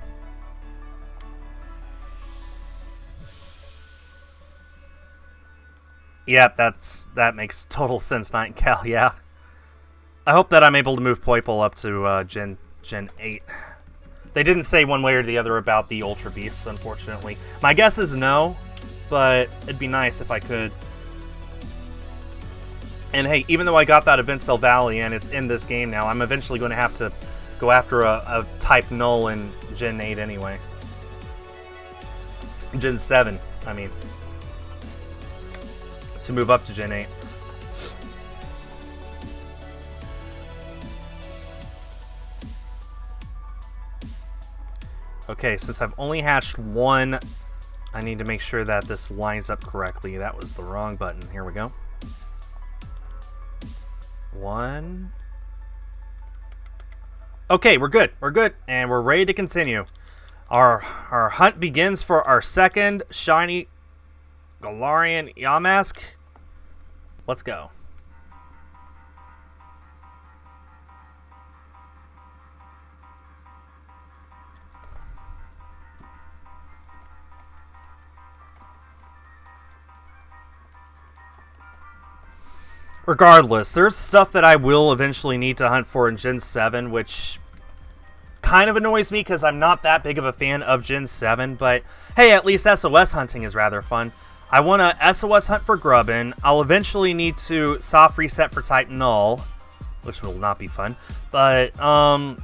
Yep, that makes total sense, Nightingale, yeah. I hope that I'm able to move Poipole up to Gen 8. They didn't say one way or the other about the Ultra Beasts, unfortunately. My guess is no, but it'd be nice if I could. And hey, even though I got that Avincel Valley and it's in this game now, I'm eventually going to have to go after a type Null in Gen 8 anyway. Gen 7, I mean. To move up to Gen 8. Okay, since I've only hatched one, I need to make sure that this lines up correctly. That was the wrong button. Here we go. 1. Okay, we're good. We're good, and we're ready to continue. Our hunt begins for our second shiny Galarian Yamask. Let's go. Regardless, there's stuff that I will eventually need to hunt for in Gen 7, which kind of annoys me because I'm not that big of a fan of Gen 7, but hey, at least SOS hunting is rather fun. I want to SOS hunt for Grubbin. I'll eventually need to soft reset for type Null, which will not be fun. But, and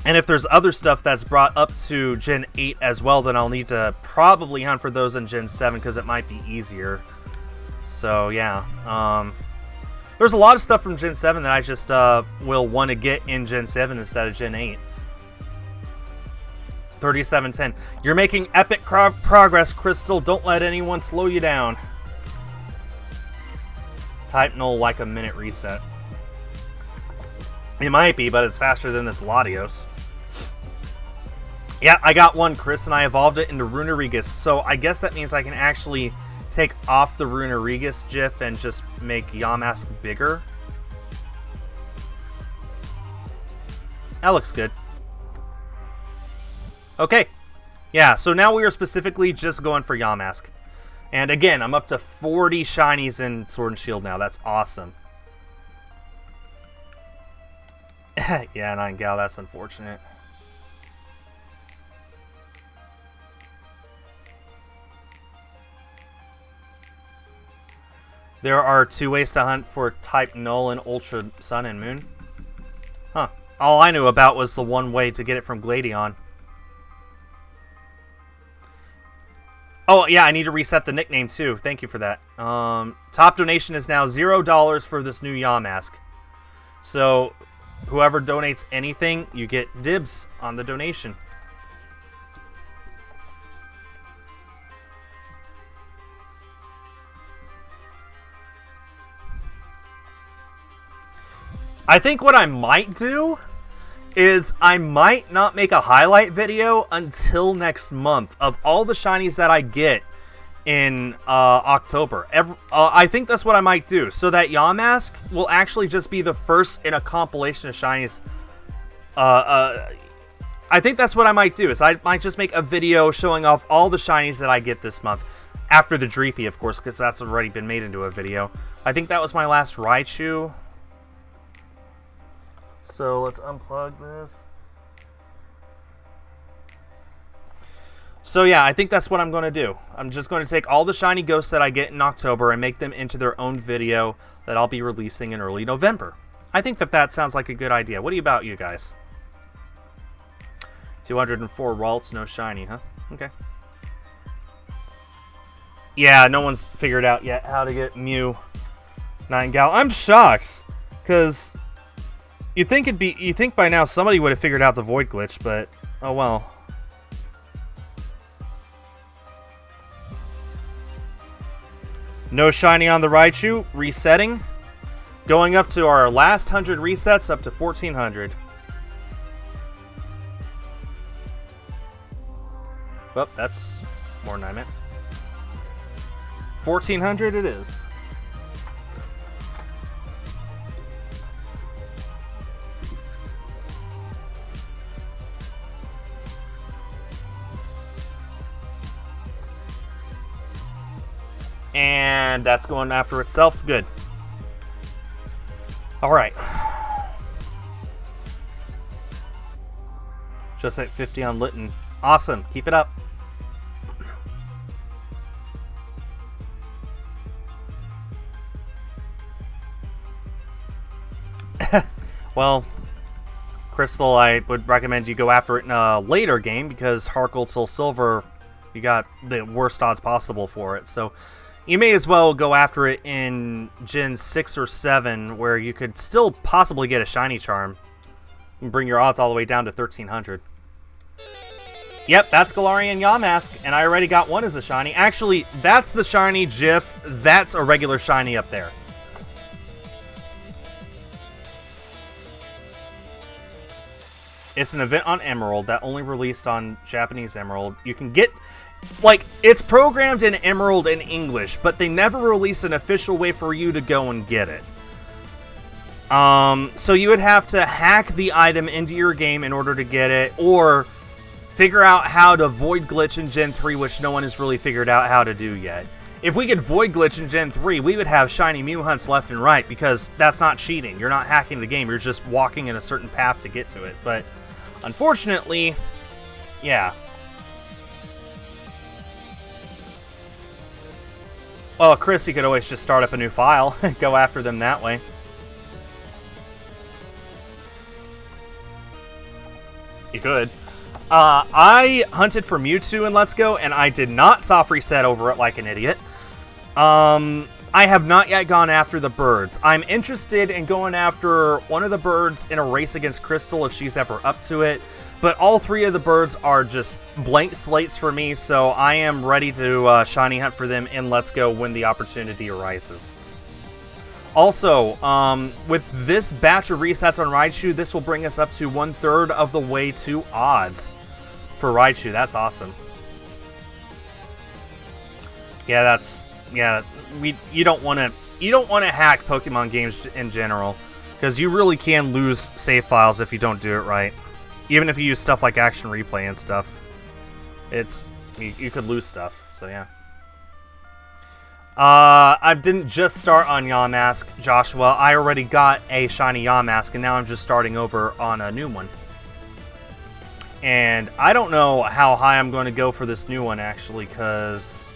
if there's other stuff that's brought up to Gen 8 as well, then I'll need to probably hunt for those in Gen 7 because it might be easier. So, yeah. There's a lot of stuff from Gen 7 that I just will want to get in Gen 7 instead of Gen 8. 3710. You're making epic progress, Crystal. Don't let anyone slow you down. Type Null like a minute reset. It might be, but it's faster than this Latios. Yeah, I got one, Chris, and I evolved it into Runerigus. So I guess that means I can actually take off the Runerigus GIF and just make Yamask bigger. That looks good. Okay. Yeah, so now we are specifically just going for Yamask. And again, I'm up to 40 shinies in Sword and Shield now. That's awesome. Yeah, Nightingale, that's unfortunate. There are 2 ways to hunt for type Null in Ultra Sun and Moon. Huh. All I knew about was the one way to get it from Gladion. Oh, yeah, I need to reset the nickname, too. Thank you for that. Top donation is now $0 for this new Yamask. So, whoever donates anything, you get dibs on the donation. I think what I might do is I might not make a highlight video until next month of all the shinies that I get in October. I think that's what I might do, so that Yamask will actually just be the first in a compilation of shinies. I think that's what I might do, is I might just make a video showing off all the shinies that I get this month. After the Dreepy, of course, because that's already been made into a video. I think that was my last Raichu. So let's unplug this. So yeah, I think that's what I'm going to do. I'm just going to take all the shiny ghosts that I get in October and make them into their own video that I'll be releasing in early November. I think that sounds like a good idea. What about you guys? 204 Ralts, no shiny, huh? Okay. Yeah, no one's figured out yet how to get Mew Nightingale. I'm shocked, because you think by now somebody would have figured out the Void glitch, but oh well. No shiny on the Raichu, resetting. Going up to our last 100 resets, up to 1400. Well, that's more than I meant. 1400 it is. And that's going after itself. Good. All right. Just at 50 on Litten. Awesome. Keep it up. Well, Crystal, I would recommend you go after it in a later game, because Heart Gold Soul Silver, you got the worst odds possible for it. So you may as well go after it in Gen 6 or 7, where you could still possibly get a shiny charm and bring your odds all the way down to 1300. Yep, that's Galarian Yamask, and I already got one as a shiny. Actually, that's the shiny GIF. That's a regular shiny up there. It's an event on Emerald that only released on Japanese Emerald. You can get, like, it's programmed in Emerald in English, but they never release an official way for you to go and get it. So you would have to hack the item into your game in order to get it, or figure out how to Void Glitch in Gen 3, which no one has really figured out how to do yet. If we could Void Glitch in Gen 3, we would have shiny Mew hunts left and right, because that's not cheating. You're not hacking the game, you're just walking in a certain path to get to it. But unfortunately, yeah. Well, Chris, you could always just start up a new file and go after them that way. You could. I hunted for Mewtwo in Let's Go, and I did not soft reset over it like an idiot. I have not yet gone after the birds. I'm interested in going after one of the birds in a race against Crystal if she's ever up to it. But all three of the birds are just blank slates for me, so I am ready to shiny hunt for them in Let's Go when the opportunity arises. Also, with this batch of resets on Raichu, this will bring us up to 1/3 of the way to odds for Raichu. That's awesome. Yeah, you don't want to hack Pokemon games in general, because you really can lose save files if you don't do it right. Even if you use stuff like Action Replay and stuff, you could lose stuff. So yeah. I didn't just start on Yamask, Joshua. I already got a shiny Yamask, and now I'm just starting over on a new one. And I don't know how high I'm going to go for this new one, actually, because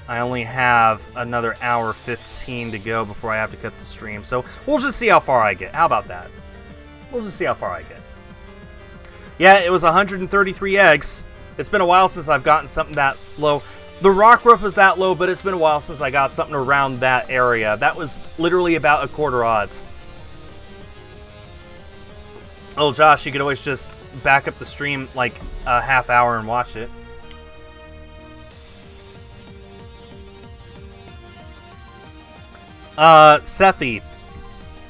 I only have another hour 15 to go before I have to cut the stream. So we'll just see how far I get. How about that? We'll just see how far I get. Yeah, it was 133 eggs. It's been a while since I've gotten something that low. The Rockruff was that low, but it's been a while since I got something around that area. That was literally about a quarter odds. Oh, Josh, you could always just back up the stream like a half hour and watch it. Sethi,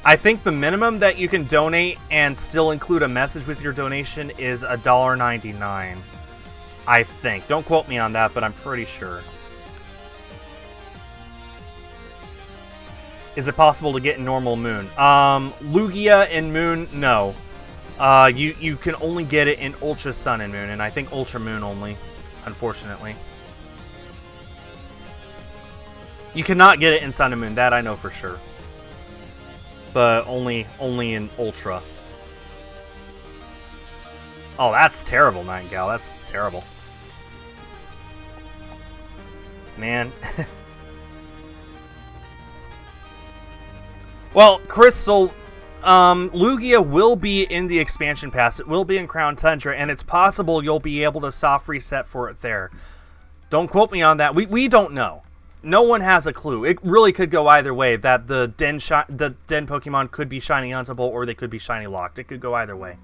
I think the minimum that you can donate and still include a message with your donation is $1.99. I think. Don't quote me on that, but I'm pretty sure. Is it possible to get in normal moon? Lugia and moon, no. You can only get it in ultra sun and moon, and I think ultra moon only, unfortunately. You cannot get it in sun and moon, that I know for sure. But only in ultra. Oh, that's terrible, Nightingale. That's terrible. Man. Well, Crystal, Lugia will be in the expansion pass. It will be in Crown Tundra, and it's possible you'll be able to soft reset for it there. Don't quote me on that. We don't know. No one has a clue. It really could go either way, that the Den Pokemon could be shiny huntable or they could be shiny locked. It could go either way.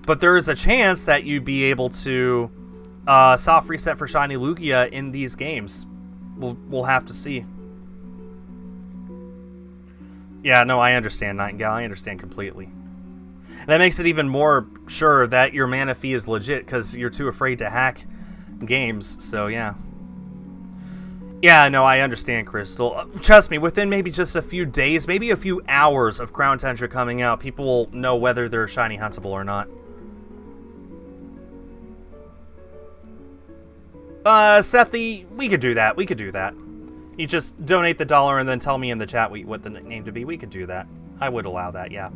But there is a chance that you'd be able to soft reset for shiny Lugia in these games. We'll have to see. Yeah, no, I understand, Nightingale. I understand completely. That makes it even more sure that your mana fee is legit because you're too afraid to hack games. So, yeah. Yeah, no, I understand, Crystal. Trust me, within maybe just a few days, maybe a few hours of Crown Tundra coming out, people will know whether they're shiny huntable or not. Sethi, we could do that. We could do that. You just donate the $1 and then tell me in the chat what the nickname to be. We could do that. I would allow that, yeah.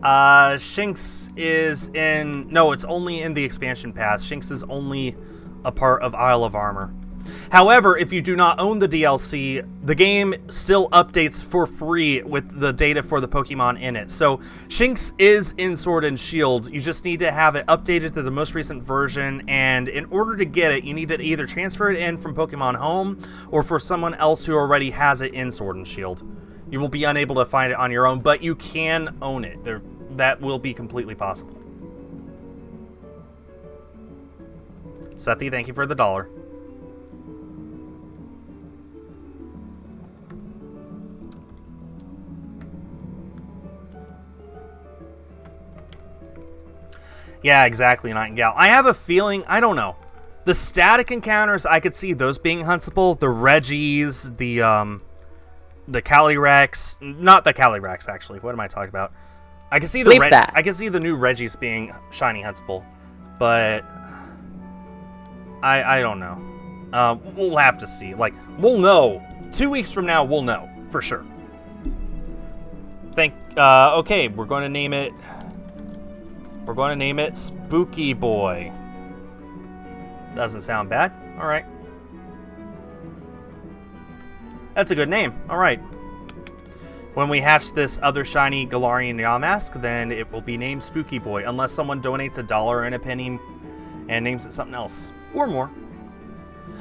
Shinx is in... No, it's only in the expansion pass. Shinx is only a part of Isle of Armor. However, if you do not own the DLC, the game still updates for free with the data for the Pokemon in it. So, Shinx is in Sword and Shield. You just need to have it updated to the most recent version, and in order to get it, you need to either transfer it in from Pokemon Home or for someone else who already has it in Sword and Shield. You will be unable to find it on your own, but you can own it. That will be completely possible. Sethi, thank you for the $1. Yeah, exactly, Nightingale. I have a feeling, I don't know. The static encounters, I could see those being huntable. The Regis, the Calyrex, not the Calyrex actually. What am I talking about? I can see the new Regis being shiny huntable, but I don't know. We'll have to see. Like, we'll know 2 weeks from now. We'll know for sure. Okay, we're going to name it. We're going to name it Spooky Boy. Doesn't sound bad. All right. That's a good name. All right. When we hatch this other shiny Galarian Yamask, then it will be named Spooky Boy, unless someone donates $1 and a penny and names it something else. Or more.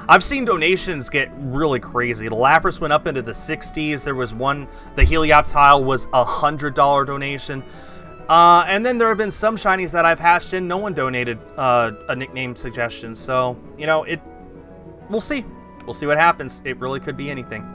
I've seen donations get really crazy. The Lapras went up into the 60s. There was one, the Helioptile was a $100 donation. And then there have been some shinies that I've hatched and no one donated a nickname suggestion. So, you know, we'll see. We'll see what happens. It really could be anything.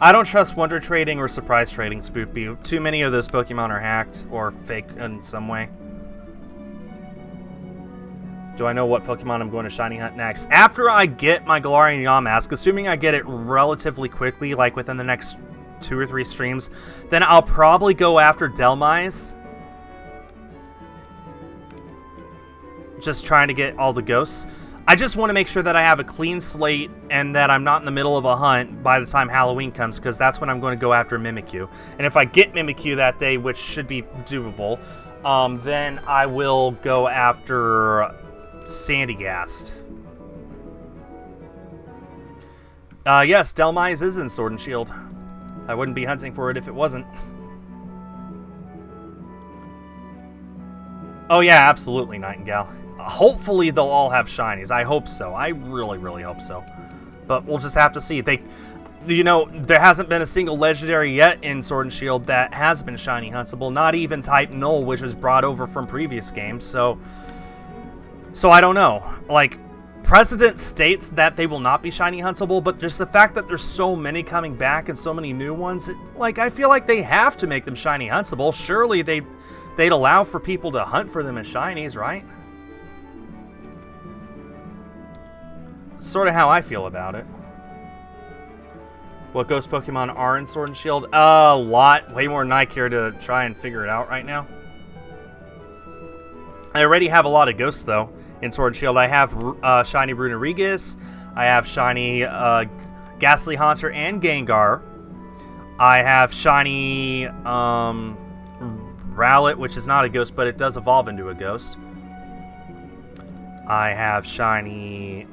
I don't trust Wonder Trading or Surprise Trading, Spoopy. Too many of those Pokemon are hacked or fake in some way. Do I know what Pokemon I'm going to shiny hunt next? After I get my Galarian Yamask, assuming I get it relatively quickly, like within the next 2 or 3 streams, then I'll probably go after Dhelmise. Just trying to get all the ghosts. I just want to make sure that I have a clean slate and that I'm not in the middle of a hunt by the time Halloween comes, because that's when I'm going to go after Mimikyu. And if I get Mimikyu that day, which should be doable, then I will go after Sandygast. Yes, Dhelmise is in Sword and Shield. I wouldn't be hunting for it if it wasn't. Oh yeah, absolutely, Nightingale. hopefully they'll all have shinies. I hope so. I really, really hope so. But we'll just have to see. There hasn't been a single legendary yet in Sword and Shield that has been shiny huntable. Not even type Null, which was brought over from previous games. So I don't know. Like, precedent states that they will not be shiny huntable, but just the fact that there's so many coming back and so many new ones, I feel like they have to make them shiny huntable. Surely they'd allow for people to hunt for them as shinies, right? Sort of how I feel about it. What ghost Pokemon are in Sword and Shield? A lot. Way more than I care to try and figure it out right now. I already have a lot of ghosts, though, in Sword and Shield. I have shiny Runerigus. I have shiny Ghastly Haunter and Gengar. I have shiny Rowlet, which is not a ghost, but it does evolve into a ghost. I have shiny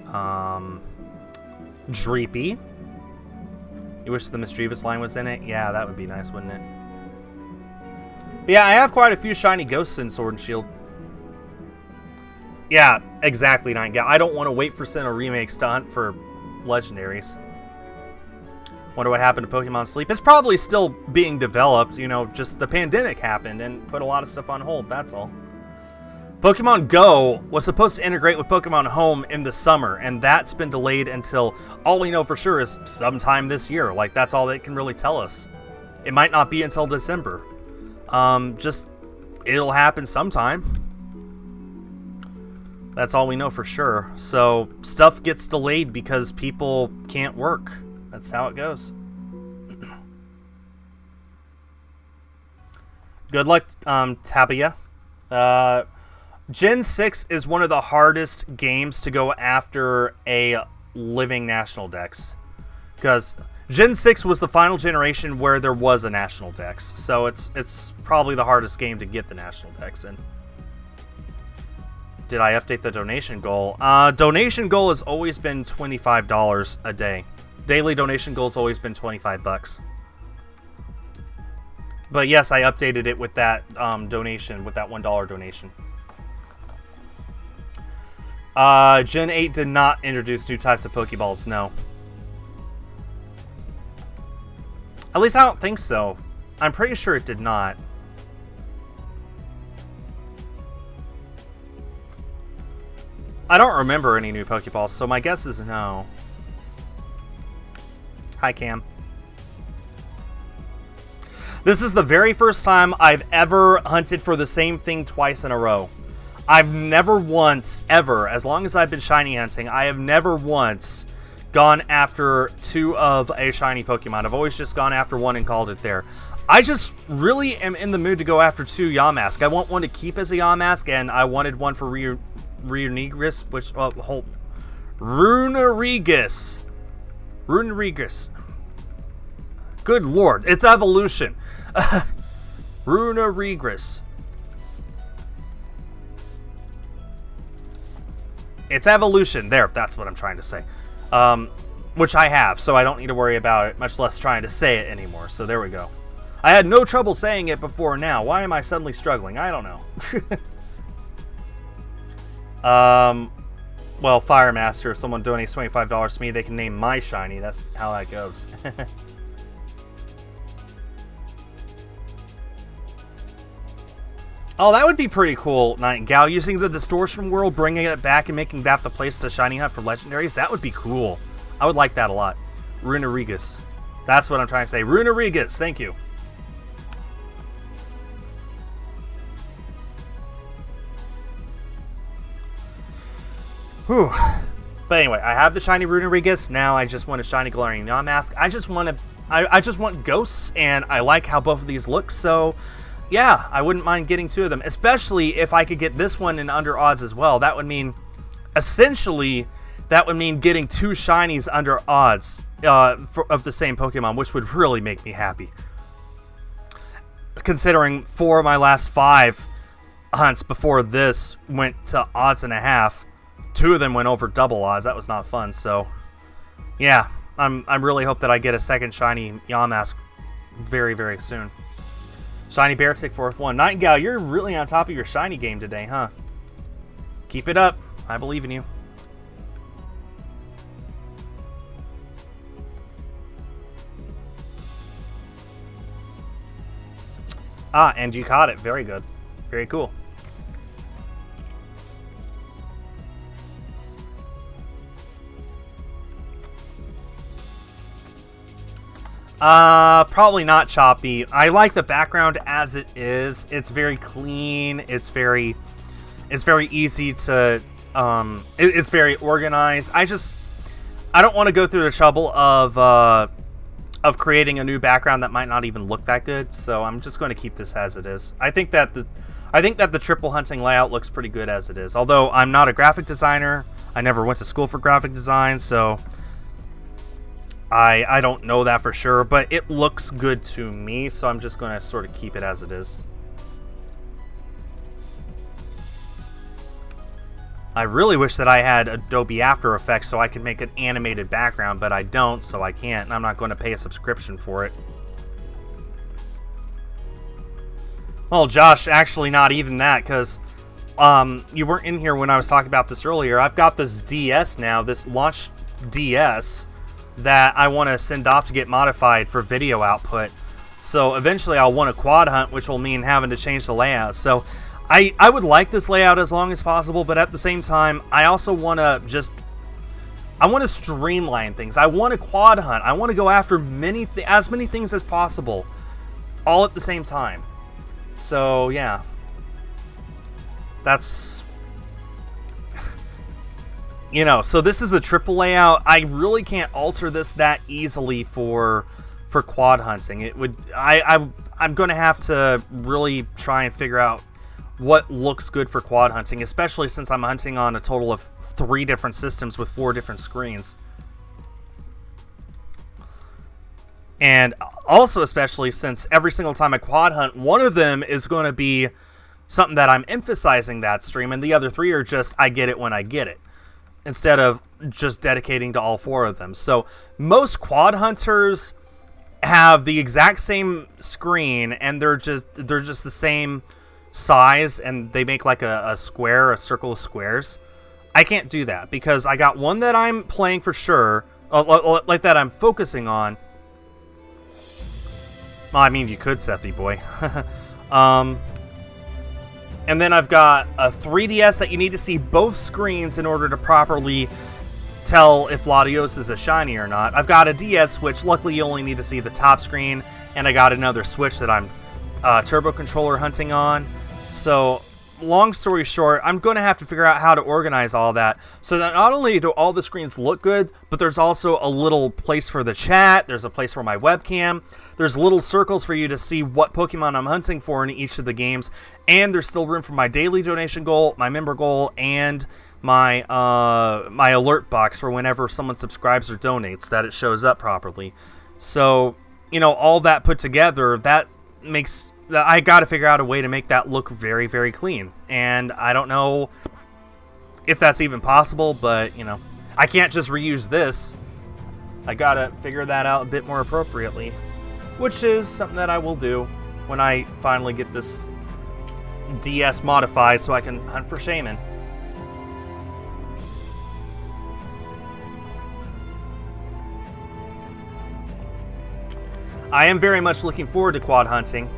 Dreepy. You wish the Mischievous line was in it? Yeah, that would be nice, wouldn't it? But yeah, I have quite a few shiny ghosts in Sword and Shield. Yeah, exactly, Nightingale. I don't want to wait for Sinnoh remakes to hunt for legendaries. Wonder what happened to Pokemon Sleep. It's probably still being developed. Just the pandemic happened and put a lot of stuff on hold, that's all. Pokemon Go was supposed to integrate with Pokemon Home in the summer, and that's been delayed until all we know for sure is sometime this year. Like, that's all they can really tell us. It might not be until December. It'll happen sometime. That's all we know for sure. So, stuff gets delayed because people can't work. That's how it goes. Good luck, Tabia. Gen 6 is one of the hardest games to go after a living National Dex. Because Gen 6 was the final generation where there was a National Dex. So it's probably the hardest game to get the National Dex in. Did I update the donation goal? Donation goal has always been $25 a day. Daily donation goal has always been $25. But yes, I updated it with that donation, with that $1 donation. Gen 8 did not introduce new types of Pokeballs, no. At least I don't think so. I'm pretty sure it did not. I don't remember any new Pokeballs, so my guess is no. Hi, Cam. This is the very first time I've ever hunted for the same thing twice in a row. I've never once, ever, as long as I've been shiny hunting, I have never once gone after two of a shiny Pokemon. I've always just gone after one and called it there. I just really am in the mood to go after two Yamask. I want one to keep as a Yamask, and I wanted one for Runerigus, which, Runerigus. Runerigus. Good lord, it's evolution. Runerigus. It's evolution. There, that's what I'm trying to say. Which I have, so I don't need to worry about it, much less trying to say it anymore. So there we go. I had no trouble saying it before now. Why am I suddenly struggling? I don't know. Well, Fire Master, if someone donates $25 to me, they can name my shiny. That's how that goes. Oh, that would be pretty cool, Nightingale. Using the Distortion World, bringing it back and making that the place to shiny hunt for legendaries. That would be cool. I would like that a lot. Runerigus. That's what I'm trying to say. Runerigus. Thank you. Whew. But anyway, I have the shiny Runerigus. Now I just want a shiny Galarian Yamask. I just want ghosts, and I like how both of these look, so yeah, I wouldn't mind getting two of them, especially if I could get this one in under odds as well. That would mean, essentially, getting two shinies under odds of the same Pokemon, which would really make me happy. Considering 4 of my last 5 hunts before this went to odds and a half, 2 of them went over double odds. That was not fun. So, yeah, I'm really hope that I get a second shiny Yamask very, very soon. Shiny Beartic, 4th one. Nightingale, you're really on top of your shiny game today, huh? Keep it up. I believe in you. Ah, and you caught it. Very good. Very cool. Probably not choppy. I like the background as it is. It's very clean. It's very easy to, it's very organized. I don't want to go through the trouble of creating a new background that might not even look that good. So I'm just going to keep this as it is. I think that the triple hunting layout looks pretty good as it is. Although I'm not a graphic designer. I never went to school for graphic design, so I don't know that for sure, but it looks good to me, so I'm just going to sort of keep it as it is. I really wish that I had Adobe After Effects so I could make an animated background, but I don't, so I can't, and I'm not going to pay a subscription for it. Well, Josh, actually not even that, because you weren't in here when I was talking about this earlier. I've got this DS now, this Launch DS, that I want to send off to get modified for video output. So eventually I'll want a quad hunt, which will mean having to change the layout. So I would like this layout as long as possible, but at the same time, I also want to I want to streamline things. I want a quad hunt. I want to go after as many things as possible, all at the same time. So yeah, that's, you know, so this is the triple layout. I really can't alter this that easily for quad hunting. It would, I'm going to have to really try and figure out what looks good for quad hunting, especially since I'm hunting on a total of 3 different systems with 4 different screens. And also especially since every single time I quad hunt, one of them is going to be something that I'm emphasizing that stream, and the other 3 are just I get it when I get it, instead of just dedicating to all 4 of them. So most quad hunters have the exact same screen, and they're just the same size, and they make like a square, a circle of squares. I can't do that because I got one that I'm playing for sure, like that I'm focusing on. Well, I mean, you could, Sethy boy. And then I've got a 3DS that you need to see both screens in order to properly tell if Latios is a shiny or not. I've got a DS Switch. Luckily, you only need to see the top screen. And I got another Switch that I'm turbo controller hunting on. So, long story short, I'm going to have to figure out how to organize all that so that not only do all the screens look good, but there's also a little place for the chat. There's a place for my webcam. There's little circles for you to see what Pokemon I'm hunting for in each of the games. And there's still room for my daily donation goal, my member goal, and my my alert box for whenever someone subscribes or donates, that it shows up properly. So, you know, all that put together, that makes... I got to figure out a way to make that look very, very clean. And I don't know if that's even possible, but, you know, I can't just reuse this. I got to figure that out a bit more appropriately, which is something that I will do when I finally get this DS modified so I can hunt for Shaman. I am very much looking forward to quad hunting,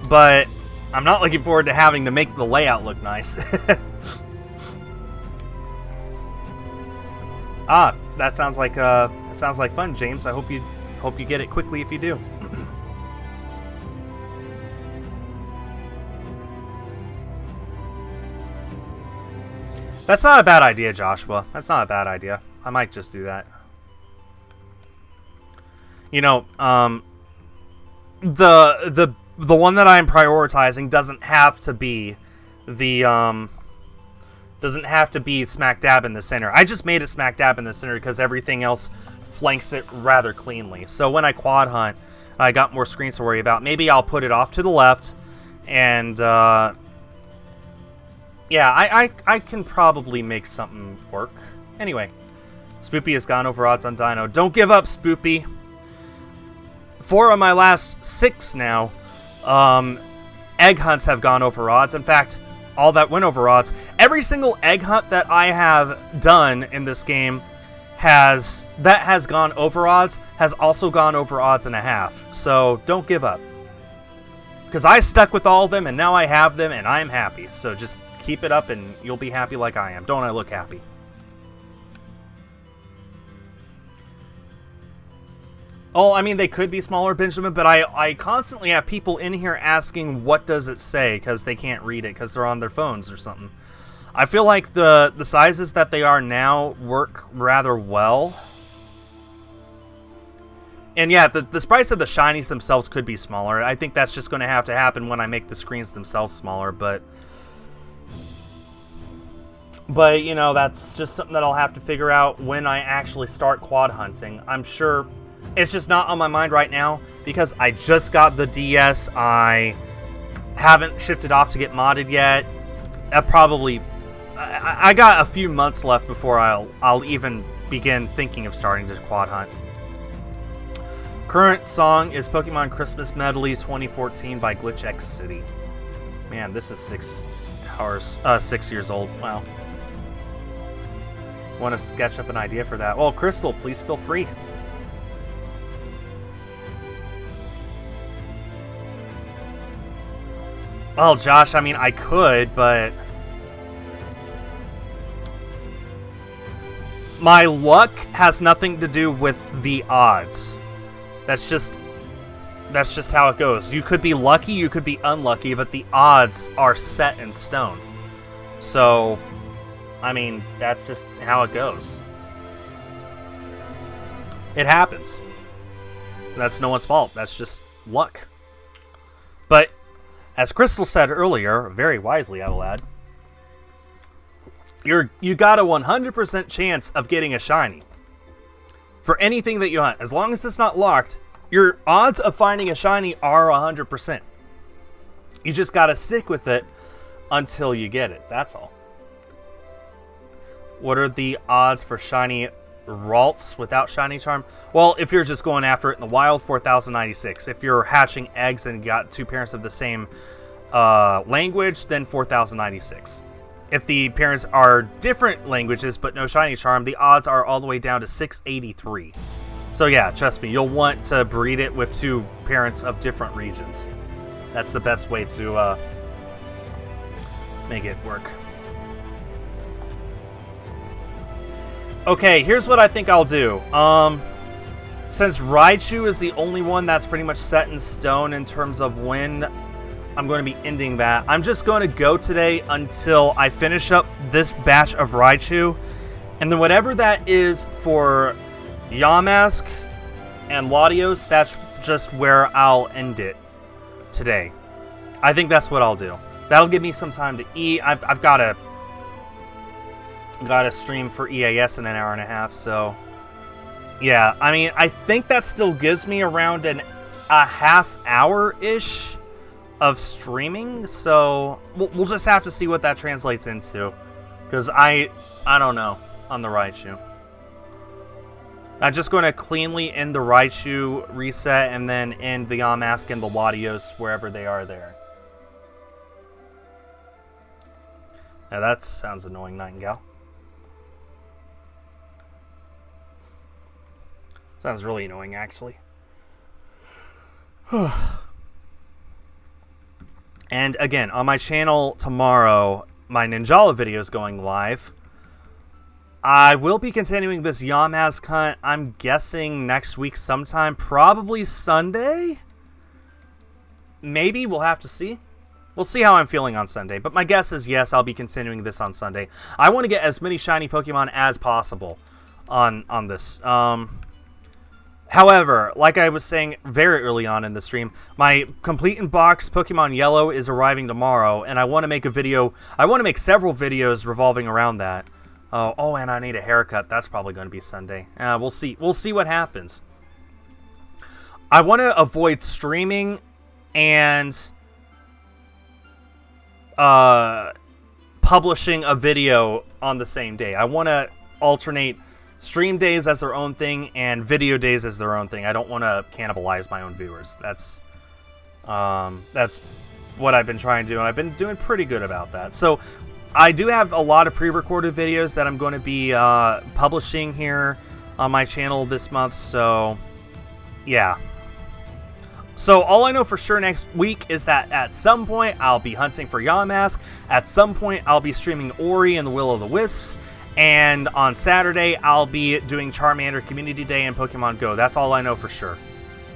but I'm not looking forward to having to make the layout look nice. Ah, that sounds like fun, James. I hope you get it quickly if you do. That's not a bad idea, Joshua. That's not a bad idea. I might just do that. You know, the one that I'm prioritizing doesn't have to be smack dab in the center. I just made it smack dab in the center because everything else flanks it rather cleanly. So when I quad hunt, I got more screens to worry about. Maybe I'll put it off to the left, and yeah, I can probably make something work. Anyway, Spoopy has gone over odds on Dino. Don't give up, Spoopy. 4 of my last 6 now, egg hunts have gone over odds. In fact, all that went over odds. Every single egg hunt that I have done in this game has gone over odds, has also gone over odds and a half. So don't give up. Because I stuck with all of them, and now I have them, and I'm happy. So just keep it up, and you'll be happy like I am. Don't I look happy? Oh, I mean, they could be smaller, Benjamin, but I constantly have people in here asking what does it say, because they can't read it, because they're on their phones or something. I feel like the sizes that they are now work rather well. And yeah, the sprites of the shinies themselves could be smaller. I think that's just going to happen when I make the screens themselves smaller, but you know, that's just something that I'll have to figure out when I actually start quad hunting. I'm sure it's just not on my mind right now because I just got the DS. I haven't shifted off to get modded yet. I got a few months left before I'll even begin thinking of starting to quad hunt. Current song is Pokemon Christmas Medley 2014 by Glitch X City. Man, this is 6 years old. Wow. Want to sketch up an idea for that? Well, Crystal, please feel free. Well, Josh, I mean, I could, but my luck has nothing to do with the odds. That's just how it goes. You could be lucky, you could be unlucky, but the odds are set in stone. So, I mean, that's just how it goes. It happens. That's no one's fault. That's just luck. But as Crystal said earlier, very wisely, I will add, you got a 100% chance of getting a shiny for anything that you hunt. As long as it's not locked, your odds of finding a shiny are 100%. You just got to stick with it until you get it. That's all. What are the odds for shiny Ralts without shiny charm? Well, if you're just going after it in the wild, 4,096. If you're hatching eggs and got two parents of the same language, then 4,096. If the parents are different languages but no shiny charm, the odds are all the way down to 683. So yeah, trust me, you'll want to breed it with two parents of different regions. That's the best way to make it work. Okay, here's what I think I'll do. Since Raichu is the only one that's pretty much set in stone in terms of when I'm going to be ending that, I'm just going to go today until I finish up this batch of Raichu. And then whatever that is for Yamask and Latios, that's just where I'll end it today. I think that's what I'll do. That'll give me some time to eat. I've got to stream for EAS in an hour and a half, so yeah, I mean, I think that still gives me around a half hour-ish of streaming, so we'll just have to see what that translates into, because I don't know on the Raichu. I'm just going to cleanly end the Raichu reset and then end the Yamask and the Latios wherever they are there. Now that sounds annoying, Nightingale. Sounds really annoying, actually. And again, on my channel tomorrow, my Ninjala video is going live. I will be continuing this Yamask hunt, I'm guessing next week sometime, probably Sunday? Maybe, we'll have to see. We'll see how I'm feeling on Sunday, but my guess is yes, I'll be continuing this on Sunday. I want to get as many shiny Pokemon as possible on this. However, like I was saying very early on in the stream, my complete in box Pokemon Yellow is arriving tomorrow, and I want to make a video. I want to make several videos revolving around that. Oh, and I need a haircut. That's probably going to be Sunday. We'll see. We'll see what happens. I want to avoid streaming and publishing a video on the same day. I want to alternate stream days as their own thing and video days as their own thing. I don't want to cannibalize my own viewers. That's what I've been trying to do, and I've been doing pretty good about that. So I do have a lot of pre-recorded videos that I'm going to be publishing here on my channel this month, so yeah. So all I know for sure next week is that at some point I'll be hunting for Yamask, at some point I'll be streaming Ori and the Will of the Wisps, and on Saturday I'll be doing Charmander Community Day and Pokemon Go. That's all I know for sure,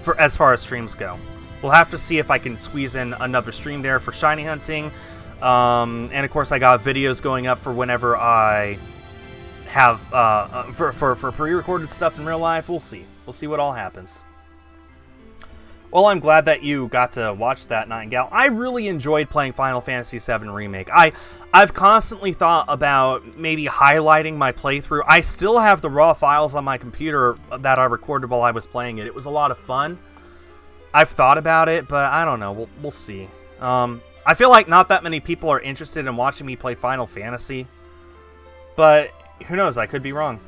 for as far as streams go. We'll have to see if I can squeeze in another stream there for shiny hunting. And of course I got videos going up for whenever I have, for pre-recorded stuff in real life. We'll see. We'll see what all happens. Well, I'm glad that you got to watch that, Nightingale. I really enjoyed playing Final Fantasy VII Remake. I've constantly thought about maybe highlighting my playthrough. I still have the raw files on my computer that I recorded while I was playing it. It was a lot of fun. I've thought about it, but I don't know. We'll see. I feel like not that many people are interested in watching me play Final Fantasy, but who knows? I could be wrong.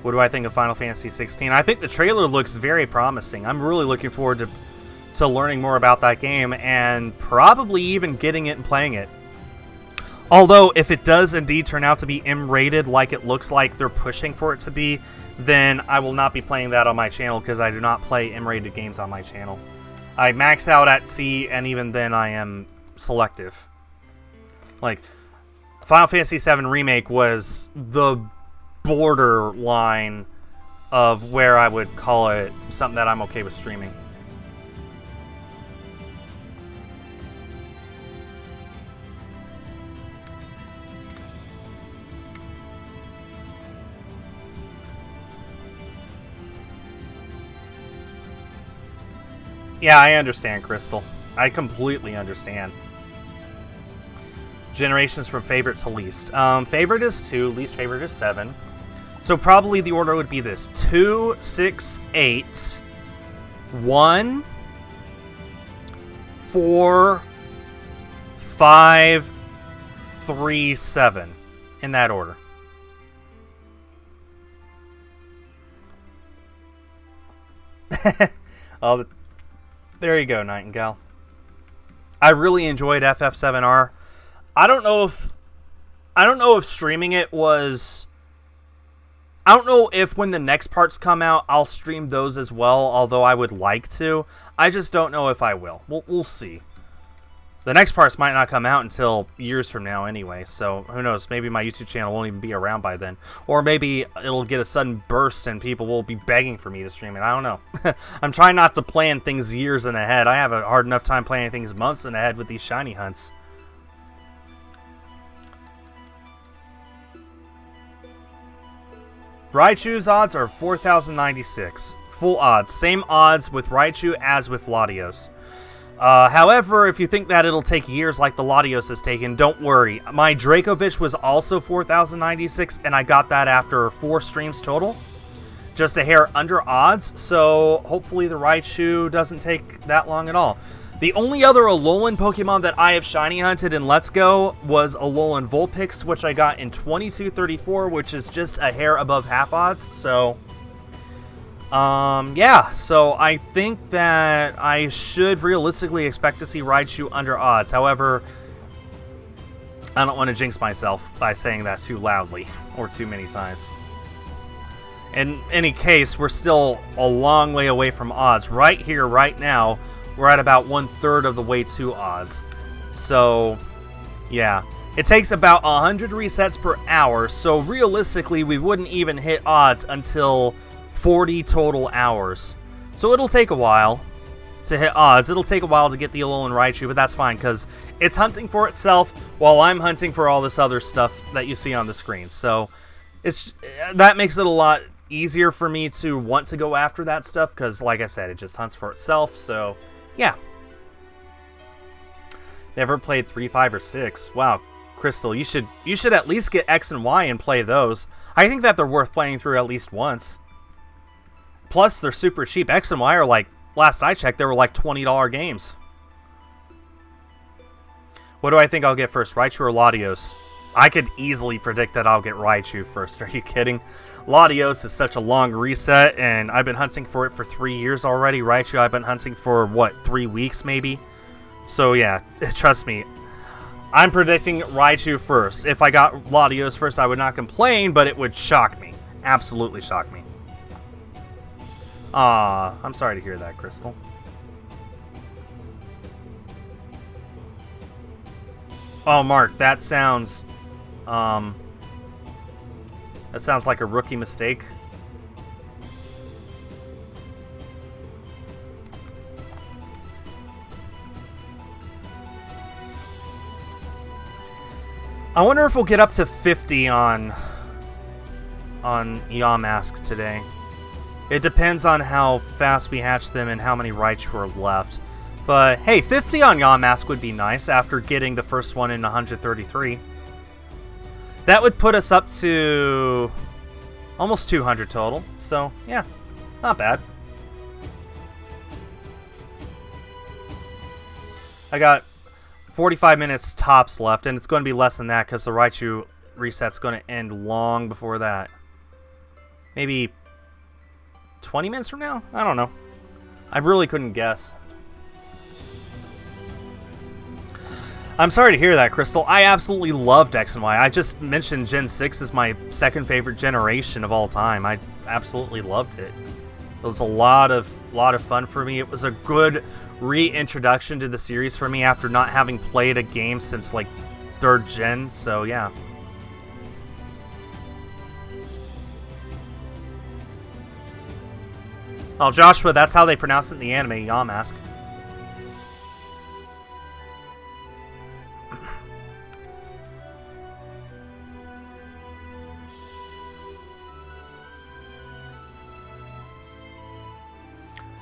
What do I think of Final Fantasy 16? I think the trailer looks very promising. I'm really looking forward to learning more about that game and probably even getting it and playing it. Although, if it does indeed turn out to be M-rated like it looks like they're pushing for it to be, then I will not be playing that on my channel because I do not play M-rated games on my channel. I max out at C, and even then I am selective. Like, Final Fantasy VII Remake was the borderline of where I would call it something that I'm okay with streaming. Yeah, I understand, Crystal. I completely understand. Generations from favorite to least. Favorite is 2, least favorite is 7. So probably the order would be this: 2, 6, 8, 1, 4, 5, 3, 7. In that order. Oh, there you go, Nightingale. I really enjoyed FF7R. I don't know if streaming it was... I don't know if when the next parts come out, I'll stream those as well, although I would like to. I just don't know if I will. We'll see. The next parts might not come out until years from now anyway, so who knows? Maybe my YouTube channel won't even be around by then. Or maybe it'll get a sudden burst and people will be begging for me to stream it. I don't know. I'm trying not to plan things years in ahead. I have a hard enough time planning things months in ahead with these shiny hunts. Raichu's odds are 4,096. Full odds. Same odds with Raichu as with Latios. However, if you think that it'll take years like the Latios has taken, don't worry. My Dracovish was also 4,096, and I got that after 4 streams total. Just a hair under odds, so hopefully the Raichu doesn't take that long at all. The only other Alolan Pokemon that I have shiny hunted in Let's Go was Alolan Vulpix, which I got in 2234, which is just a hair above half odds, so... yeah, so I think that I should realistically expect to see Raichu under odds. However, I don't want to jinx myself by saying that too loudly or too many times. In any case, we're still a long way away from odds. Right here, right now, we're at about 1/3 of the way to odds. So, yeah. It takes about 100 resets per hour, so realistically, we wouldn't even hit odds until 40 total hours. So it'll take a while to hit odds. It'll take a while to get the Alolan Raichu, but that's fine, because it's hunting for itself while I'm hunting for all this other stuff that you see on the screen. So that makes it a lot easier for me to want to go after that stuff, because, like I said, it just hunts for itself, so... yeah. Never played 3, 5, or 6. Wow, Crystal, you should at least get X and Y and play those. I think that they're worth playing through at least once. Plus, they're super cheap. X and Y are like, last I checked, they were like $20 games. What do I think I'll get first, Raichu or Latios? I could easily predict that I'll get Raichu first. Are you kidding? Latios is such a long reset, and I've been hunting for it for 3 years already. Raichu, I've been hunting for, what, 3 weeks maybe? So yeah, trust me. I'm predicting Raichu first. If I got Latios first, I would not complain, but it would shock me. Absolutely shock me. I'm sorry to hear that, Crystal. Oh, Mark, that sounds like a rookie mistake. I wonder if we'll get up to 50 on Yamask today. It depends on how fast we hatch them and how many Raichu are left. But hey, 50 on Yamask would be nice after getting the first one in 133. That would put us up to almost 200 total. So yeah, not bad. I got 45 minutes tops left, and it's going to be less than that because the Raichu reset's going to end long before that. Maybe 20 minutes from now? I don't know. I really couldn't guess. I'm sorry to hear that, Crystal. I absolutely loved X and Y. I just mentioned Gen 6 is my second favorite generation of all time. I absolutely loved it. It was a lot of fun for me. It was a good reintroduction to the series for me after not having played a game since like 3rd gen, so yeah. Oh, Joshua, that's how they pronounce it in the anime, Yamask.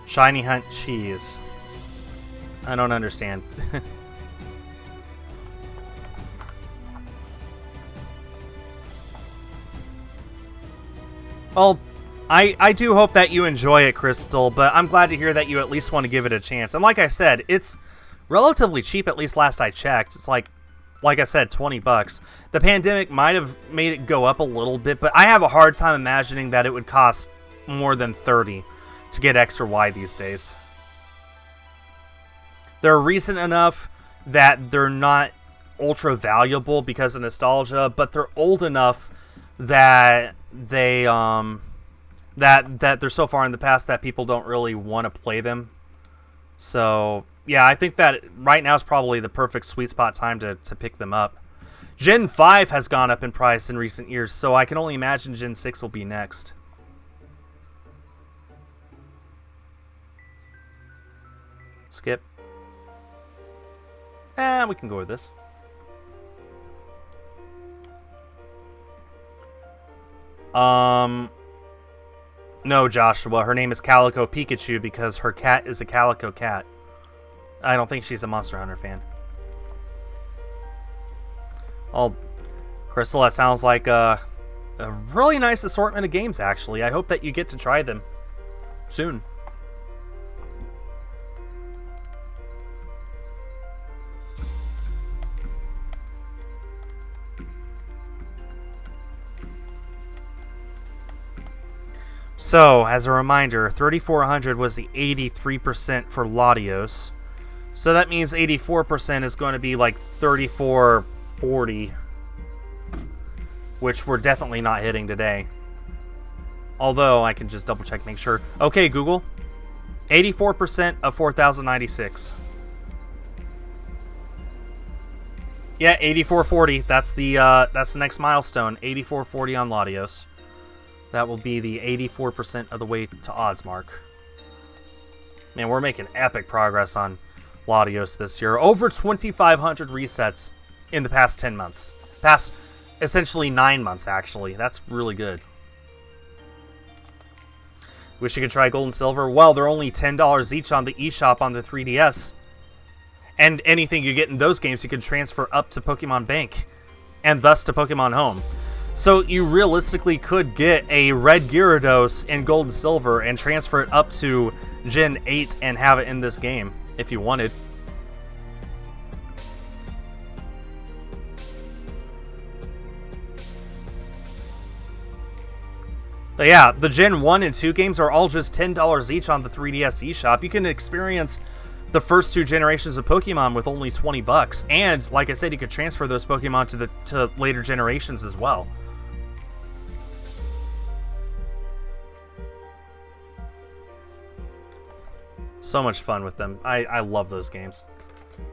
Shiny Hunt cheese. I don't understand. Well, I do hope that you enjoy it, Crystal, but I'm glad to hear that you at least want to give it a chance. And like I said, it's relatively cheap, at least last I checked. It's like I said, 20 bucks. The pandemic might have made it go up a little bit, but I have a hard time imagining that it would cost more than 30 to get X or Y these days. They're recent enough that they're not ultra valuable because of nostalgia, but they're old enough that they that they're so far in the past that people don't really want to play them. So yeah, I think that right now is probably the perfect sweet spot time to pick them up. Gen 5 has gone up in price in recent years, so I can only imagine Gen 6 will be next. Skip. We can go with this. No, Joshua. Her name is Calico Pikachu because her cat is a calico cat. I don't think she's a Monster Hunter fan. Oh, Crystal, that sounds like a really nice assortment of games, actually. I hope that you get to try them soon. So, as a reminder, 3,400 was the 83% for Latios. So that means 84% is going to be like 3,440, which we're definitely not hitting today. Although, I can just double check, make sure. Okay, Google. 84% of 4,096. Yeah, 8440. That's the next milestone. 8440 on Latios. That will be the 84% of the way to odds mark. Man, we're making epic progress on Latios this year. Over 2,500 resets in the past 10 months. Past, essentially 9 months, actually. That's really good. Wish you could try Gold and Silver? Well, they're only $10 each on the eShop on the 3DS. And anything you get in those games, you can transfer up to Pokemon Bank. And thus to Pokemon Home. So you realistically could get a red Gyarados in Gold and Silver and transfer it up to Gen 8 and have it in this game if you wanted. But yeah, the Gen 1 and 2 games are all just $10 each on the 3DS eShop. You can experience the first 2 generations of Pokemon with only $20. And, like I said, you could transfer those Pokemon to later generations as well. So much fun with them. I love those games.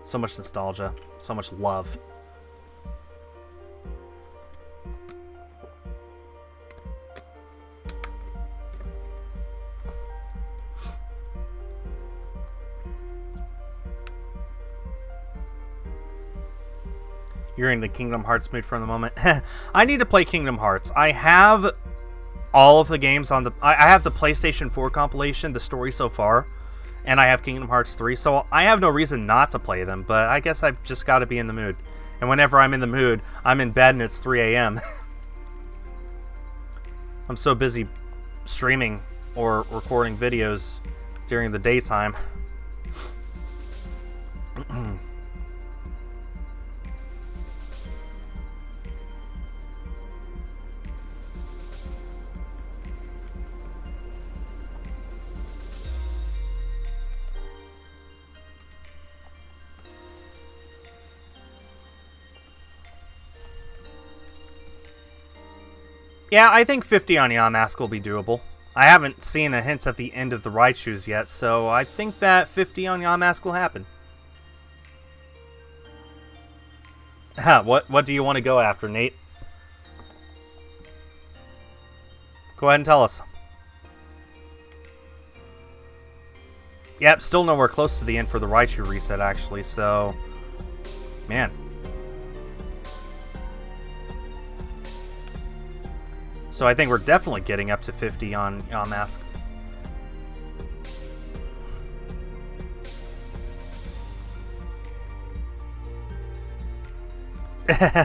So much nostalgia. So much love. You're in the Kingdom Hearts mood for the moment. I need to play Kingdom Hearts. I have all of the games on the... I have the PlayStation 4 compilation, the story so far, and I have Kingdom Hearts 3, so I have no reason not to play them, but I guess I've just got to be in the mood. And whenever I'm in the mood, I'm in bed and it's 3 a.m. I'm so busy streaming or recording videos during the daytime. Yeah, I think 50 on Yamask will be doable. I haven't seen a hint at the end of the Raichus yet, so I think that 50 on Yamask will happen. What do you want to go after, Nate? Go ahead and tell us. Yep, still nowhere close to the end for the Raichu reset, actually, so... Man. So I think we're definitely getting up to 50 on Yamask.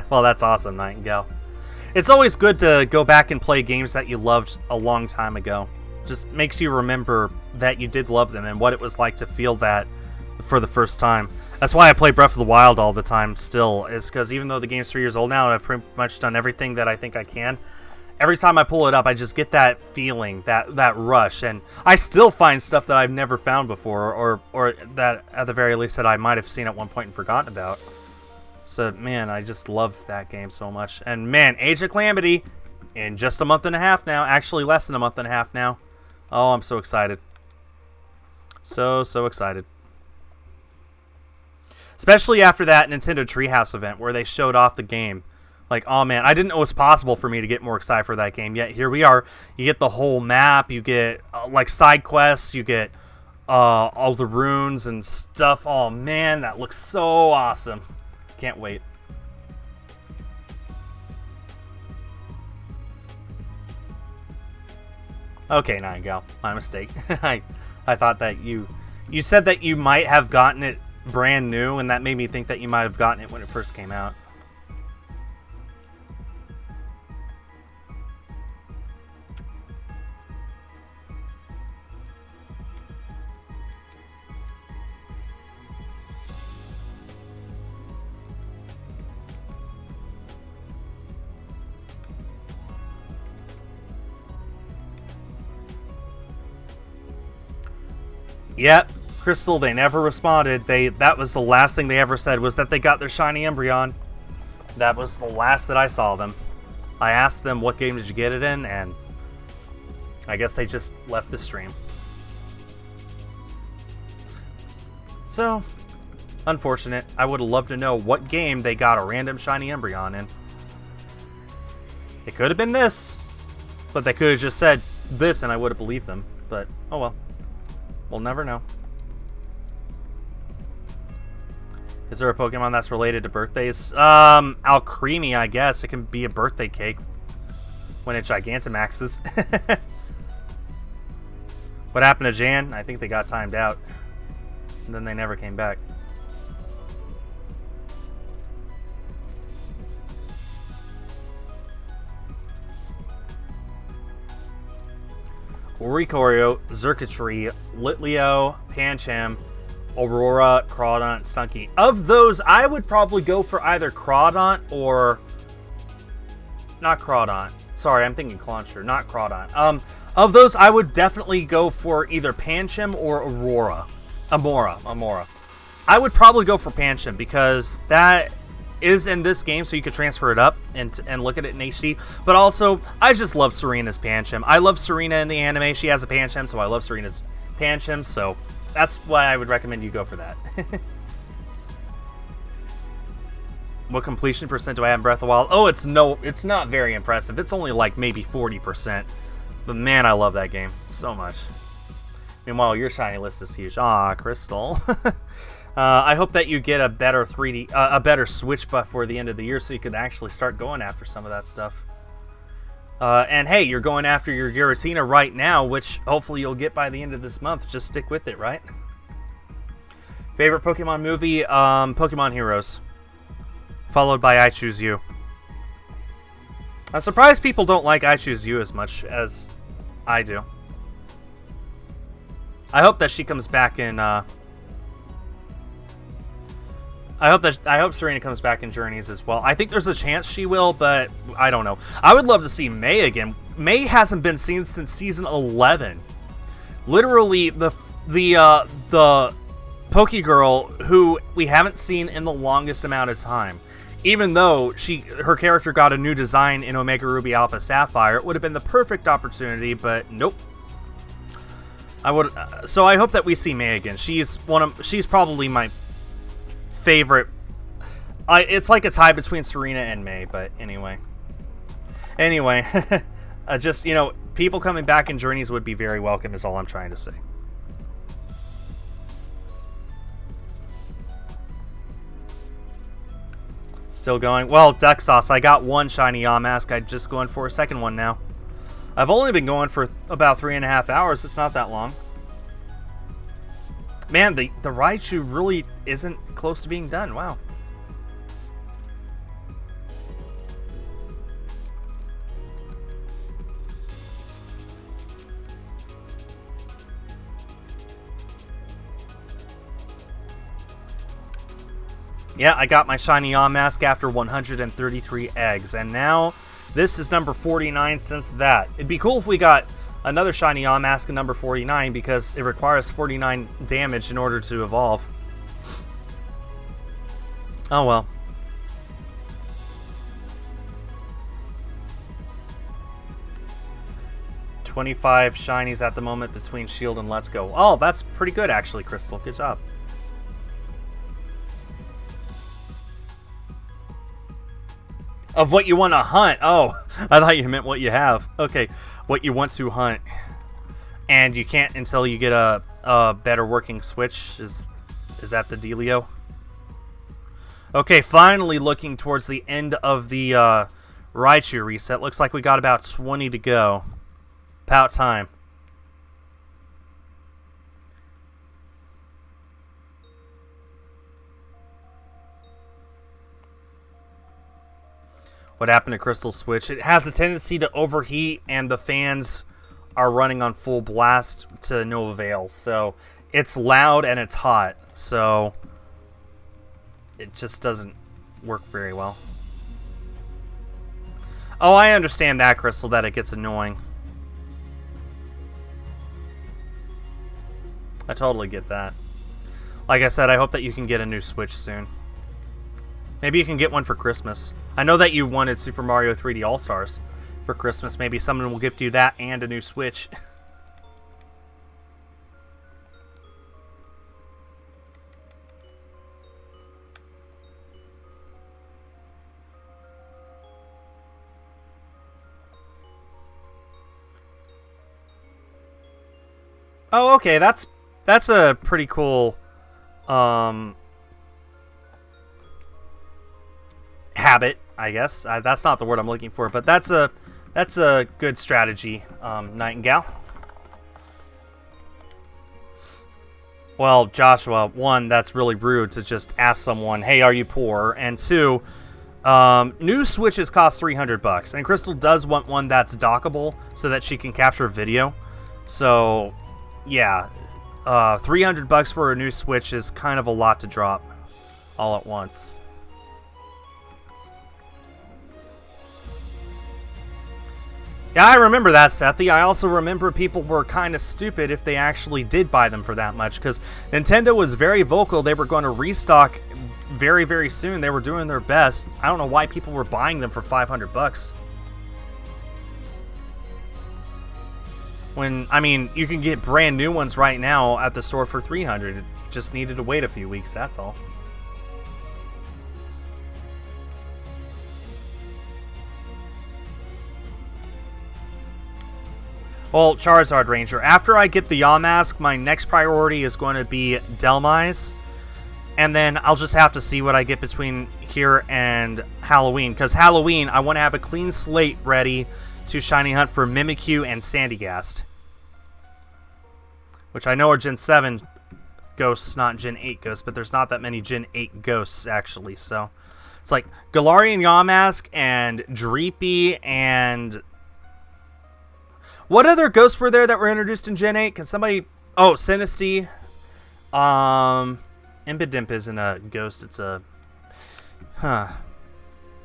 Well, that's awesome, Nightingale. It's always good to go back and play games that you loved a long time ago. Just makes you remember that you did love them and what it was like to feel that for the first time. That's why I play Breath of the Wild all the time still, is because even though the game's 3 years old now and I've pretty much done everything that I think I can, every time I pull it up, I just get that feeling, that rush, and I still find stuff that I've never found before, or that, at the very least, that I might have seen at one point and forgotten about. So, man, I just love that game so much. And, man, Age of Calamity, in just a month and a half now, actually less than a month and a half now. Oh, I'm so excited. So excited. Especially after that Nintendo Treehouse event where they showed off the game. Like, oh man, I didn't know it was possible for me to get more excited for that game, yet here we are. You get the whole map, you get, like, side quests, you get all the runes and stuff. Oh man, that looks so awesome. Can't wait. Okay, Nightingale, my mistake. I thought that you said that you might have gotten it brand new, and that made me think that you might have gotten it when it first came out. Yep, Crystal, they never responded. That was the last thing they ever said, was that they got their shiny Umbreon. That was the last that I saw them. I asked them, what game did you get it in? And I guess they just left the stream. So, unfortunate. I would have loved to know what game they got a random shiny Umbreon in. It could have been this, but they could have just said this and I would have believed them. But, oh well. We'll never know. Is there a Pokemon that's related to birthdays? Alcremie, I guess. It can be a birthday cake when it Gigantamaxes. What happened to Jan? I think they got timed out. And then they never came back. Oricorio, Xurkitree, Litleo, Pancham, Aurora, Crawdaunt, Stunky. Of those, I would probably go for either Crawdaunt or... Not Crawdaunt. Sorry, I'm thinking Clauncher, not Crawdon. Of those, I would definitely go for either Pancham or Amora. I would probably go for Pancham because that is in this game, so you could transfer it up and look at it in HD. But also, I just love Serena's Pancham. I love Serena in the anime. She has a Pancham, so I love Serena's Pancham. So that's why I would recommend you go for that. What completion percent do I have in Breath of the Wild? Oh, it's not very impressive. It's only like maybe 40%. But man, I love that game so much. Meanwhile, your shiny list is huge. Aw, Crystal. I hope that you get a better 3D, a better Switch before the end of the year, so you could actually start going after some of that stuff. And hey, you're going after your Giratina right now, which hopefully you'll get by the end of this month. Just stick with it, right? Favorite Pokemon movie? Pokemon Heroes. Followed by I Choose You. I'm surprised people don't like I Choose You as much as I do. I hope that she comes back in, I hope Serena comes back in Journeys as well. I think there's a chance she will, but I don't know. I would love to see May again. May hasn't been seen since season 11. Literally, the Pokegirl who we haven't seen in the longest amount of time. Even though her character got a new design in Omega Ruby Alpha Sapphire, it would have been the perfect opportunity, but nope. So I hope that we see May again. She's probably my favorite. It's like a tie between Serena and May, but anyway. Just, people coming back in Journeys would be very welcome is all I'm trying to say. Still going. Well, Duck Sauce, I got one shiny Yamask. I'm just going for a second one now. I've only been going for about 3.5 hours. It's not that long. Man, the Raichu really isn't close to being done. Wow. Yeah, I got my shiny Yamask after 133 eggs, and now this is number 49 since that. It'd be cool if we got another shiny Yamask at number 49 because it requires 49 damage in order to evolve. Oh well. $25 shinies at the moment between Shield and Let's Go. Oh, that's pretty good actually, Crystal. Good job. Of what you want to hunt. Oh, I thought you meant what you have. Okay, what you want to hunt. And you can't until you get a better working Switch. Is that the dealio? Okay, finally looking towards the end of the Raichu reset. Looks like we got about 20 to go. About time. What happened to Crystal Switch? It has a tendency to overheat, and the fans are running on full blast to no avail. So it's loud and it's hot. So it just doesn't work very well. Oh, I understand that, Crystal, that it gets annoying. I totally get that. Like I said, I hope that you can get a new Switch soon. Maybe you can get one for Christmas. I know that you wanted Super Mario 3D All-Stars for Christmas. Maybe someone will gift you that and a new Switch. Oh, okay. That's a pretty cool habit, I guess. That's not the word I'm looking for, but that's a good strategy, Nightingale. Well, Joshua, one, that's really rude to just ask someone, hey, are you poor? And two, new Switches cost $300, and Crystal does want one that's dockable so that she can capture video. So, yeah, $300 for a new Switch is kind of a lot to drop all at once. Yeah, I remember that, Sethy. I also remember people were kind of stupid if they actually did buy them for that much, because Nintendo was very vocal they were going to restock very, very soon. They were doing their best. I don't know why people were buying them for $500. When, I mean, you can get brand new ones right now at the store for $300. It just needed to wait a few weeks, that's all. Well, Charizard Ranger, after I get the Yamask, my next priority is going to be Dhelmise. And then I'll just have to see what I get between here and Halloween. Because Halloween, I want to have a clean slate ready to shiny hunt for Mimikyu and Sandygast. Which I know are Gen 7 ghosts, not Gen 8 ghosts. But there's not that many Gen 8 ghosts, actually. So it's like Galarian Yamask and Dreepy and... What other ghosts were there that were introduced in Gen 8? Can somebody... Oh, Sinistea. Impidimp isn't a ghost. It's a...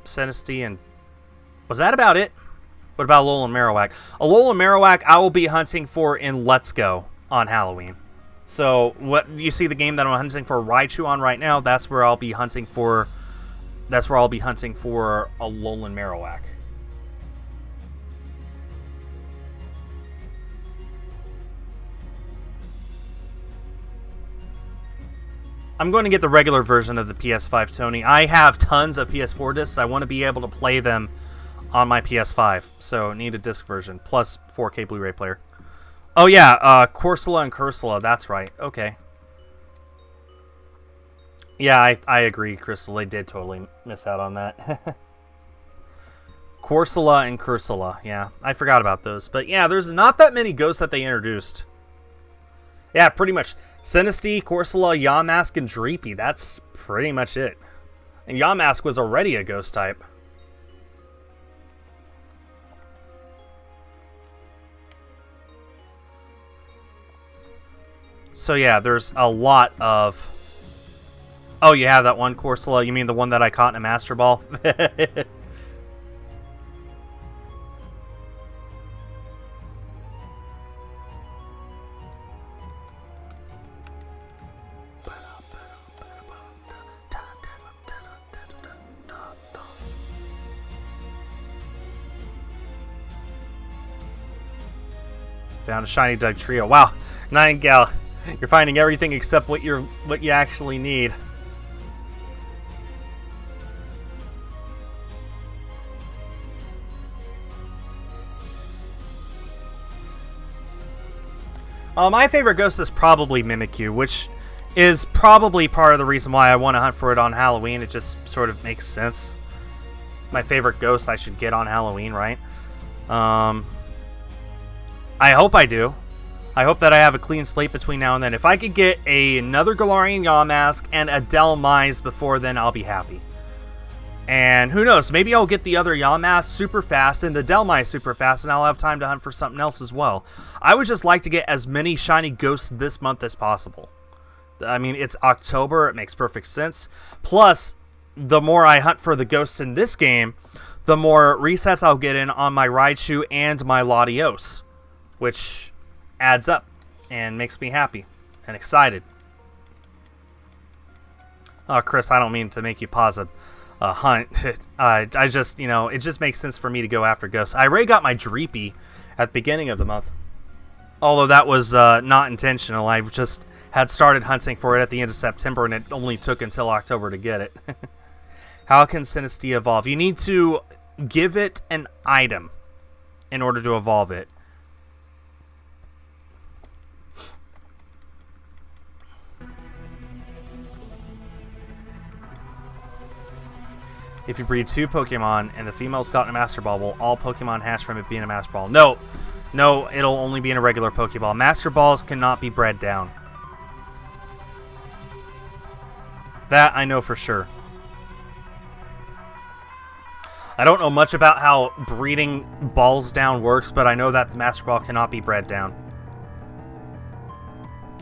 Sinistea and... Was that about it? What about Alolan Marowak? Alolan Marowak I will be hunting for in Let's Go on Halloween. So, what you see the game that I'm hunting for Raichu on right now, that's where I'll be hunting for... That's where I'll be hunting for Alolan Marowak. I'm going to get the regular version of the PS5, Tony. I have tons of PS4 discs. I want to be able to play them on my PS5. So, need a disc version. Plus 4K Blu-ray player. Oh, yeah. Corsola and Cursula. That's right. Okay. Yeah, I agree, Crystal. They did totally miss out on that. Corsola and Cursula. Yeah, I forgot about those. But, yeah, there's not that many ghosts that they introduced. Yeah, pretty much. Sinistea, Corsola, Yamask, and Dreepy. That's pretty much it. And Yamask was already a ghost type. So yeah, there's a lot of... Oh, you have that one Corsola? You mean the one that I caught in a Master Ball? Found a shiny Dugtrio. Wow, Nightingale, you're finding everything except what you actually need. My favorite ghost is probably Mimikyu, which is probably part of the reason why I want to hunt for it on Halloween. It just sort of makes sense. My favorite ghost I should get on Halloween, right? I hope I do. I hope that I have a clean slate between now and then. If I could get another Galarian Yamask and a Dhelmise before then, I'll be happy. And who knows, maybe I'll get the other Yamask super fast and the Dhelmise super fast, and I'll have time to hunt for something else as well. I would just like to get as many shiny ghosts this month as possible. I mean, it's October, it makes perfect sense. Plus, the more I hunt for the ghosts in this game, the more resets I'll get in on my Raichu and my Latios, which adds up and makes me happy and excited. Oh, Chris, I don't mean to make you pause a hunt. I just, you know, it just makes sense for me to go after ghosts. I already got my Dreepy at the beginning of the month. Although that was not intentional. I just had started hunting for it at the end of September, and it only took until October to get it. How can Sinistea evolve? You need to give it an item in order to evolve it. If you breed 2 Pokemon and the female's caught in a Master Ball, will all Pokemon hatch from it being a Master Ball? No, it'll only be in a regular Pokeball. Master Balls cannot be bred down. That I know for sure. I don't know much about how breeding balls down works, but I know that the Master Ball cannot be bred down.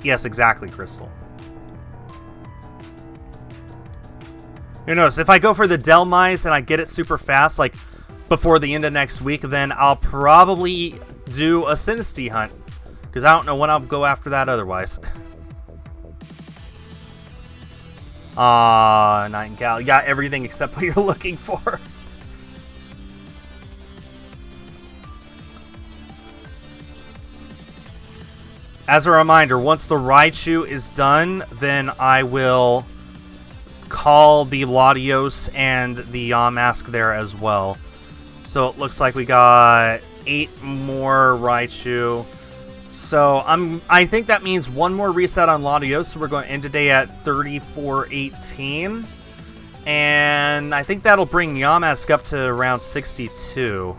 Yes, exactly, Crystal. Who knows? If I go for the Dhelmise and I get it super fast, like before the end of next week, then I'll probably do a Sinistea hunt. Because I don't know when I'll go after that otherwise. Nightingale. You got everything except what you're looking for. As a reminder, once the Raichu is done, then I will call the Latios and the Yamask there as well. So it looks like we got 8 more Raichu. So I think that means one more reset on Latios. So we're going to end today at 3418. And I think that'll bring Yamask up to around 62.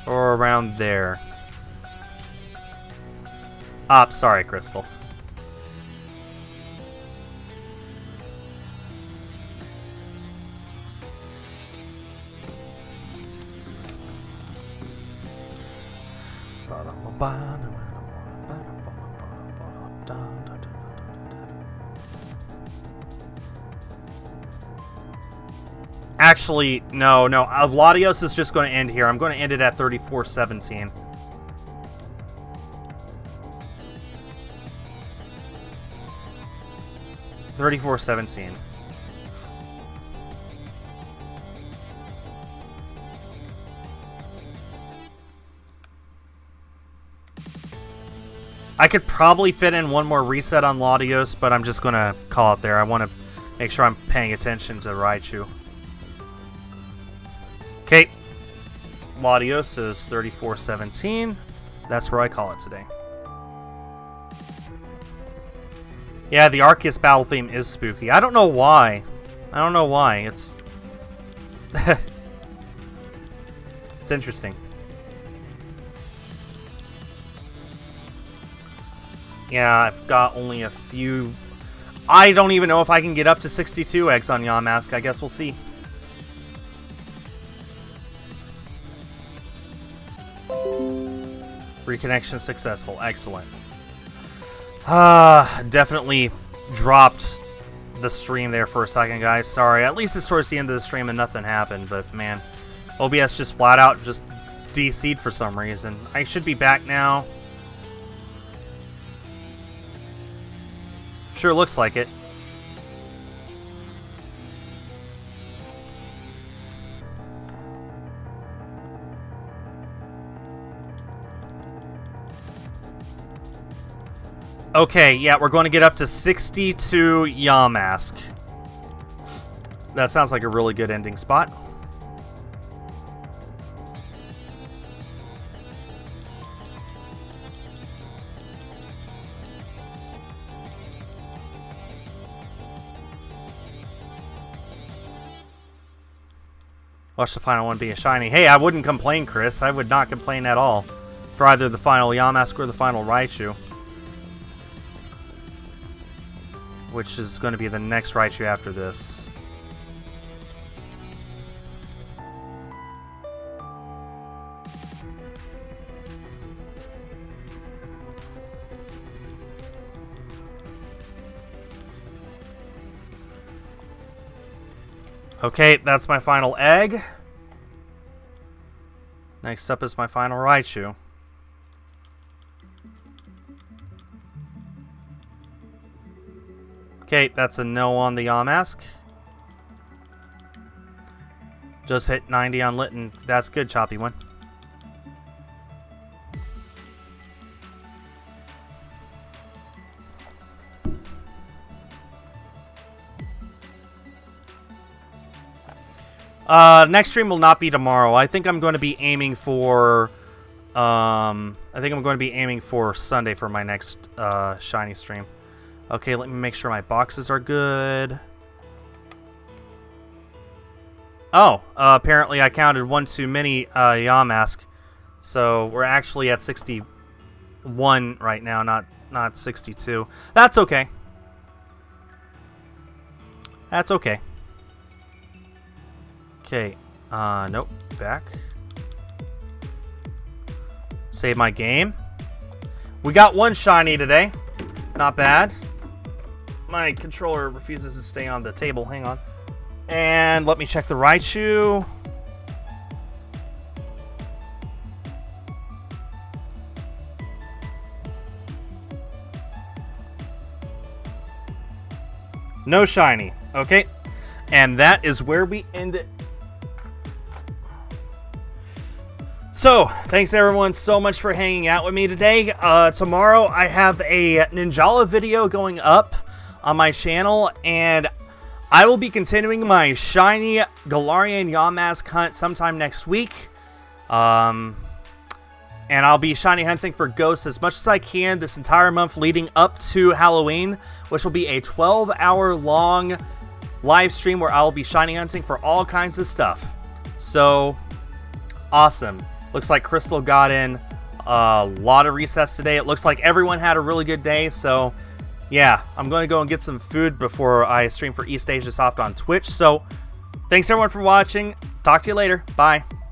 Or around there. Sorry, Crystal. Actually, no. Latios is just going to end here. I'm going to end it at 3417. $34.17. I could probably fit in one more reset on Latios, but I'm just going to call it there. I want to make sure I'm paying attention to Raichu. Okay. Latios is 34.17. That's where I call it today. Yeah, the Arceus battle theme is spooky. I don't know why. It's... it's interesting. Yeah, I've got only a few... I don't even know if I can get up to 62 eggs on Yamask. I guess we'll see. Reconnection successful. Excellent. Definitely dropped the stream there for a second, guys. Sorry. At least it's towards the end of the stream and nothing happened. But, man, OBS just flat out just DC'd for some reason. I should be back now. Sure looks like it. Okay, yeah, we're going to get up to 62 Yamask. That sounds like a really good ending spot. Watch the final one be a shiny. Hey, I wouldn't complain, Chris. I would not complain at all for either the final Yamask or the final Raichu. Which is going to be the next Raichu after this. Okay, that's my final egg. Next up is my final Raichu. Okay, that's a no on the Yamask. Just hit 90 on Litten. That's good, Choppy One. Next stream will not be tomorrow. I think I'm going to be aiming for... Sunday for my next shiny stream. Okay, let me make sure my boxes are good. Oh, apparently I counted one too many Yamask. So we're actually at 61 right now, not 62. That's okay. That's okay. Okay, nope, back. Save my game. We got one shiny today. Not bad. My controller refuses to stay on the table. Hang on. And let me check the Raichu. No shiny. Okay. And that is where we end it. So, thanks everyone so much for hanging out with me today. Tomorrow I have a Ninjala video going up on my channel, and I will be continuing my shiny Galarian Yamask hunt sometime next week. And I'll be shiny hunting for ghosts as much as I can this entire month leading up to Halloween, which will be a 12-hour long live stream where I'll be shiny hunting for all kinds of stuff. So, awesome. Looks like Crystal got in a lot of resets today. It looks like everyone had a really good day. So, yeah, I'm going to go and get some food before I stream for East Asia Soft on Twitch. So, thanks everyone for watching. Talk to you later. Bye.